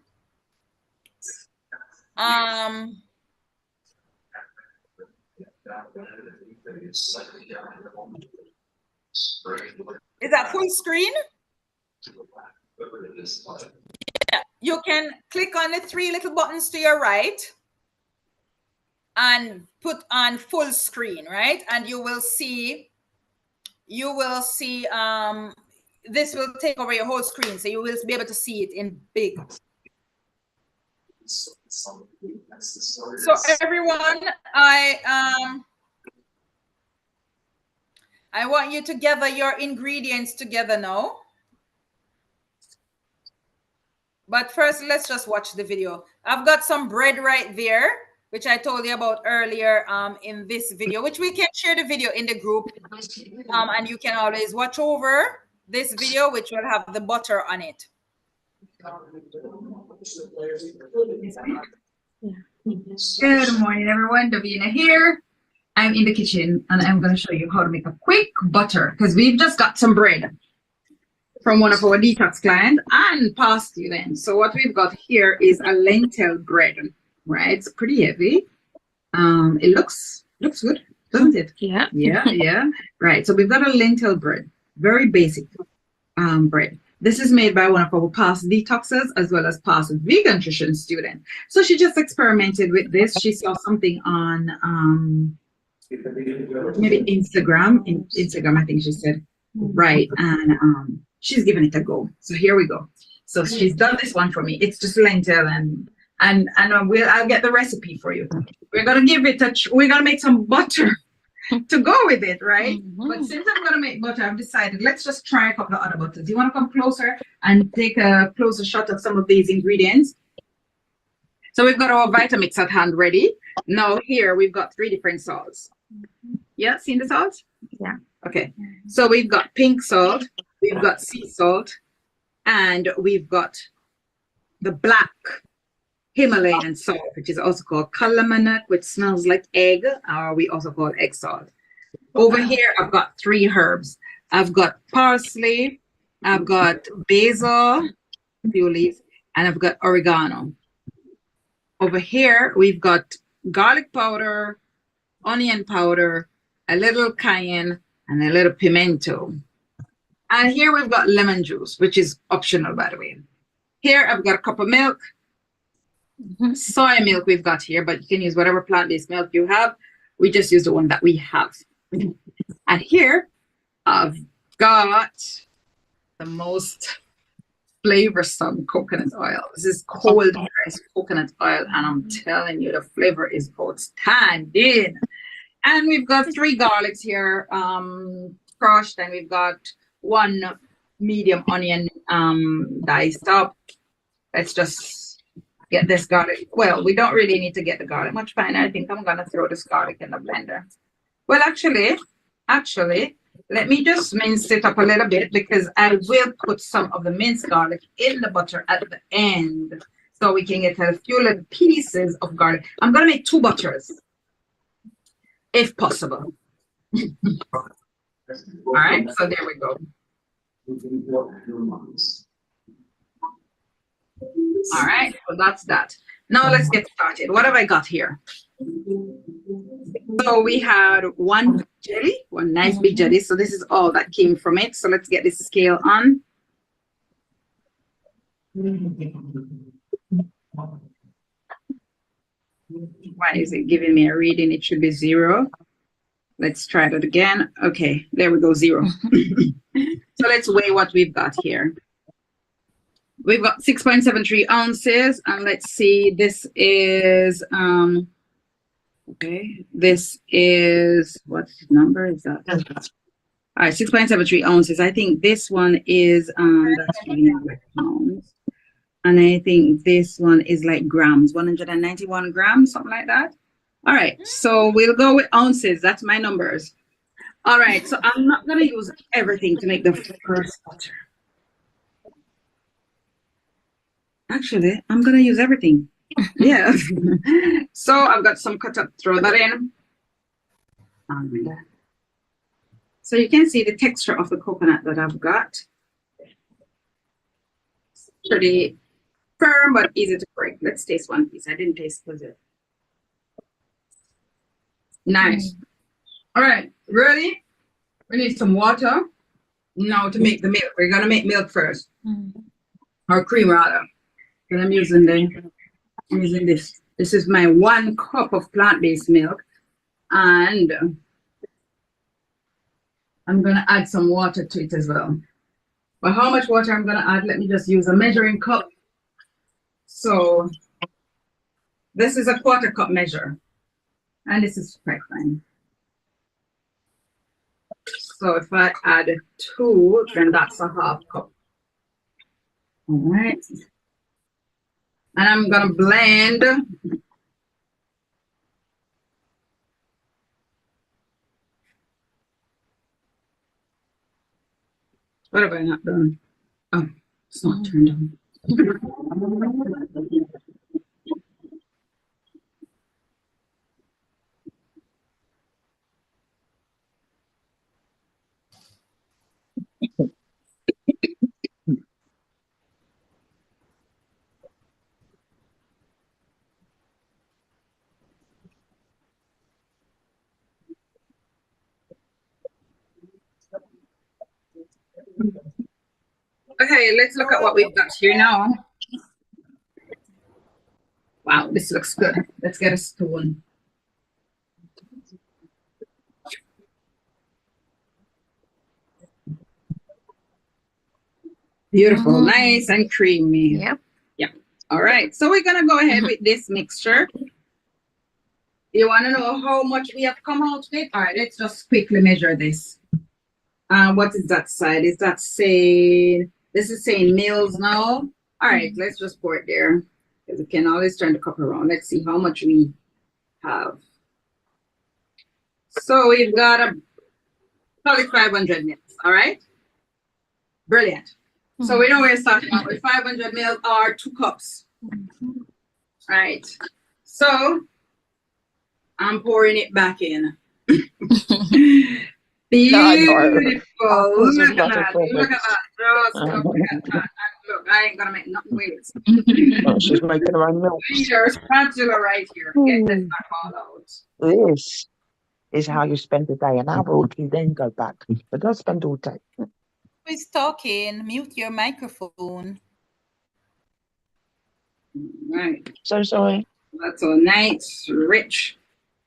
Is that full screen? Yeah, you can click on the three little buttons to your right and put on full screen, right? And you will see this will take over your whole screen, so you will be able to see it in big. So everyone, I want you to gather your ingredients together now. But first, let's just watch the video. I've got some bread right there. which I told you about earlier in this video, which we can share the video in the group. And you can always watch over this video, which will have the butter on it.
Good morning, everyone. Davina here. I'm in the kitchen and I'm going to show you how to make a quick butter because we've just got some bread from one of our detox clients and past students. So what we've got here is a lentil bread, right? It's pretty heavy. It looks good, doesn't it?
Yeah.
Yeah. Right. So we've got a lentil bread, very basic bread. This is made by one of our past detoxers as well as past vegan nutrition student. So she just experimented with this. She saw something on maybe Instagram. Instagram, I think she said. Right. And she's giving it a go. So here we go. So she's done this one for me. It's just lentil and I'll get the recipe for you. We're gonna give it we're gonna make some butter to go with it, right? But since I'm gonna make butter, I've decided let's just try a couple of other butters. Do you want to come closer and take a closer shot of some of these ingredients? So we've got our Vitamix at hand ready. Now here we've got 3 different salts. Yeah, seen the salt?
Yeah.
Okay. So we've got pink salt, we've got sea salt, and we've got the black Himalayan salt, which is also called calamanat, which smells like egg, or we also call egg salt. Over here, I've got 3 herbs. I've got parsley, I've got basil, a few leaves, and I've got oregano. Over here, we've got garlic powder, onion powder, a little cayenne, and a little pimento. And here we've got lemon juice, which is optional, by the way. Here, I've got a cup of milk. Soy milk we've got here, but you can use whatever plant-based milk you have. We just use the one that we have. And here I've got the most flavorsome coconut oil. This is cold pressed coconut oil, and I'm telling you, the flavor is outstanding. And we've got 3 garlics here, crushed, and we've got 1 medium onion diced up. Let's just get this garlic. Well, we don't really need to get the garlic much finer. I think I'm gonna throw this garlic in the blender. Well, actually, let me just mince it up a little bit because I will put some of the minced garlic in the butter at the end so we can get a few little pieces of garlic. I'm gonna make 2 butters, if possible. All right, so there we go. All right, so that's that. Now let's get started. What have I got here? So we had 1 jelly, 1 nice big jelly. So this is all that came from it. So let's get this scale on. Why is it giving me a reading? It should be 0. Let's try that again. Okay, there we go, 0. So let's weigh what we've got here. We've got 6.73 ounces, and let's see, this is, okay, this is, what number is that? All right, 6.73 ounces. I think this one is, that's pounds. And I think this one is like grams, 191 grams, something like that. All right, so we'll go with ounces. That's my numbers. All right, so I'm not going to use everything to make the first butter. Actually, I'm going to use everything. Yeah. So I've got some cut up, throw that in. So you can see the texture of the coconut that I've got. It's pretty firm, but easy to break. Let's taste one piece. I didn't taste it. Nice. All right, ready? We need some water. Now to make the milk. We're going to make milk first. Or cream, rather. But I'm using this. This is my 1 cup of plant-based milk, and I'm gonna add some water to it as well. But how much water I'm gonna add? Let me just use a measuring cup. So this is a 1/4 cup measure, and this is quite fine. So if I add 2, then that's a 1/2 cup. All right. And I'm gonna blend What have I not done? Oh, it's not turned on. Okay, let's look at what we've got here now. Wow, this looks good. Let's get a spoon. Beautiful, nice and creamy.
Yep.
Yeah. All right, so we're gonna go ahead with this mixture. You want to know how much we have come out with? All right, let's just quickly measure this. What is that side? Is that saying, this is saying mils now? All right, let's just pour it there. Because we can always turn the cup around. Let's see how much we have. So we've got a probably 500 mils, all right? Brilliant. So we know we're starting out with 500 mils or 2 cups. Right. So I'm pouring it back in. Beautiful. Look at that. Look at that. Just look at that. Look, I ain't gonna make nothing with it.
Oh, she's making her own milk.
Your spatula right here. Get this back all out.
This is how you spend the day. And how would you then go back? But don't spend all day.
Who's talking? Mute your microphone.
Right.
So sorry.
That's a nice, rich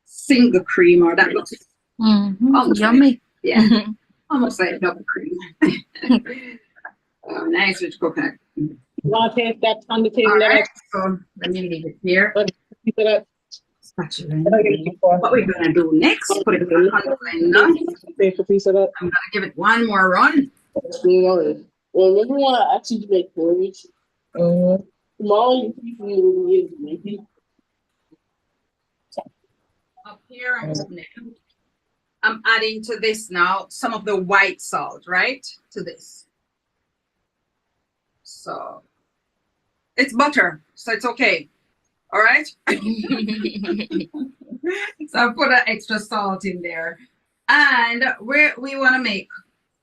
single cream, or that looks almost
Yummy.
like, yeah, almost like double cream. Oh, nice rich coconut.
Want to take that on the table?
All right, so let me leave it here. Spatula. What we're gonna do next? Put it back on the blender.
Take a piece of that.
I'm gonna give it one more run.
Well, remember when I asked you to make porridge? Tomorrow you maybe.
Up here, I'm adding to this now some of the white salt, right? To this. So it's butter, so it's okay. All right. So I put an extra salt in there. And we want to make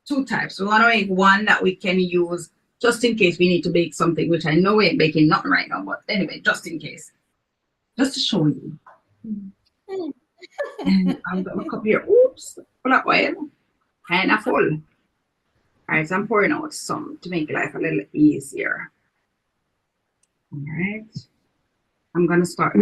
2 types. We want to make one that we can use just in case we need to bake something, which I know we ain't baking nothing right now, but anyway, just in case. Just to show you. And I've got my cup here. Oops, full of oil. Kind of full. All right, so I'm pouring out some to make life a little easier. All right. I'm going to start.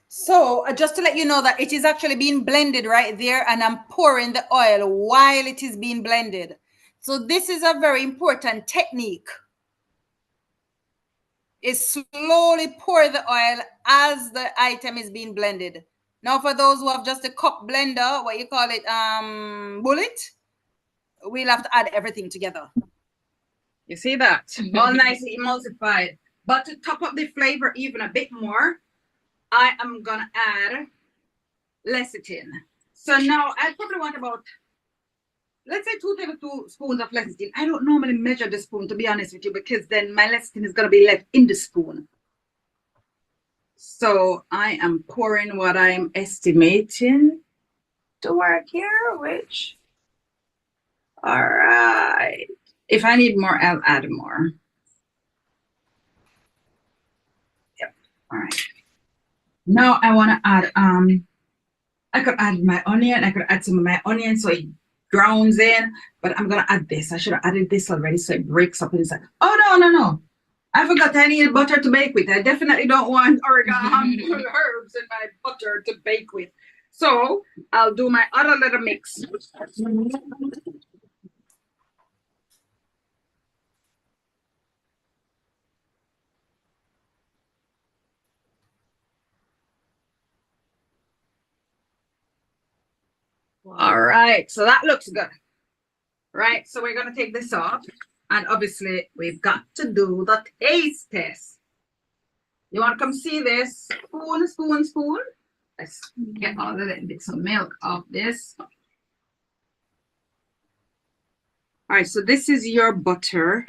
So just to let you know that it is actually being blended right there, and I'm pouring the oil while it is being blended. So this is a very important technique. Is slowly pour the oil as the item is being blended. Now for those who have just a cup blender, what you call it, bullet, we'll have to add everything together.
You see that? All nicely emulsified. But to top up the flavor even a bit more, I am gonna add lecithin. So now I probably want about, let's say 2 tablespoons of lecithin. I don't normally measure the spoon, to be honest with you, because then my lecithin is gonna be left in the spoon. So I am pouring what I'm estimating to work here, which, all right. If I need more, I'll add more. Yep, all right. Now I want to add, I could add my onion. I could add some of my onion so it drowns in, but I'm going to add this. I should have added this already so it breaks up inside. Oh, no. I forgot I need butter to bake with. I definitely don't want oregano herbs in my butter to bake with. So I'll do my other little mix. All right, so that looks good. Right, so we're gonna take this off, and obviously we've got to do the taste test. You want to come see this? Spoon, spoon, spoon. Let's get all the little bits of milk off this. All right, so this is your butter.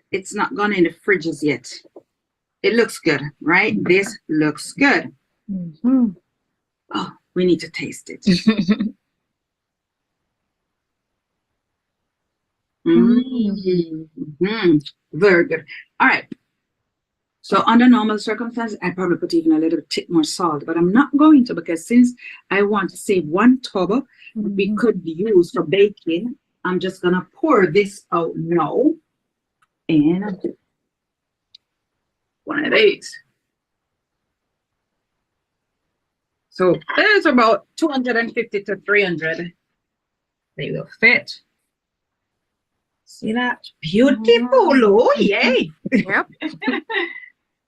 It's not gone in the fridges yet. It looks good, right? This looks good.
Mhm.
Oh, we need to taste it. Very good. All right. So under normal circumstances, I probably put even a little bit more salt, but I'm not going to, because since I want to save one tub we could use for baking, I'm just gonna pour this out now in one of these. So there's about 250 to 300. They will fit. See that? Beautiful. Oh, yay.
Yep.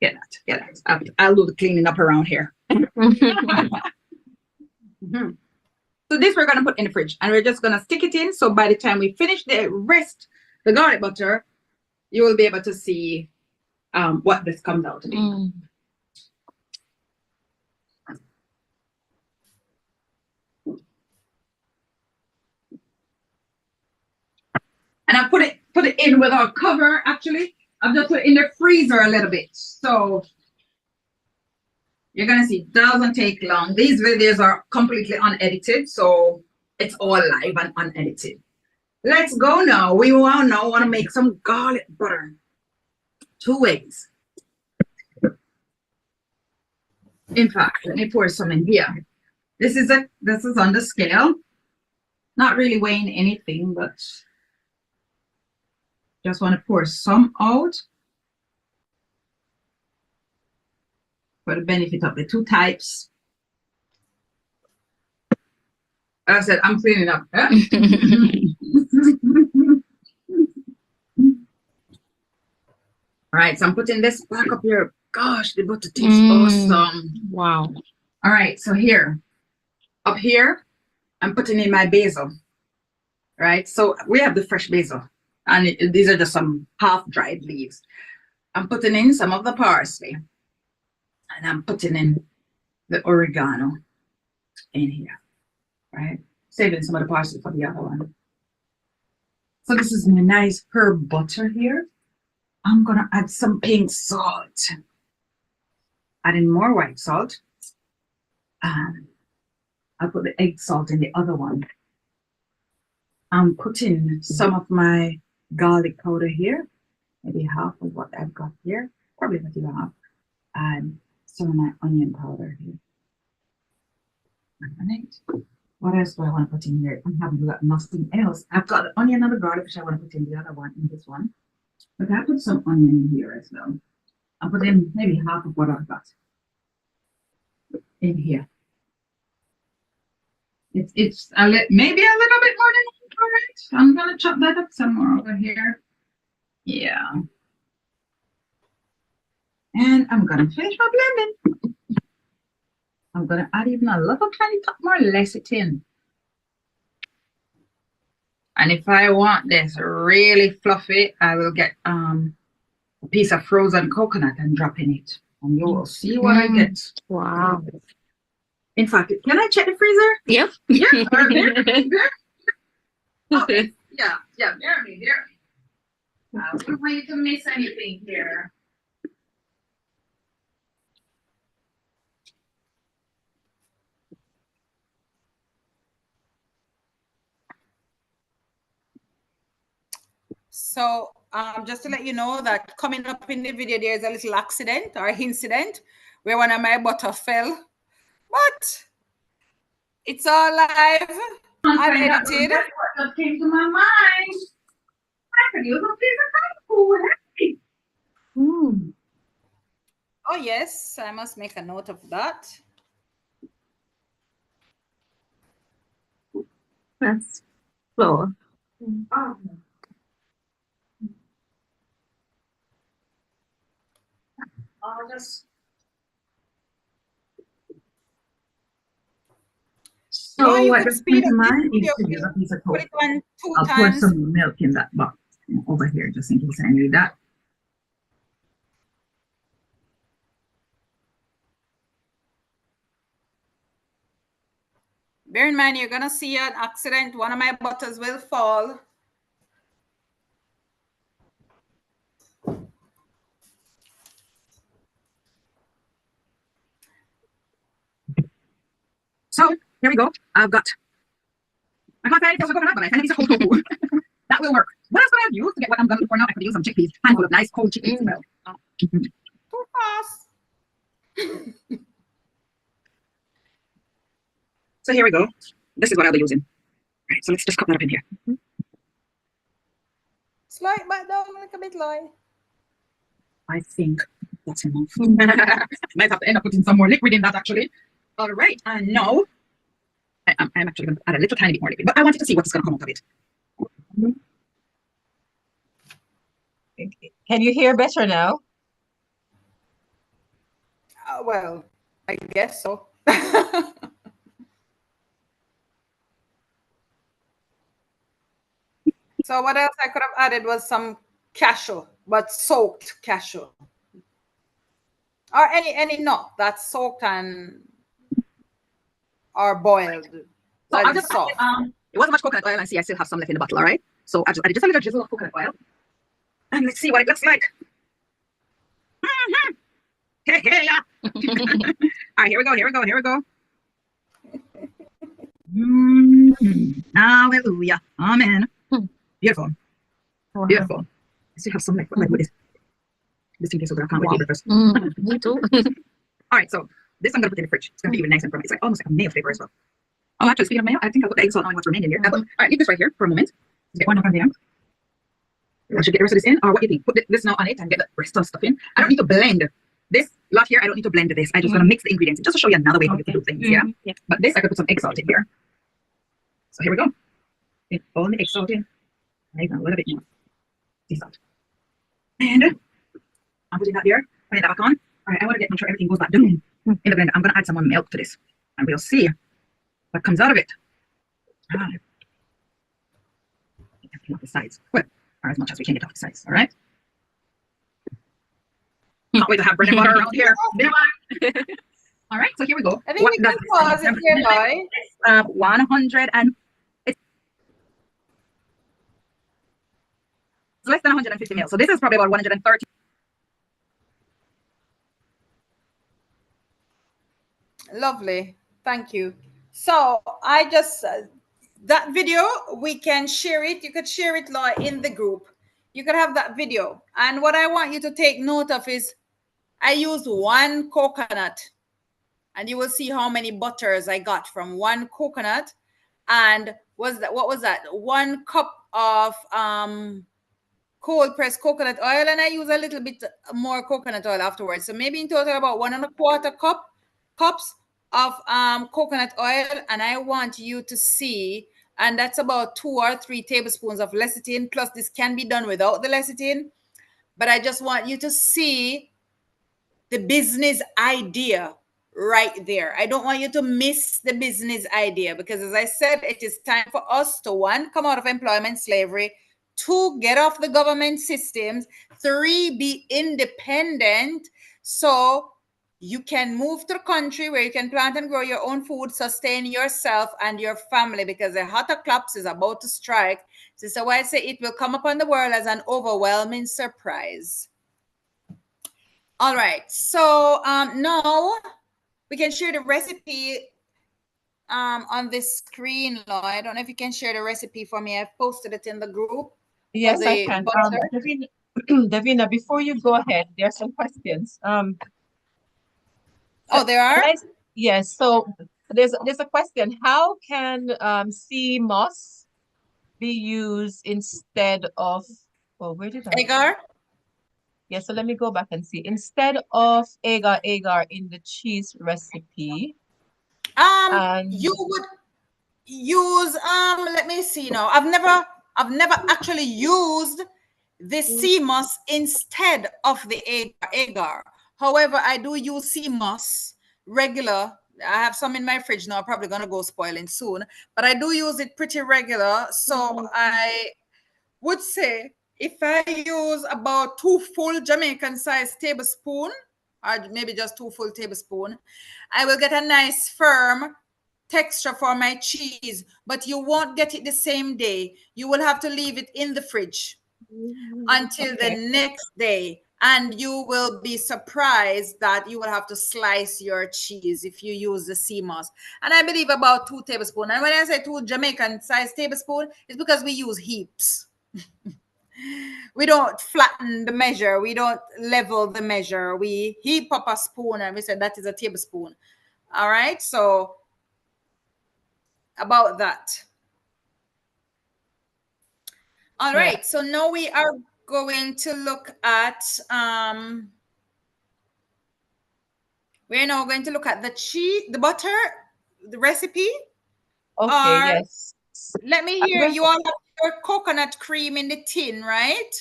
Get that. I'll do the cleaning up around here. So this we're going to put in the fridge, and we're just going to stick it in. So by the time we finish the garlic butter, you will be able to see what this comes out to be. And I put it in without cover, actually. I've just put it in the freezer a little bit. So you're going to see it doesn't take long. These videos are completely unedited, so it's all live and unedited. Let's go now. We want to make some garlic butter. 2 eggs. In fact, let me pour some in here. This is on the scale. Not really weighing anything, but just want to pour some out for the benefit of the 2 types. As I said, I'm cleaning up. Huh? All right, so I'm putting this back up here. Gosh, the butter tastes awesome.
Wow.
All right, so here, up here, I'm putting in my basil. Right, so we have the fresh basil, and these are just some half-dried leaves. I'm putting in some of the parsley, and I'm putting in the oregano in here, right? Saving some of the parsley for the other one. So this is my nice herb butter here. I'm gonna add some pink salt. Adding more white salt. I'll put the egg salt in the other one. I'm putting some of my garlic powder here, maybe half of what I've got here, probably not even half, and some of my onion powder here. Right. What else do I want to put in here? I haven't got nothing else. I've got the onion and the garlic, which I want to put in the other one, in this one. But I put some onion in here as well. I'll put in maybe half of what I've got in here. It's maybe a little bit more than all right. I'm gonna chop that up somewhere over here. Yeah. And I'm gonna finish my blending. I'm gonna add even a little tiny top more lecithin. And if I want this really fluffy, I will get a piece of frozen coconut and drop in it. And you will see what I get.
Wow.
In fact, can I check the freezer?
Yep.
Yeah. Okay. Yeah. Bear me. I don't want you to miss anything here.
So just to let you know that coming up in the video, there's a little accident or incident where one of my butter fell, but it's all live, unedited.
That's what just came to my mind. I could use a piece of cool.
Oh yes, I must make a note of that.
That's flour.
I'll just So
you
what
could
the
speed up this
gentleman
video,
is to use
please.
a piece of
Put
toast.
it on 2
I'll pour
times.
some milk in that box over here just in case I need that.
Bear in mind, you're gonna see an accident. One of my butters will fall.
So here we go. I can't find it, but I find a piece of whole tofu. That will work. What else could I have used to get what I'm going for now? I could use some chickpeas, handful of nice cold chickpeas as well.
Too fast.
So here we go. This is what I'll be using. All right, so let's just cut that up in here.
Slide back down a little bit, Loy.
I think that's enough. Might have to end up putting some more liquid in that actually. All right, and now I'm actually going to add a little tiny bit more liquid, but I wanted to see what's going to come out of it.
Can you hear better now?
Well, I guess so. So what else I could have added was some cashew, but soaked cashew. Or any nut that's soaked and or boiled.
So I
Like
just
soft.
it wasn't much coconut oil, and see I still have some left in the bottle, all right? So I just added just a little drizzle of coconut oil. And let's see what it looks like. Hey, yeah. All right, here we go. Hallelujah. Amen. Beautiful.
Wow.
Beautiful. I still have some left. What am I with this? This thing tastes so good. I can't wait to eat it first.
Me too.
All right, so this I'm going to put in the fridge. It's going to be even nice and firm. It's like almost like a mayo flavor as well. Oh, actually, speaking of mayo, I think I'll put the egg salt on what's remaining here. All right, leave this right here for a moment. Get one from there. I should get the rest of this in, or what do you think? Put this now on it and get the rest of the stuff in. I don't need to blend this lot here. I don't need to blend this. I just gonna mix the ingredients just to show you another way how you can do things. Yeah. But this I could put some egg salt in here. So here we go. Get all the egg salt in. Maybe a little bit more sea salt. And I'm putting that there. Putting that back on. All right, I want to make sure everything goes back down in the blender. I'm gonna add some more milk to this, and we'll see what comes out of it. Everything off the sides. Well, or as much as we can get off the sides. All right. Can't wait to have bread and butter around here. All right, so here we go.
I think we can pause it here, Loy.
100 and it's less than 150 mils. So this is probably about 130.
Lovely. Thank you. So I just, that video, we can share it. You could share it, Loy, in the group. You could have that video. And what I want you to take note of is I used 1 coconut. And you will see how many butters I got from 1 coconut. And what was that? 1 cup of cold pressed coconut oil. And I use a little bit more coconut oil afterwards. So maybe in total about 1¼ cups of coconut oil. And I want you to see, and that's about 2 or 3 tablespoons of lecithin. Plus this can be done without the lecithin. But I just want you to see the business idea right there. I don't want you to miss the business idea because, as I said, it is time for us to 1, come out of employment slavery, 2, get off the government systems, 3, be independent so you can move to the country where you can plant and grow your own food, sustain yourself and your family, because the hotter claps is about to strike. So why I say it will come upon the world as an overwhelming surprise. All right, so now we can share the recipe on this screen, Lloyd. I don't know if you can share the recipe for me. I've posted it in the group.
Yes, I can. Davina, before you go ahead, there are some questions.
Oh, there are?
Yes, so there's a question. How can sea moss be used instead of, oh, where did I?
Agar?
Yeah, so let me go back and see. Instead of agar in the cheese recipe.
You would use let me see now. I've never actually used the sea moss instead of the agar. However, I do use sea moss regular, I have some in my fridge now, probably gonna go spoiling soon, but I do use it pretty regular. So I would say if I use about 2 full Jamaican sized tablespoon, or maybe just 2 full tablespoon, I will get a nice firm texture for my cheese, but you won't get it the same day. You will have to leave it in the fridge until the
Okay.
next day, and you will be surprised that you will have to slice your cheese if you use the sea moss. And I believe about 2 tablespoons. And when I say 2 Jamaican size tablespoon, it's because we use heaps. We don't flatten the measure, we don't level the measure, we heap up a spoon and we say that is a tablespoon. All right, so about that. All
Yeah.
right, so now we are going to look at we're now going to look at the cheese, the butter, the recipe.
Okay,
Or
yes.
let me
I'm
hear,
going
you all have your coconut cream in the tin, right?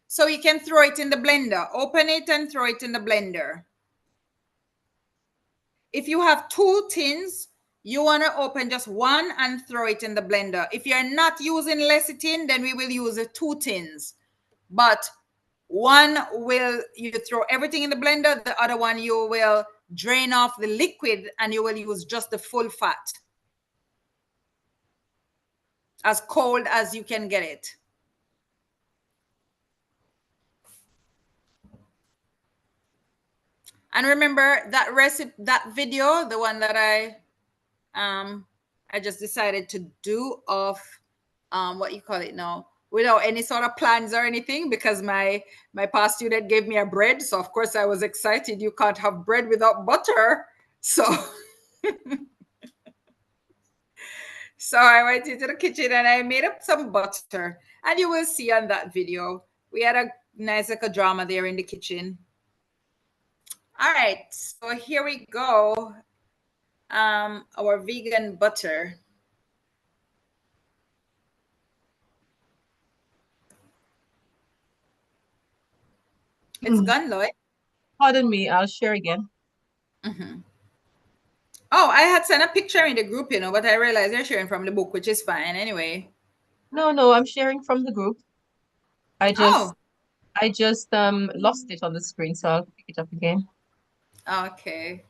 So you can throw it in the blender. Open it and throw it in the blender. If you have 2 tins, you want to open just one and throw it in the blender. If you're not using lecithin, then we will use 2 tins. But one will you throw everything in the blender, the other one you will drain off the liquid and you will use just the full fat. As cold as you can get it. And remember that recipe, that video, the one that I just decided to do of what you call it now, without any sort of plans or anything, because my past student gave me a bread, so of course I was excited. You can't have bread without butter, so so I went into the kitchen and I made up some butter, and you will see on that video we had a nice like a drama there in the kitchen. All right, so here we go. Our vegan butter. It's gone, Lloyd.
Pardon me, I'll share again.
Oh, I had sent a picture in the group, but I realized you're sharing from the book, which is fine anyway.
No, I'm sharing from the group. I
Oh,
just lost it on the screen, so I'll pick it up again.
okay.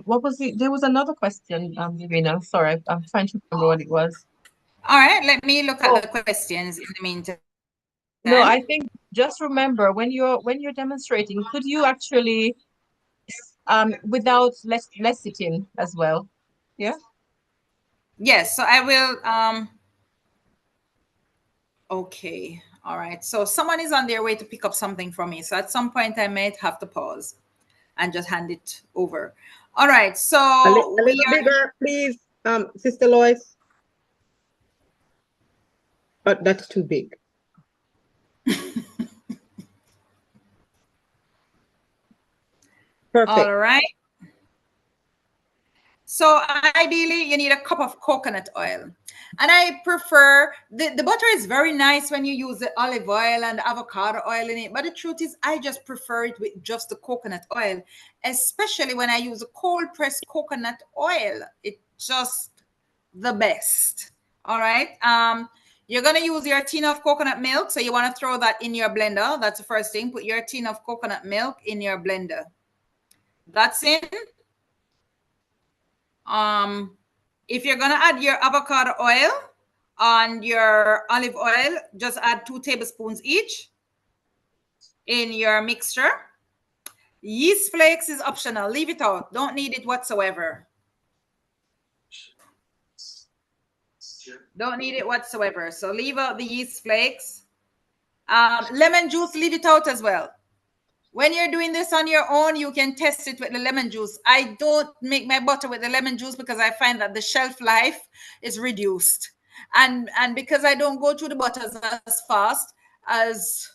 What was it? There was another question, Irina. Sorry, I'm trying to remember what it was.
All right, let me look at
Oh,
the questions in the meantime.
no, I think just remember when you're demonstrating, could you actually without lecithin as well? Yeah.
Yes, so I will okay. All right. So someone is on their way to pick up something from me. So at some point I might have to pause and just hand it over. All right. So
A little
we are
bigger, please, Sister Lois. But that's too big. Perfect.
all right. So ideally, you need a cup of coconut oil. And I prefer, the butter is very nice when you use the olive oil and avocado oil in it. But the truth is, I just prefer it with just the coconut oil, especially when I use a cold pressed coconut oil. It's just the best. All right. You're going to use your tin of coconut milk. So you want to throw that in your blender. That's the first thing. Put your tin of coconut milk in your blender. That's in. If you're gonna add your avocado oil and your olive oil, just add 2 tablespoons each in your mixture. Yeast flakes is optional. Leave it out. Don't need it whatsoever. Don't need it whatsoever. So leave out the yeast flakes. Lemon juice, leave it out as well. When you're doing this on your own, you can test it with the lemon juice. I don't make my butter with the lemon juice because I find that the shelf life is reduced. And because I don't go through the butters as fast as,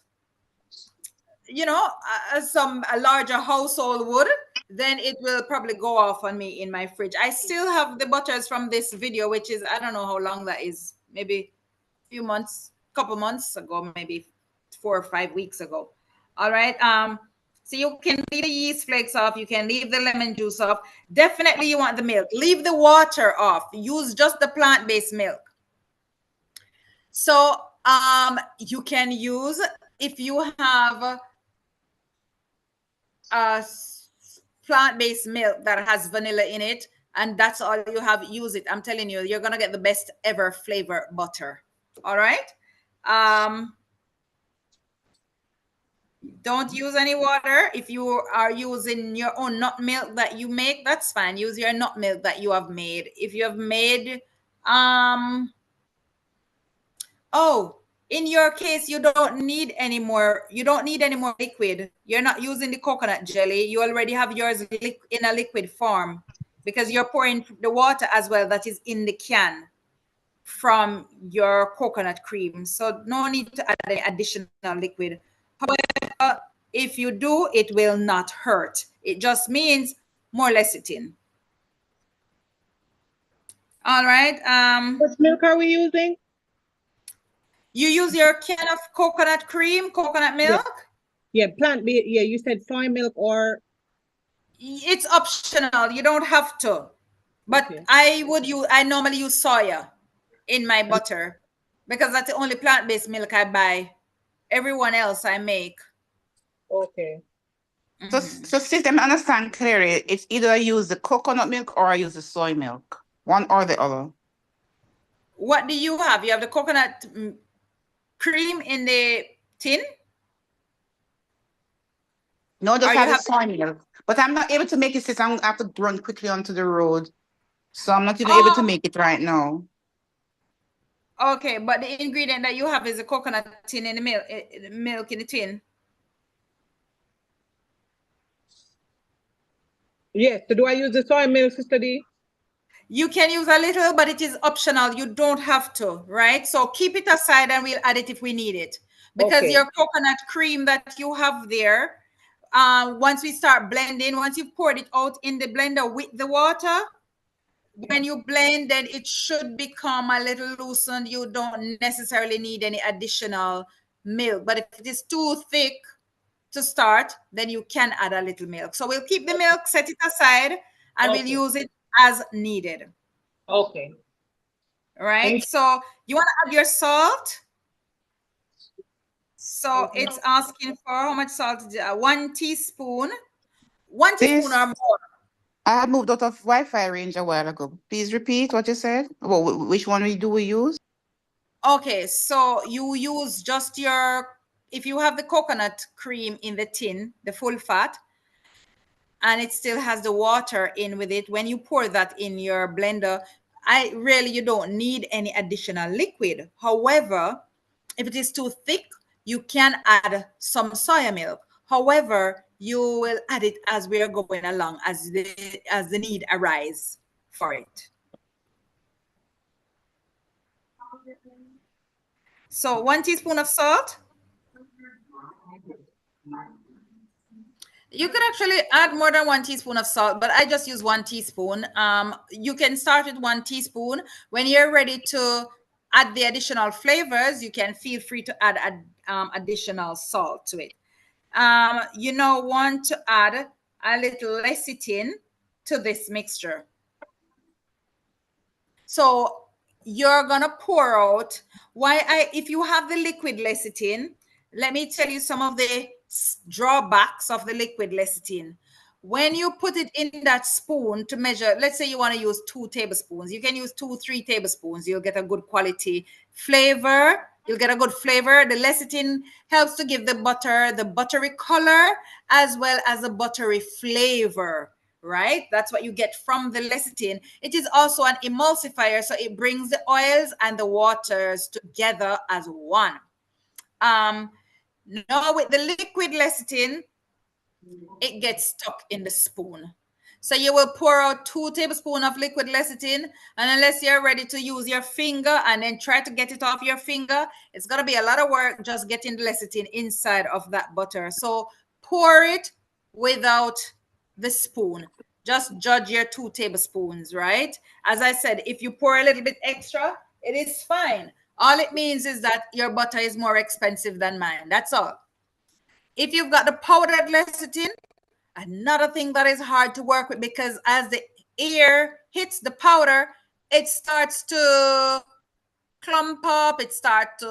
as a larger household would, then it will probably go off on me in my fridge. I still have the butters from this video, which is, I don't know how long that is, maybe a few months, couple months ago, maybe 4 or 5 weeks ago. All right. So you can leave the yeast flakes off, you can leave the lemon juice off. Definitely you want the milk. Leave the water off. Use just the plant-based milk. So you can use, if you have a plant-based milk that has vanilla in it, and that's all you have, use it. I'm telling you, you're gonna get the best ever flavor butter. All right. Don't use any water. If you are using your own nut milk that you make, that's fine. Use your nut milk that you have made. If you have made oh, in your case, you don't need any more liquid. You're not using the coconut jelly. You already have yours in a liquid form, because you're pouring the water as well that is in the can from your coconut cream. So no need to add any additional liquid. However, if you do, it will not hurt. It just means more lecithin. All right.
What milk are we using?
You use your can of coconut cream, coconut milk.
Yeah, plant-based. Yeah, you said soy milk or.
It's optional. You don't have to. But
Okay.
I normally use soya in my butter, because that's the only plant-based milk I buy. Everyone else I make.
Okay.
So, so system understand clearly, it's either I use the coconut milk or I use the soy milk, one or the other.
What do you have? You have the coconut cream in the tin?
No, just
Or you
have the
have
soy milk. But I'm not able to make it since I have to run quickly onto the road. So I'm not even able to make it right now.
Okay, but the ingredient that you have is the coconut tin in the milk in the tin.
Yes. So do I use the soy milk, Sister D?
You can use a little, but it is optional. You don't have to, right? So keep it aside and we'll add it if we need it. Because your coconut cream that you have there, once we start blending, once you've poured it out in the blender with the water, when you blend, then it should become a little loosened. You don't necessarily need any additional milk. But if it is too thick to start, then you can add a little milk. So we'll keep the milk, set it aside, and we'll use it as needed.
Okay.
All right. So you want to add your salt. So it's asking for how much salt? 1 teaspoon. 1 teaspoon or more.
I had moved out of Wi-Fi range a while ago. Please repeat what you said. Well, which one do we use?
Okay, so you use just if you have the coconut cream in the tin, the full fat, and it still has the water in with it, when you pour that in your blender, you don't need any additional liquid. However, if it is too thick, you can add some soya milk. However, you will add it as we are going along, as the need arise for it. So 1 teaspoon of salt. You could actually add more than 1 teaspoon of salt, but I just use 1 teaspoon. You can start with 1 teaspoon. When you're ready to add the additional flavors, you can feel free to add additional salt to it. Want to add a little lecithin to this mixture. So you're gonna pour out. If you have the liquid lecithin, let me tell you some of the drawbacks of the liquid lecithin. When you put it in that spoon to measure, let's say you want to use 2 tablespoons, you can use 2-3 tablespoons. You'll get a good quality flavor. You'll get a good flavor. The lecithin helps to give the butter the buttery color as well as a buttery flavor, right? That's what you get from the lecithin. It is also an emulsifier, so it brings the oils and the waters together as one. Now with the liquid lecithin, it gets stuck in the spoon. So you will pour out 2 tablespoons of liquid lecithin, and unless you're ready to use your finger and then try to get it off your finger, it's going to be a lot of work just getting the lecithin inside of that butter. So pour it without the spoon. Just judge your 2 tablespoons, right? As I said, if you pour a little bit extra, it is fine. All it means is that your butter is more expensive than mine. That's all. If you've got the powdered lecithin, another thing that is hard to work with, because as the air hits the powder, it starts to clump up, it starts to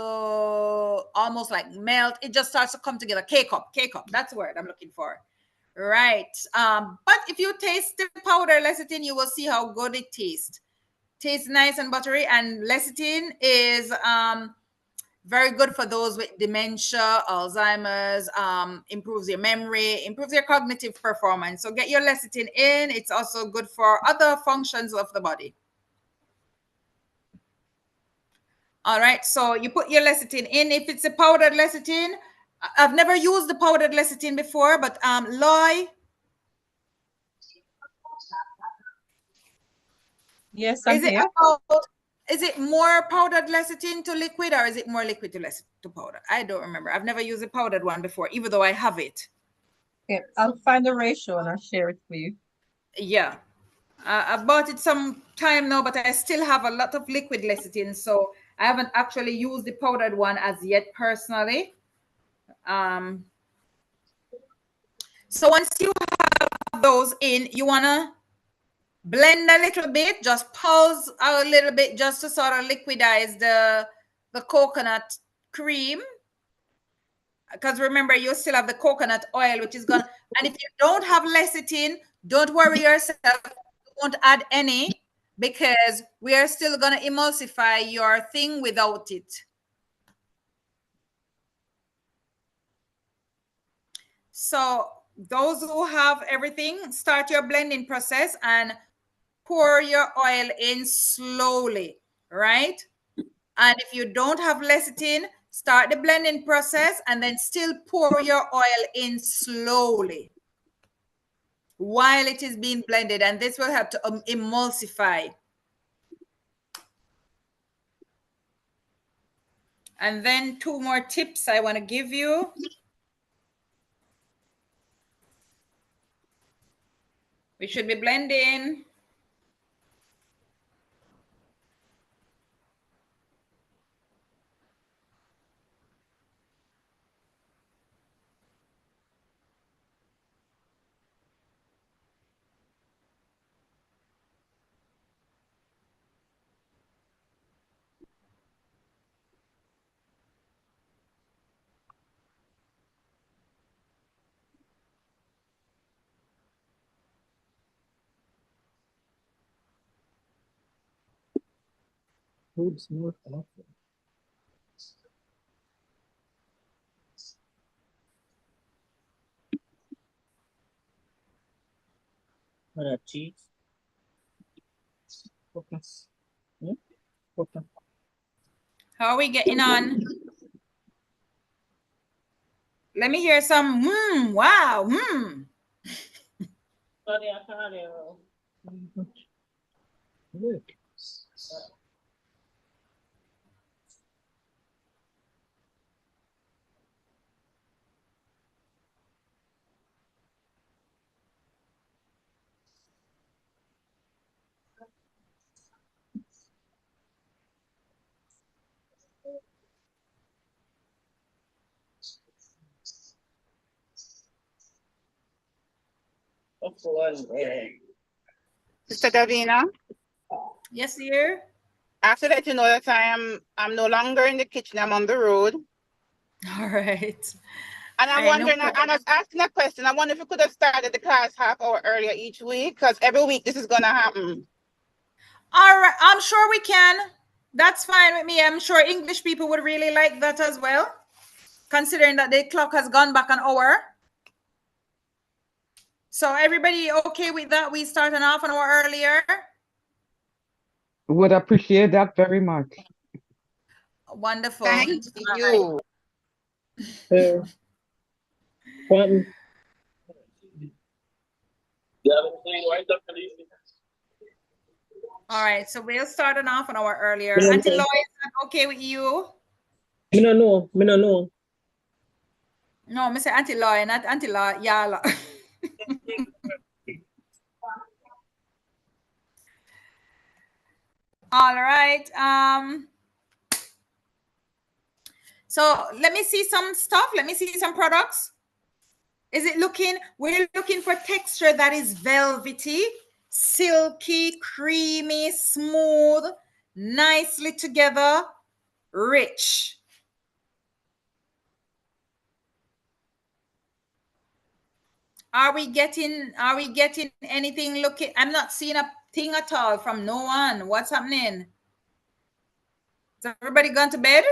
almost like melt, it just starts to come together, cake up, that's the word I'm looking for, right? But if you taste the powder lecithin, you will see how good it tastes nice and buttery. And lecithin is very good for those with dementia, Alzheimer's, improves your memory, improves your cognitive performance. So get your lecithin in. It's also good for other functions of the body. All right, so you put your lecithin in. If it's a powdered lecithin, I've never used the powdered lecithin before, but Loy.
Yes, I'm here.
Is it more powdered lecithin to liquid, or is it more liquid to powder? I don't remember. I've never used a powdered one before, even though I have it.
Okay, I'll find the ratio and I'll share it for you.
Yeah. I bought it some time now, but I still have a lot of liquid lecithin, so I haven't actually used the powdered one as yet personally. So once you have those in, you want to blend a little bit, just pulse a little bit, just to sort of liquidize the coconut cream. Because remember, you still have the coconut oil, which is gonna, and if you don't have lecithin, don't worry yourself, don't add any, because we are still gonna emulsify your thing without it. So those who have everything, start your blending process and pour your oil in slowly, right? And if you don't have lecithin, start the blending process and then still pour your oil in slowly while it is being blended, and this will help to emulsify. And then 2 more tips I want to give you. We should be blending.
Food's more awful. What cheese? Focus. Focus.
How are we getting on? Let me hear some wow,
Look.
Sister Davina,
Yes, dear.
I have to let you know that I'm no longer in the kitchen. I'm on the road.
All right.
And I'm wondering, and I was asking a question. I wonder if you could have started the class half hour earlier each week, because every week this is going to happen.
All right, I'm sure we can. That's fine with me. I'm sure English people would really like that as well, considering that the clock has gone back an hour. So everybody okay with that? We start an half an hour earlier?
Would appreciate that very much.
Wonderful.
Thank you.
All right, so we'll start an half an hour earlier. Auntie Loy, is that okay with you?
Me no know.
No, Mr. Auntie Loy, not Auntie Loy. Yeah. All right. So let me see some stuff. Let me see some products. Is it looking, we're looking for texture that is velvety, silky, creamy, smooth, nicely together, rich. Are we getting anything looking? I'm not seeing a thing at all from no one. What's happening? Is everybody gone to bed?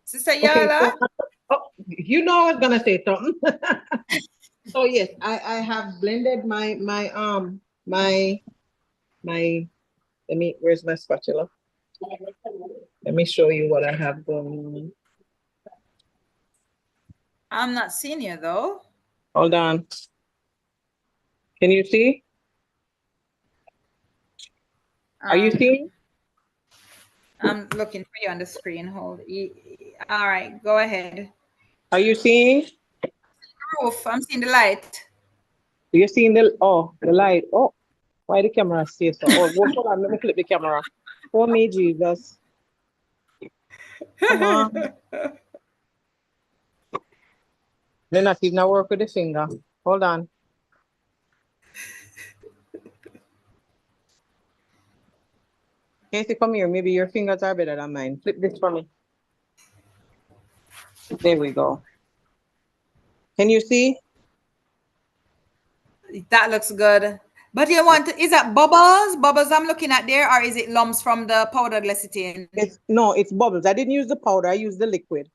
Sister
Okay,
Yala?
so you know I was gonna say something. So yes, I have blended my let me, where's my spatula? Let me show you what I have going on.
I'm not seeing you though.
Hold on. Can you see? Are you seeing?
I'm looking for you on the screen. Hold. All right, go ahead.
Are you seeing?
Roof. I'm seeing the light.
You're seeing the light. Oh, why the camera stay so? Oh, hold on, let me flip the camera. Oh me, Jesus. Come on. Then not even work with the finger. Hold on. Casey, come here. Maybe your fingers are better than mine. Flip this for me. There we go. Can you see?
That looks good. But you want, is that bubbles? Bubbles I'm looking at there, or is it lumps from the powdered lecithin?
It's bubbles. I didn't use the powder. I used the liquid.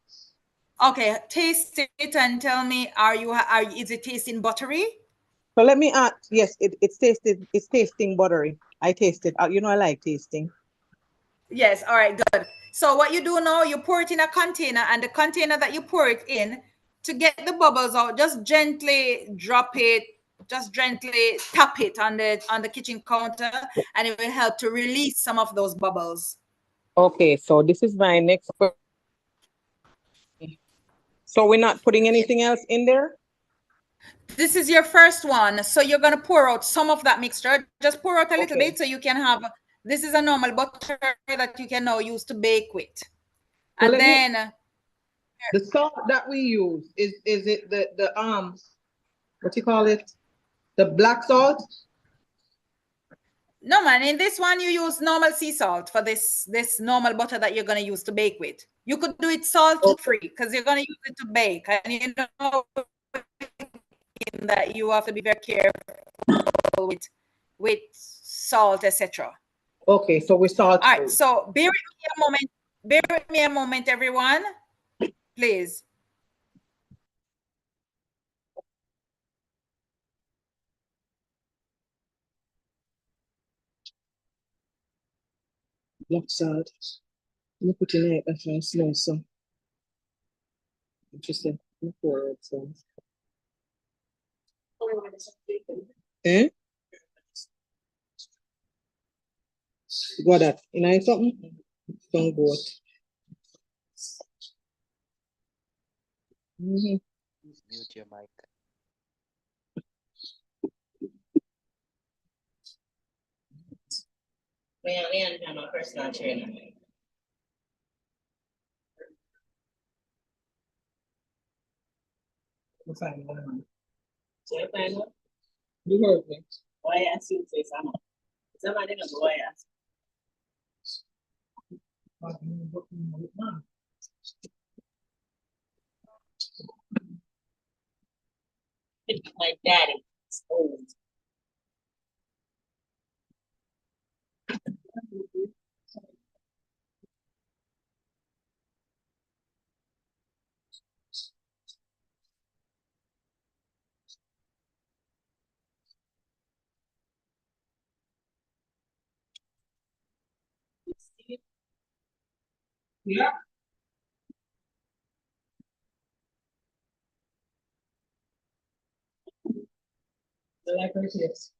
Okay, taste it and tell me, is it tasting buttery?
So let me add. Yes, it's tasting buttery. I taste it. You know I like tasting.
Yes, all right, good. So what you do now, you pour it in a container, and the container that you pour it in, to get the bubbles out, just gently drop it, just gently tap it on the kitchen counter, and it will help to release some of those bubbles.
Okay, so this is my next question. So we're not putting anything else in there?
This is your first one. So you're going to pour out some of that mixture. Just pour out a little bit so you can have, this is a normal butter that you can now use to bake with.
So
And then
the salt that we use, is it the what you call it? The black salt?
no, man, in this one you use normal sea salt for this normal butter that you're going to use to bake with. You could do it salt free because you're going to use it to bake, and you know that you have to be very careful with salt, etc.
Okay, so we salt.
All right, so bear with me a moment, everyone, please.
Black salt. Let me put in it first now, so. Interesting. Pour it, so. Eh? What that? You know something? Don't go.
Mute your mic.
I'm a personal trainer.
You heard me.
Why I ask you to say something? Somebody knows why I ask. My daddy is old. Yeah. I like her tears.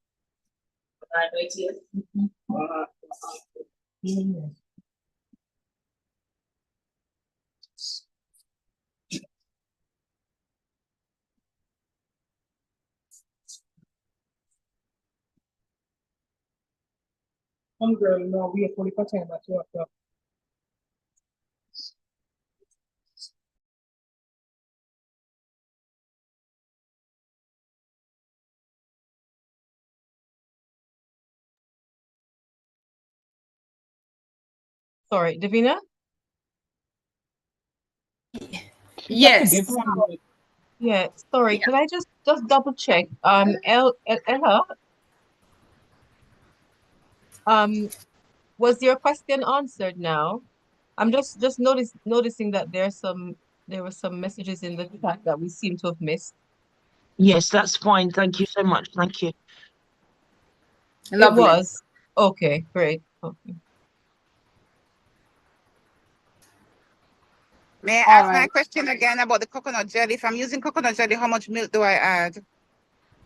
I like her tears. Some girl, no, we are 40% at 2 o'clock.
Sorry, Davina?
She's have to
Yes.
give her a mic.
Yeah, sorry.
Yeah.
Can I just double check? Ella, um, was your question answered now? I'm just noticing that there were some messages in the chat that we seem to have missed.
Yes, that's fine. Thank you so much. Thank you.
It
Lovely.
was. Okay, great. Okay.
May I
All
ask my
right.
question again about the coconut jelly? If I'm using coconut jelly, how much milk do I add?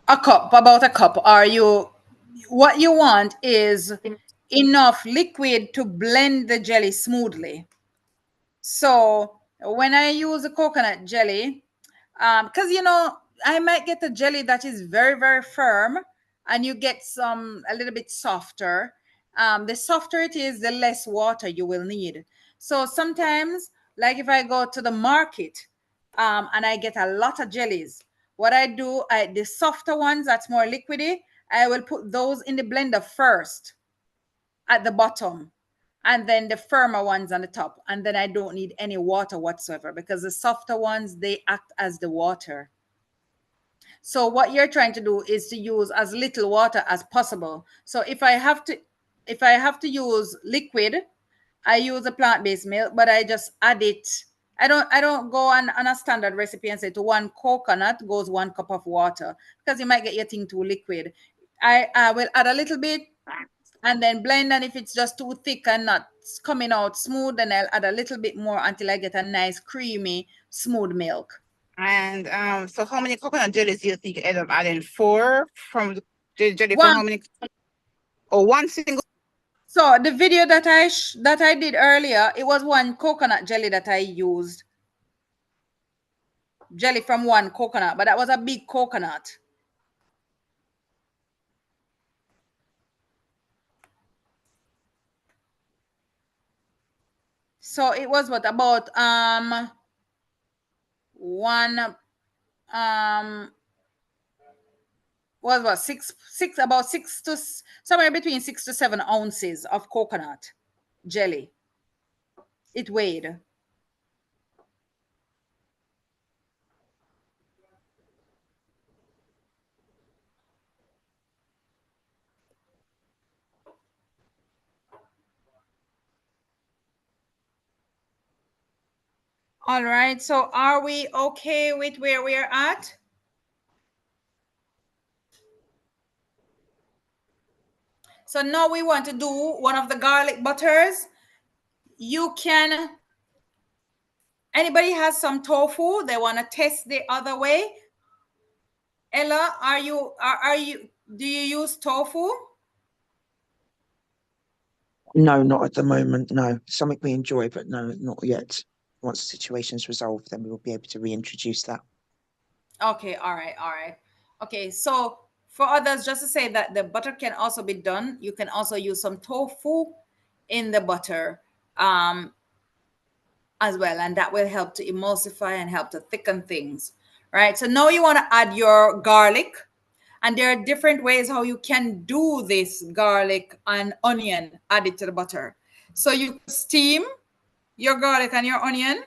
A cup, about a cup. What you want is enough liquid to blend the jelly smoothly. So when I use a coconut jelly, because I might get a jelly that is very, very firm, and you get some a little bit softer. The softer it is, the less water you will need. So sometimes, like if I go to the market, and I get a lot of jellies, what I do, the softer ones that's more liquidy, I will put those in the blender first at the bottom, and then the firmer ones on the top, and then I don't need any water whatsoever, because the softer ones, they act as the water. So what you're trying to do is to use as little water as possible. So if I have to use liquid, I use a plant-based milk, but I just add it. I don't go on a standard recipe and say to 1 coconut goes 1 cup of water, because you might get your thing too liquid. I will add a little bit and then blend, and if it's just too thick and not coming out smooth, then I'll add a little bit more until I get a nice creamy smooth milk.
And so how many coconut jellies do you think you end up adding? 4 from the jelly from
One.
how many? Or one single?
So the video that I did earlier, it was 1 coconut jelly that I used. Jelly from 1 coconut, but that was a big coconut. So it was what about one was what six about 6 to somewhere between 6 to 7 ounces of coconut jelly. It weighed. All right. So are we okay with where we are at? So now we want to do one of the garlic butters. You can, anybody has some tofu, they want to test the other way. Ella, do you use tofu?
No, not at the moment. No, something we enjoy, but no, not yet. Once the situation's resolved, then we will be able to reintroduce that.
Okay, all right. Okay, so for others, just to say that the butter can also be done. You can also use some tofu in the butter as well, and that will help to emulsify and help to thicken things, right? So now you want to add your garlic, and there are different ways how you can do this garlic and onion added to the butter. So you could steam your garlic and your onion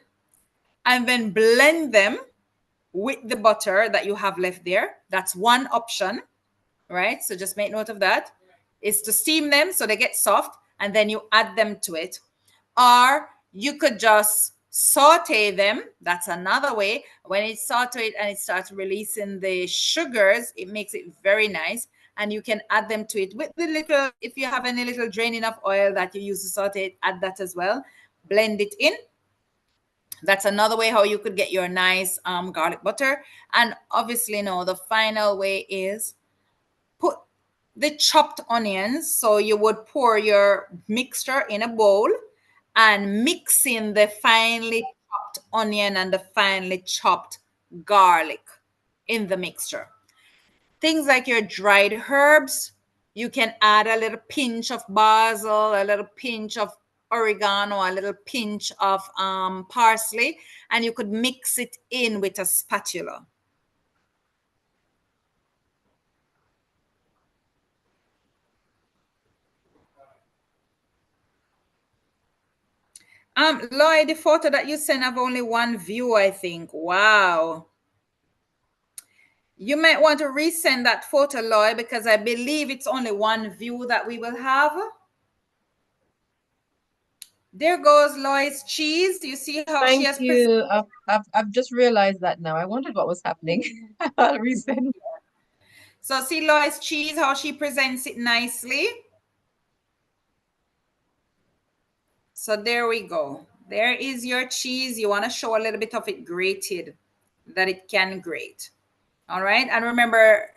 and then blend them with the butter that you have left there. That's one option, right? So just make note of that. Is to steam them so they get soft, and then you add them to it. Or you could just saute them. That's another way. When it's sauteed and it starts releasing the sugars, it makes it very nice. And you can add them to it with the little, if you have any little draining of oil that you use to saute it, add that as well. Blend it in. That's another way how you could get your nice garlic butter. And obviously, no, the final way is put the chopped onions. So you would pour your mixture in a bowl and mix in the finely chopped onion and the finely chopped garlic in the mixture. Things like your dried herbs, you can add a little pinch of basil, a little pinch of oregano, a little pinch of parsley, and you could mix it in with a spatula. Lloyd, the photo that you sent have only one view, I think. Wow. You might want to resend that photo, Lloyd, because I believe it's only one view that we will have. There goes Lloyd's cheese. You see how she
Thank
has
you. I've just realized that now. I wondered what was happening. I'll resend.
So see Lloyd's cheese, how she presents it nicely. So there we go. There is your cheese. You want to show a little bit of it grated, that it can grate. All right. And remember,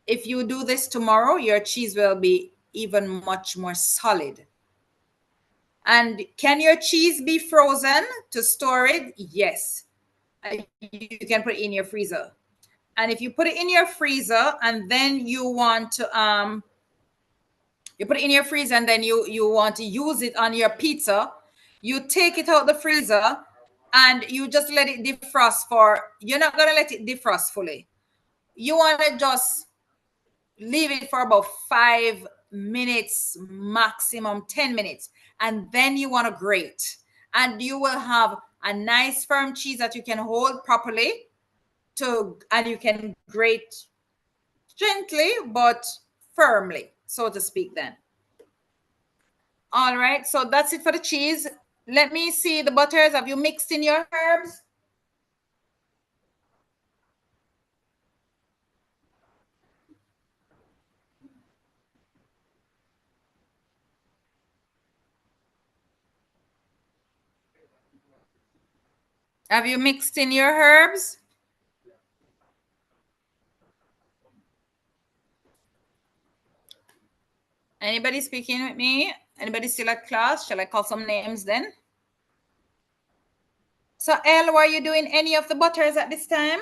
if you do this tomorrow, your cheese will be even much more solid. And can your cheese be frozen to store it? Yes. You can put it in your freezer. And if you put it in your freezer and then you want to you put it in your freezer and then you want to use it on your pizza, you take it out the freezer and you just let it defrost for, you're not going to let it defrost fully. You want to just leave it for about 5 minutes, maximum 10 minutes. And then you want to grate. And you will have a nice firm cheese that you can hold properly and you can grate gently, but firmly, so to speak then. All right, so that's it for the cheese. Let me see the butters. Have you mixed in your herbs? Have you mixed in your herbs? Anybody speaking with me? Anybody still at class? Shall I call some names then? So Elle, were you doing any of the butters at this time?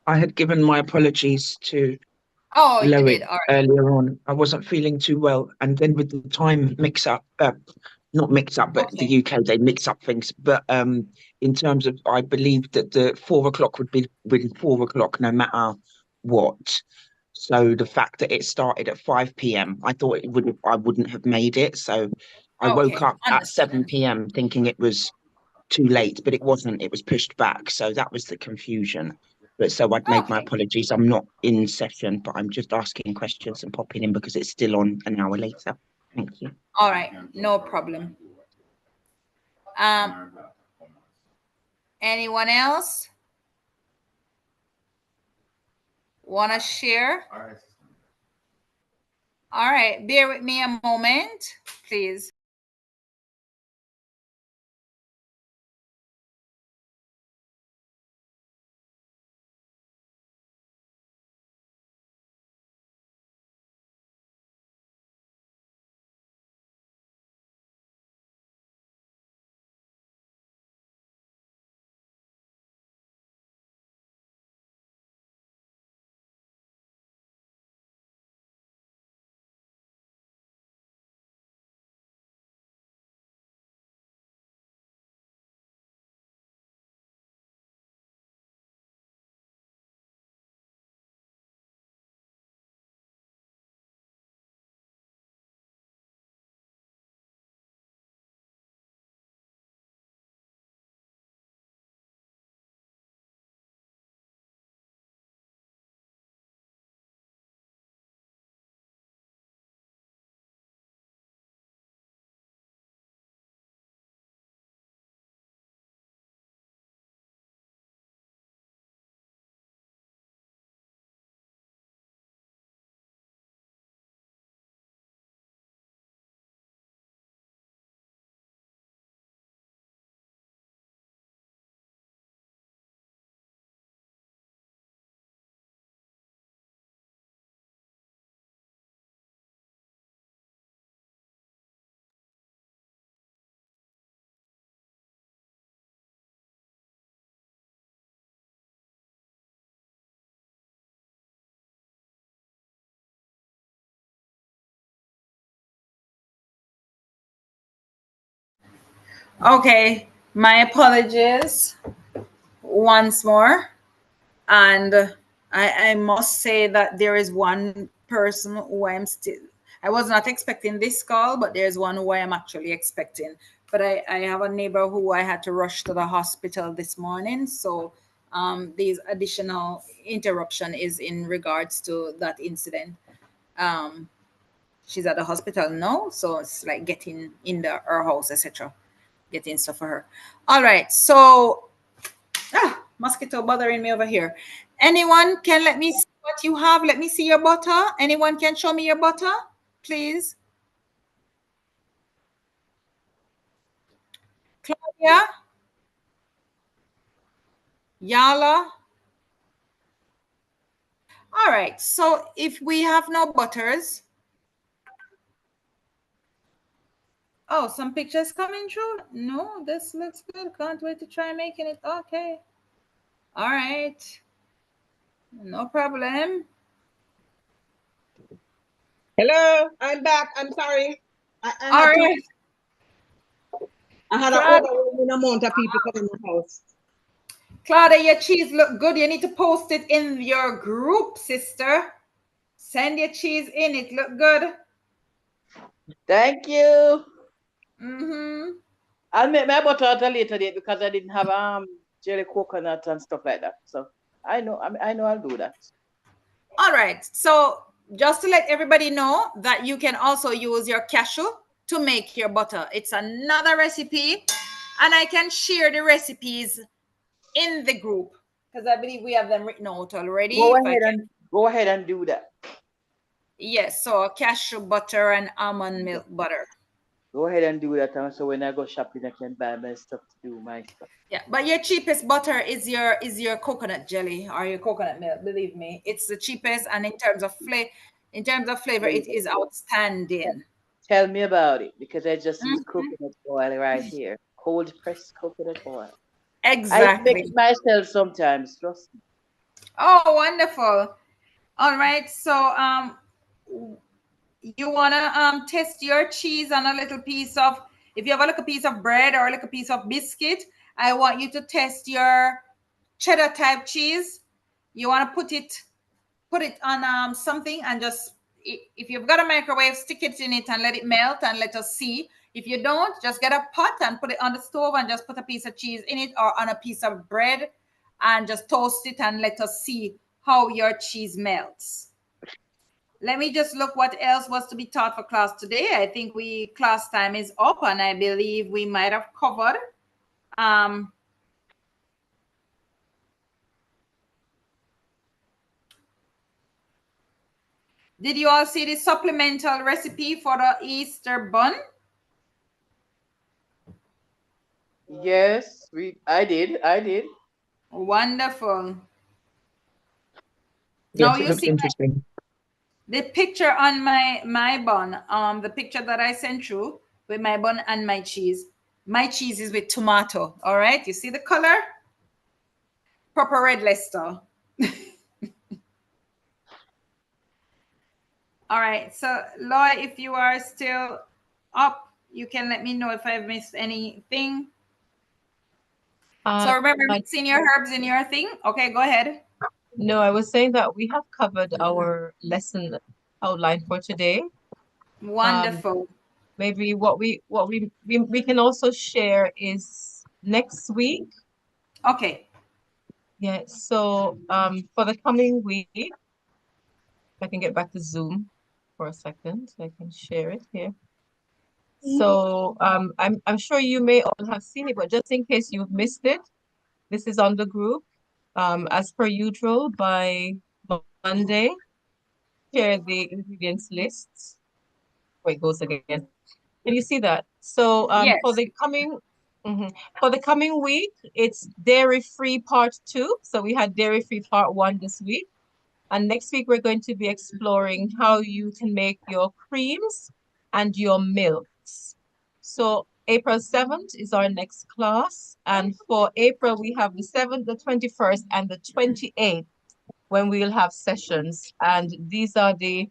I had given my apologies to
Oh, you
Loic
did. All right.
earlier on. I wasn't feeling too well, and then with the time mix up, not mix up, but
Okay.
the UK they mix up things. But in terms of, I believe that the 4 o'clock would be within 4 o'clock, no matter what. So the fact that it started at 5 p.m., I thought I wouldn't have made it. So I woke
Okay.
up at
Understood.
7 p.m. thinking it was too late, but it wasn't. It was pushed back. So that was the confusion. But so I'd made my
Okay.
apologies. I'm not in session, but I'm just asking questions and popping in because it's still on an hour later. Thank you.
All right. No problem. Anyone else want to share? All right. Bear with me a moment, please. Okay, my apologies once more. And I must say that there is one person who I was not expecting this call, but there's one who I am actually expecting. But I have a neighbor who I had to rush to the hospital this morning. So this additional interruption is in regards to that incident. She's at the hospital now, so it's like getting in her house, etc. Getting stuff for her. All right, so mosquito bothering me over here. Anyone can let me see what you have? Let me see your butter. Anyone can show me your butter, please? Claudia? Yala? All right, so if we have no butters, oh, some pictures coming through. No, this looks good. Can't wait to try making it. Okay. All right. No problem.
Hello, I'm back. I'm sorry. I
All
had
right.
I had an
Claudia,
overwhelming amount of people coming in the house.
Claudia, your cheese look good. You need to post it in your group, sister. Send your cheese in. It look good.
Thank you.
Mm-hmm.
I'll make my butter at a later date because I didn't have jelly coconut and stuff like that. So I know I'll do that.
All right. So just to let everybody know that you can also use your cashew to make your butter. It's another recipe, and I can share the recipes in the group because I believe we have them written out already.
Go ahead and do that.
Yes, so cashew butter and almond milk butter.
Go ahead and do that, so when I go shopping, I can buy my stuff to do my stuff.
Yeah, but your cheapest butter is your coconut jelly or your coconut milk. Believe me, it's the cheapest, and in terms of flavor, it is outstanding.
Tell me about it because I just use coconut oil right here, cold pressed coconut oil.
Exactly.
I make it myself sometimes. Trust me.
Oh, wonderful! All right, so you wanna test your cheese on a little piece of, if you have a little piece of bread or a little piece of biscuit, I want you to test your cheddar type cheese. You want to put it on something and just, if you've got a microwave, stick it in it and let it melt and let us see. If you don't, just get a pot and put it on the stove and just put a piece of cheese in it or on a piece of bread and just toast it and let us see how your cheese melts. Let me just look what else was to be taught for class today. I think class time is up, and I believe we might have covered did you all see the supplemental recipe for the Easter bun?
Yes, I did.
Wonderful. Now
Yes, it
you
looks
see
interesting.
the picture on my bun, the picture that I sent you with my bun and my cheese. My cheese is with tomato. All right, you see the color? Proper red Leicester. All right, so Loy, if you are still up, you can let me know if I've missed anything. So remember mixing your herbs in your thing. Okay, go ahead.
No, I was saying that we have covered our lesson outline for today.
Wonderful.
Maybe what we can also share is next week.
Okay.
Yeah, so for the coming week, if I can get back to Zoom for a second, so I can share it here. So I'm sure you may all have seen it, but just in case you've missed it, this is on the group. As per usual, by Monday, share the ingredients lists. Wait, it goes again. Can you see that? So
yes.
For the coming week, it's dairy-free part 2. So we had dairy-free part 1 this week. And next week, we're going to be exploring how you can make your creams and your milks. So April 7th is our next class. And for April, we have the 7th, the 21st, and the 28th when we'll have sessions. And these are the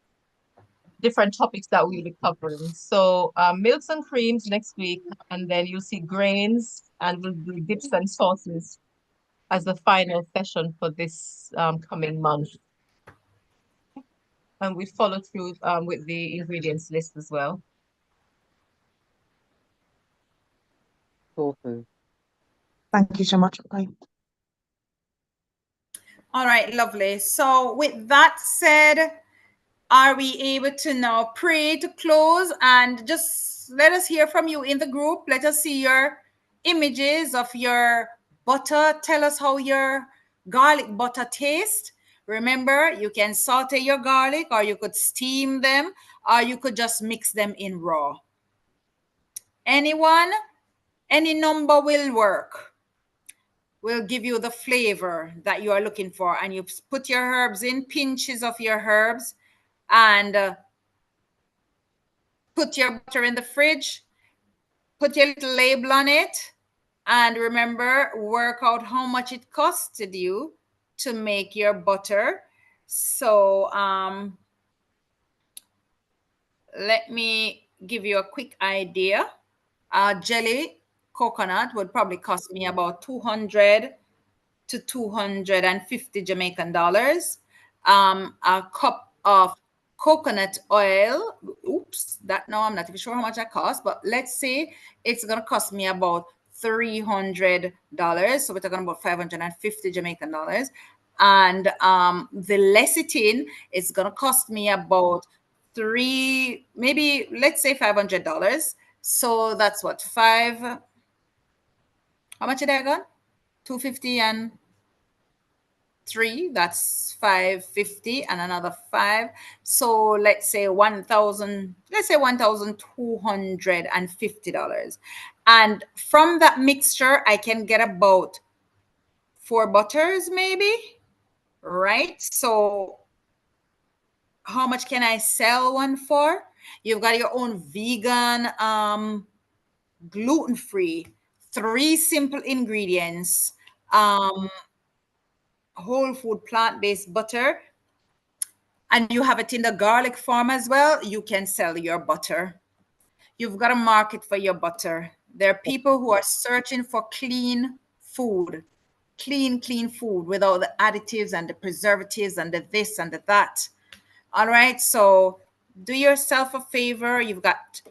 different topics that we'll be covering. So milks and creams next week, and then you'll see grains, and we'll do dips and sauces as the final session for this coming month. and we follow through with the ingredients list as well.
Tofu.
Thank you so much. Okay.
All right, lovely. So with that said, are we able to now pray to close? And just let us hear from you in the group. Let us see your images of your butter. Tell us how your garlic butter tastes. Remember, you can saute your garlic, or you could steam them, or you could just mix them in raw. Anyone? Any number will work. Will give you the flavor that you are looking for. And you put your herbs in, pinches of your herbs, and put your butter in the fridge, put your little label on it, and remember, work out how much it costed you to make your butter. So let me give you a quick idea. Jelly coconut would probably cost me about 200 to 250 Jamaican dollars. A cup of coconut oil. Oops, that now I'm not even sure how much that costs, but let's say it's gonna cost me about $300. So we're talking about 550 Jamaican dollars. And the lecithin is gonna cost me about maybe let's say $500. So that's what, how much did I got? 250 and 3, that's 550 and another 5. So let's say 1,000, let's say $1,250. And from that mixture, I can get about 4 butters maybe, right? So how much can I sell one for? You've got your own vegan, gluten-free, 3 simple ingredients, whole food plant-based butter, and you have it in the garlic form as well, you can sell your butter. You've got a market for your butter. There are people who are searching for clean food, clean food without the additives and the preservatives and the this and the that. All right, so do yourself a favor. You've got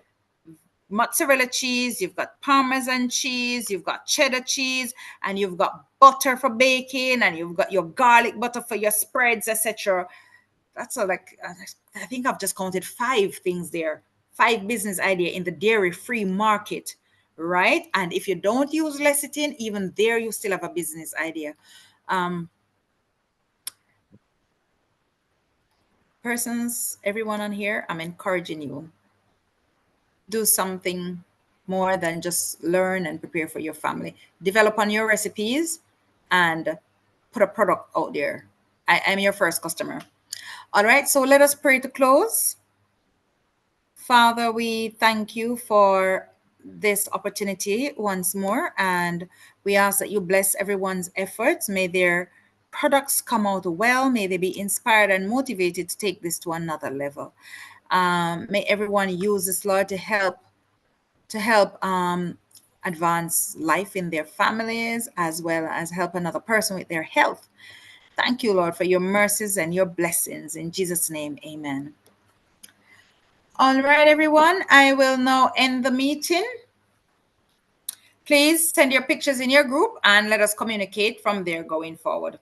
mozzarella cheese, you've got Parmesan cheese, you've got cheddar cheese, and you've got butter for baking, and you've got your garlic butter for your spreads, etc. That's like, I think I've just counted 5 things there, 5 business idea in the dairy-free market, right? And if you don't use lecithin, even there you still have a business idea. Persons, everyone on here, I'm encouraging you. Do something more than just learn and prepare for your family. Develop on your recipes and put a product out there. I'm your first customer. All right, so let us pray to close. Father, we thank you for this opportunity once more, and we ask that you bless everyone's efforts. May their products come out well. May they be inspired and motivated to take this to another level. May everyone use this, Lord, to help advance life in their families, as well as help another person with their health. Thank you, Lord, for your mercies and your blessings. In Jesus' name, amen. All right, everyone, I will now end the meeting. Please send your pictures in your group and let us communicate from there going forward.